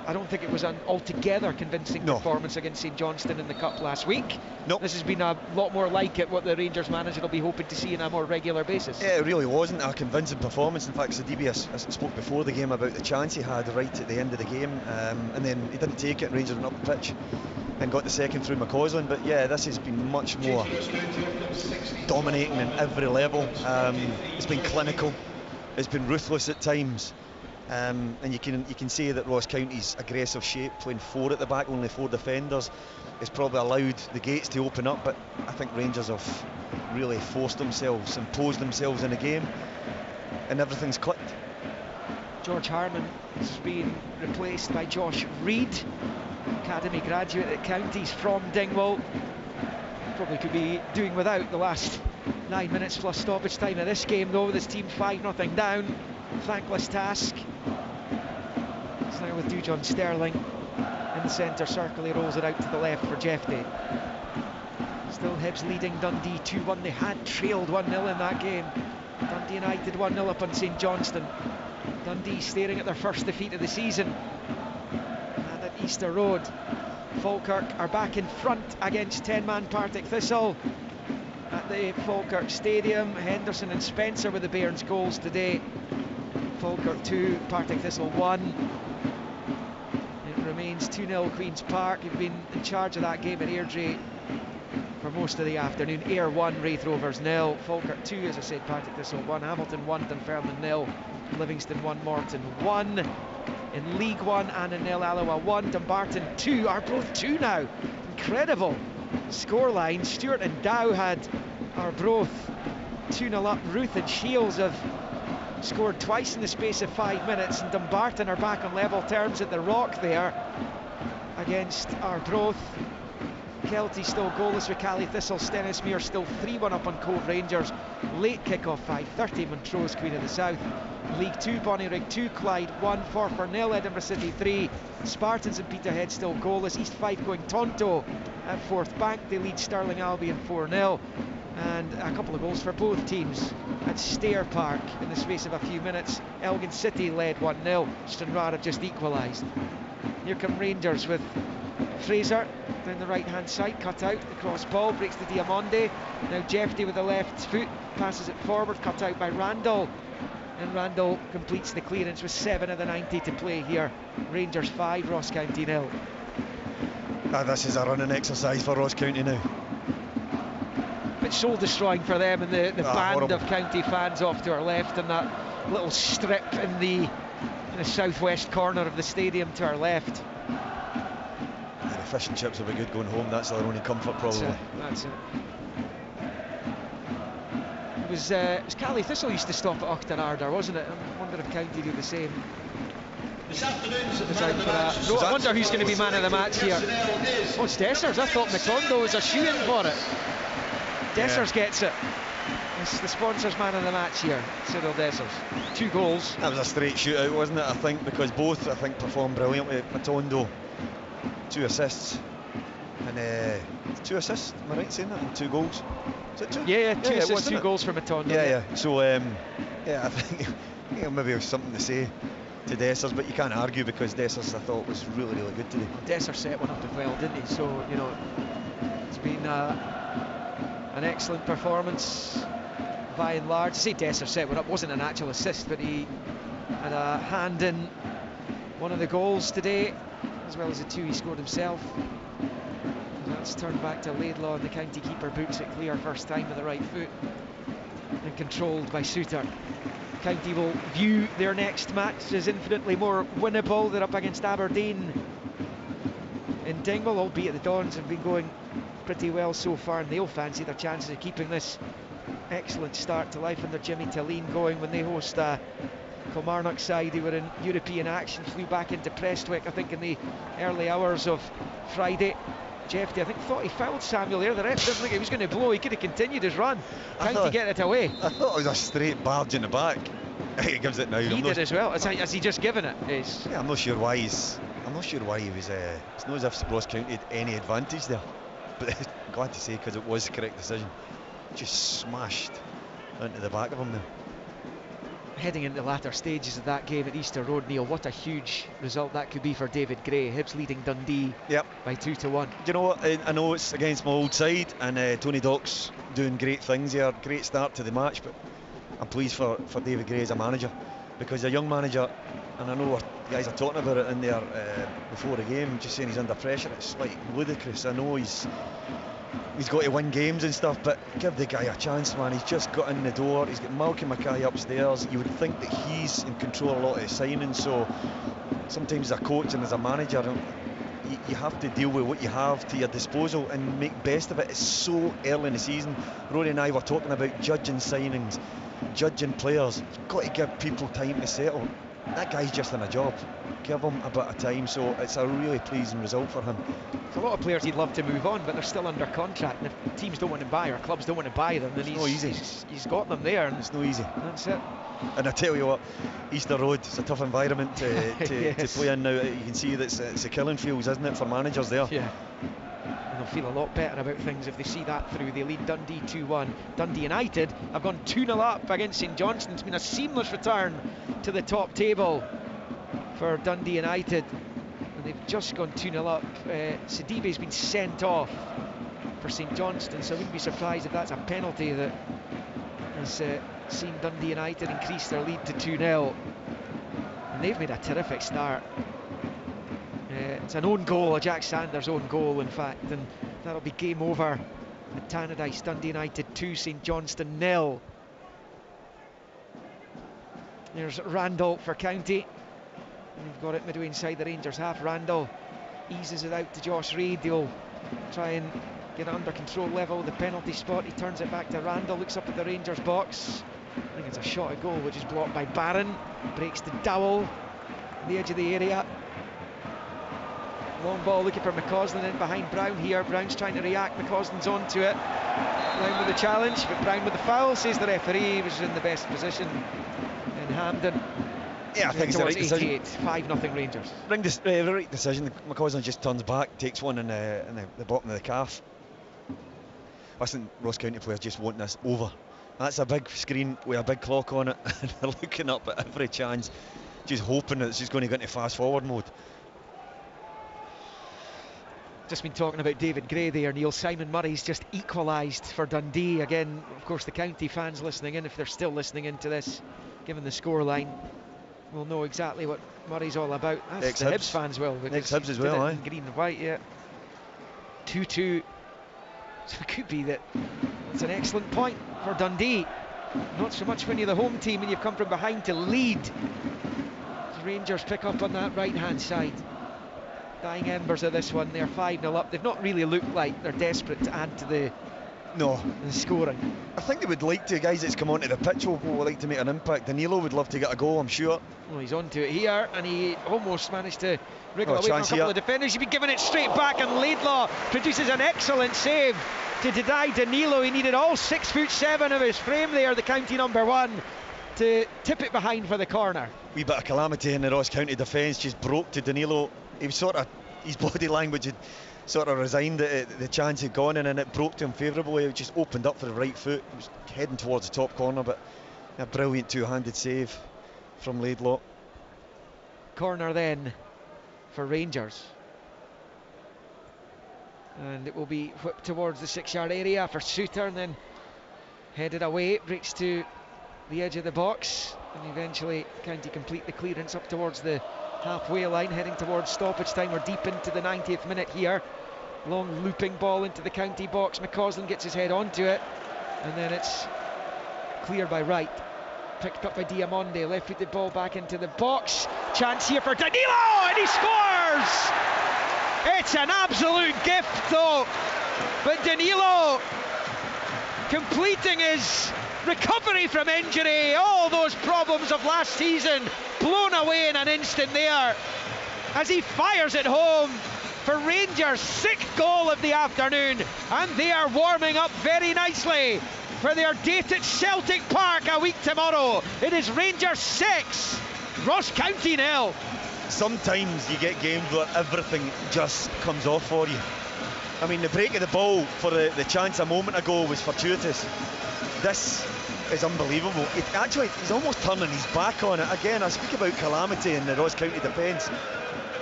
I don't think it was an altogether convincing performance against St Johnstone in the Cup last week. This has been a lot more like it, what the Rangers manager will be hoping to see on a more regular basis. Yeah, it really wasn't a convincing performance. In fact, Sidibe, I spoke before the game about the chance he had right at the end of the game, and then he didn't take it. Rangers went up the pitch and got the second through McCausland. But yeah, this has been much more dominating at every level. It's been clinical, it's been ruthless at times. And you can see that Ross County's aggressive shape, playing 4 at the back, only 4 defenders, has probably allowed the gates to open up, but I think Rangers have really forced themselves, imposed themselves in the game, and everything's clicked. George Harmon has been replaced by Josh Reid, academy graduate at Counties from Dingwall. Probably could be doing without the last 9 minutes plus stoppage time of this game though, with his team 5-0 down. Thankless task. It's now with Dujon Sterling in the centre circle. He rolls it out to the left for Jeffy. Still Hibs leading Dundee 2-1. They had trailed 1-0 in that game. Dundee United 1-0 up on St Johnstone. Dundee staring at their first defeat of the season. And at Easter Road, Falkirk are back in front against 10-man Partick Thistle at the Falkirk Stadium. Henderson and Spencer with the Bairns goals today. Falkirk 2, Partick Thistle 1. It remains 2-0 Queen's Park. You've been in charge of that game at Airdrie for most of the afternoon. Ayr 1, Raith Rovers 0. Falkirk 2, as I said, Partick Thistle 1. Hamilton 1, Dunfermline 0. Livingston 1, Morton 1. In League 1, Annan 0, Alloa 1. Dumbarton 2, Arbroath 2 now. Incredible scoreline. Stewart and Dow had Arbroath 2-0 up. Ruth and Shields have scored twice in the space of 5 minutes, and Dumbarton are back on level terms at the Rock there against Arbroath. Kelty still goalless with Cally Thistle. Stennismere still 3-1 up on Cove Rangers. Late kick-off 5:30. Montrose Queen of the South. League 2, Bonnyrigg 2, Clyde 1, Forfar 0, Edinburgh City 3. Spartans and Peterhead still goalless. East Fife going Tonto at Fourth Bank. They lead Stirling Albion 4-0. And a couple of goals for both teams at Stair Park in the space of a few minutes. Elgin City led 1-0. Stranraer have just equalised. Here come Rangers with Fraser down the right hand side, cut out, the cross ball breaks to Diamonde. Now Jeffy with the left foot passes it forward, cut out by Randall, and Randall completes the clearance with 7 of the 90 to play here. Rangers 5, Ross County 0. This is a running exercise for Ross County now. But soul destroying for them, and the band horrible. of county fans off to our left, and that little strip in the southwest corner of the stadium to our left. The fish and chips will be good going home. That's their only comfort, probably. That's it. It was Cally Thistle used to stop at Auchterarder, wasn't it? I wonder if County do the same. This afternoon's I wonder who's going to be man of the match here. Oh, it's Dessers. I thought Matondo was a shoe-in for it. Dessers gets it. It's the sponsors man of the match here, Cyril Dessers. 2 goals. That was a straight shootout, wasn't it? I think, because both, I think, performed brilliantly. Matondo, 2 assists. And 2 assists, am I right saying that? And 2 goals. Is it 2? Yeah, 2 assists, 2 goals for Matondo. Yeah. So, I think maybe it was something to say to Dessers, but you can't argue, because Dessers, I thought, was really, really good today. Dessers set one up as well, didn't he? So, you know, it's been an excellent performance by and large. I say Dessers set one up, wasn't an actual assist, but he had a hand in one of the goals today, as well as the 2 he scored himself. That's turned back to Laidlaw, and the county keeper boots it clear first time with the right foot, and controlled by Suter. County will view their next match as infinitely more winnable. They're up against Aberdeen in Dingwall, albeit the Dons have been going pretty well so far, and they'll fancy their chances of keeping this excellent start to life under Jimmy Talleen going when they host a Kilmarnock side who were in European action, flew back into Prestwick, I think, in the early hours of Friday. Jeffy, I think, thought he fouled Samuel there. The ref didn't think he was going to blow. He could have continued his run. County get it away. I thought it was a straight barge in the back. He gives it now. He did as well. Has he just given it? Yeah, I'm not sure why he was. It's not as if Ross County had any advantage there. But I'm glad to say, because it was the correct decision. Just smashed into the back of him there. Heading into the latter stages of that game at Easter Road, Neil, what a huge result that could be for David Gray. Hibs leading Dundee by 2-1. Do you know what? I know it's against my old side, and Tony Dock's doing great things here. Great start to the match, but I'm pleased for David Gray as a manager, because a young manager, and I know what the guys are talking about it in there before the game, just saying he's under pressure. It's like ludicrous. I know he's got to win games and stuff, but give the guy a chance, man. He's just got in the door. He's got Malcolm Mackay upstairs. You would think that he's in control of a lot of his signings, so sometimes as a coach and as a manager, you have to deal with what you have to your disposal and make best of it. It's so early in the season. Rory and I were talking about judging signings, judging players. You've got to give people time to settle. that guy's just in a job. Give him a bit of time, so it's a really pleasing result for him. There's a lot of players he'd love to move on, but they're still under contract, and if teams don't want to buy or clubs don't want to buy them, then he's got them there, and it's no easy. That's it. And I tell you what, Easter Road, it's a tough environment to yes. play in now. You can see that it's a killing fields, isn't it, for managers there? Yeah. And they'll feel a lot better about things if they see that through. They lead Dundee 2-1. Dundee United have gone 2-0 up against St Johnstone. It's been a seamless return to the top table for Dundee United. And they've just gone 2-0 up. Sidibe's been sent off for St Johnstone, so I wouldn't be surprised if that's a penalty that has seen Dundee United increase their lead to 2-0. And they've made a terrific start. It's an own goal, a Jack Sanders own goal, in fact, and that'll be game over at Tannadice. Dundee United 2, St Johnstone 0. There's Randall for County. We've got it midway inside the Rangers half. Randall eases it out to Josh Reid. He'll try and get it under control level with the penalty spot. He turns it back to Randall, looks up at the Rangers box. I think it's a shot at goal, which is blocked by Barron. Breaks to Dowell on the edge of the area. Long ball looking for McCausland in behind Brown here. Brown's trying to react. McCausland's onto it. Brown with the challenge, but Brown with the foul, says the referee. He was in the best position in Hampden. Yeah, I think it's the right decision. 5-0 Rangers. Right decision. McCausland just turns back, takes one in the bottom of the calf. I think Ross County players just want this over. That's a big screen with a big clock on it, and they're looking up at every chance, just hoping that it's just going to go into fast forward mode. Just been talking about David Gray there. Neil Simon Murray's just equalised for Dundee. Again, of course, the county fans listening in, if they're still listening into this, given the scoreline, will know exactly what Murray's all about. That's the Hibs fans will. Ex-Hibs as well, aye. Green and white, yeah. 2-2. So it could be that it's an excellent point for Dundee. Not so much when you're the home team and you've come from behind to lead. As Rangers pick up on that right-hand side. Dying embers of this one. They're 5-0 up. They've not really looked like they're desperate to add to the scoring. I think they would like to. Guys that's come onto the pitch will like to make an impact. Danilo would love to get a goal, I'm sure. Well, he's onto it here, and he almost managed to wriggle away from a couple of defenders. He'd be giving it straight back, and Laidlaw produces an excellent save to deny Danilo. He needed all 6'7" of his frame there, the county number one, to tip it behind for the corner. Wee bit of calamity in the Ross County defence, just broke to Danilo. He was sort of, his body language had sort of resigned that the chance had gone in, and it broke to him favourably. It just opened up for the right foot. He was heading towards the top corner, but a brilliant two-handed save from Laidlaw. Corner then for Rangers, and it will be whipped towards the 6-yard area for Suter, and then headed away. Breaks to the edge of the box, and eventually County complete the clearance up towards the halfway line, heading towards stoppage time. We're deep into the 90th minute here. Long looping ball into the County box. McCausland gets his head onto it, and then it's cleared by Wright. Picked up by Diamonde. Left-footed ball back into the box. Chance here for Danilo, and he scores! It's an absolute gift though. But Danilo completing his recovery from injury, all those problems of last season blown away in an instant there as he fires it home for Rangers' 6th goal of the afternoon, and they are warming up very nicely for their date at Celtic Park a week tomorrow. It is Rangers 6, Ross County 0. Sometimes you get games where everything just comes off for you. I mean, the break of the ball for the chance a moment ago was fortuitous. This is unbelievable. He's almost turning his back on it. Again, I speak about calamity in the Ross County defence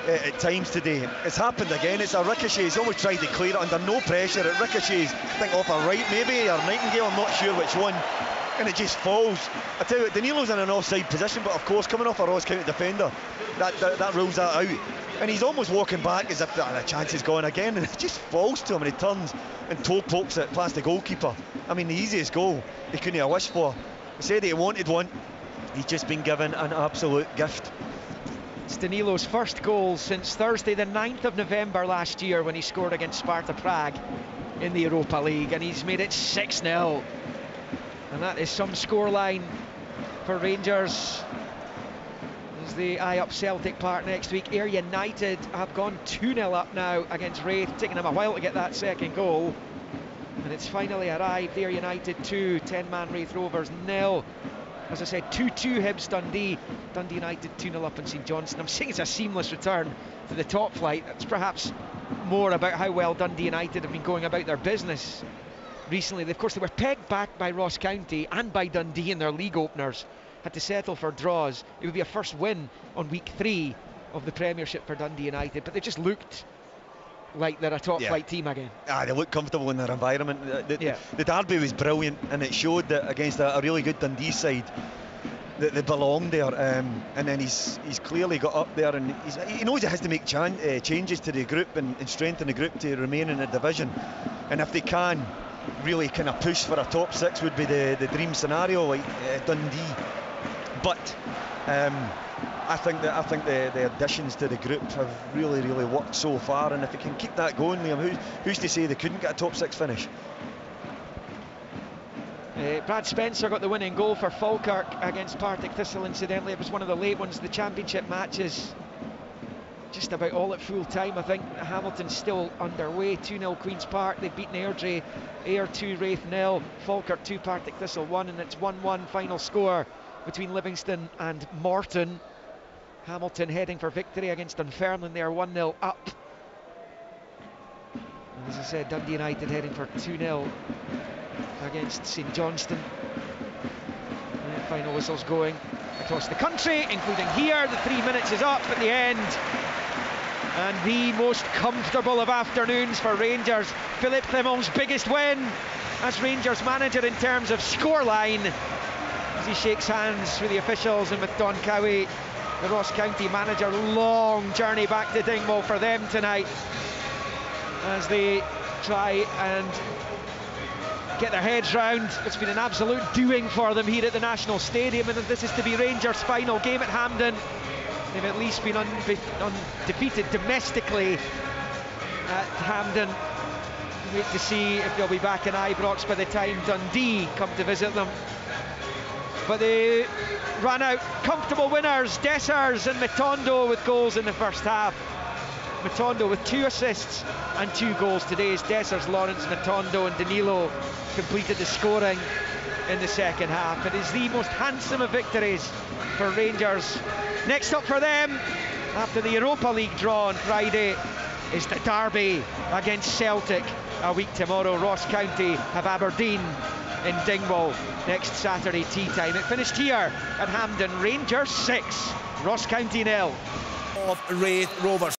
at times today. It's happened again. It's a ricochet. He's almost tried to clear it under no pressure. It ricochets, I think, off a right maybe, or Nightingale, I'm not sure which one, and it just falls. I tell you what, Danilo's in an offside position, but of course, coming off a Ross County defender, that rules that out. And he's almost walking back as if the chance is gone again, and it just falls to him, and he turns and toe pokes it past the goalkeeper. I mean, the easiest goal he couldn't have wished for. He said he wanted one. He's just been given an absolute gift. It's Danilo's first goal since Thursday the 9th of November last year, when he scored against Sparta Prague in the Europa League, and he's made it 6-0. And that is some scoreline for Rangers, as as they eye up Celtic Park next week. Ayr United have gone 2-0 up now against Raith, taking them a while to get that second goal. And it's finally arrived. Ayr United 2, 10-man Raith Rovers 0. As I said, 2-2 Hibs Dundee. Dundee United 2-0 up in St Johnstone. I'm saying it's a seamless return to the top flight. That's perhaps more about how well Dundee United have been going about their business recently. Of course, they were pegged back by Ross County and by Dundee in their league openers. Had to settle for draws. It would be a first win on week 3 of the Premiership for Dundee United, but they've just looked like they're a top flight team again. They look comfortable in their environment. The derby was brilliant, and it showed that against a really good Dundee side that they belong there, and then he's clearly got up there, and he knows he has to make changes to the group and strengthen the group to remain in the division. And if they can really kind of push for a top 6 would be the dream scenario, like Dundee. But I think the additions to the group have really worked so far, and if they can keep that going, Liam, who's to say they couldn't get a top 6 finish? Brad Spencer got the winning goal for Falkirk against Partick Thistle. Incidentally, it was one of the late ones. The championship matches just about all at full time. I think Hamilton's still underway. 2-0 Queen's Park. They've beaten Airdrie. Ayr 2, Raith 0. Falkirk 2, Partick Thistle 1, and it's 1-1 final score between Livingston and Morton. Hamilton heading for victory against Dunfermline. They are 1-0 up. And as I said, Dundee United heading for 2-0 against St Johnstone. And the final whistle's going across the country, including here. The 3 minutes is up at the end. And the most comfortable of afternoons for Rangers. Philippe Clement's biggest win as Rangers manager in terms of scoreline, as he shakes hands with the officials and with Don Cowie, the Ross County manager. Long journey back to Dingwall for them tonight as they try and get their heads round. It's been an absolute doing for them here at the National Stadium, and if this is to be Rangers' final game at Hampden, they've at least been undefeated domestically at Hampden. Wait to see if they'll be back in Ibrox by the time Dundee come to visit them. But they ran out comfortable winners. Dessers and Matondo with goals in the first half. Matondo with 2 assists and 2 goals today. Dessers, Lawrence, Matondo and Danilo completed the scoring in the second half. It is the most handsome of victories for Rangers. Next up for them, after the Europa League draw on Friday, is the derby against Celtic. A week tomorrow, Ross County have Aberdeen in Dingwall next Saturday tea time. It finished here at Hampden. Rangers 6, Ross County 0. Of Raith Rovers.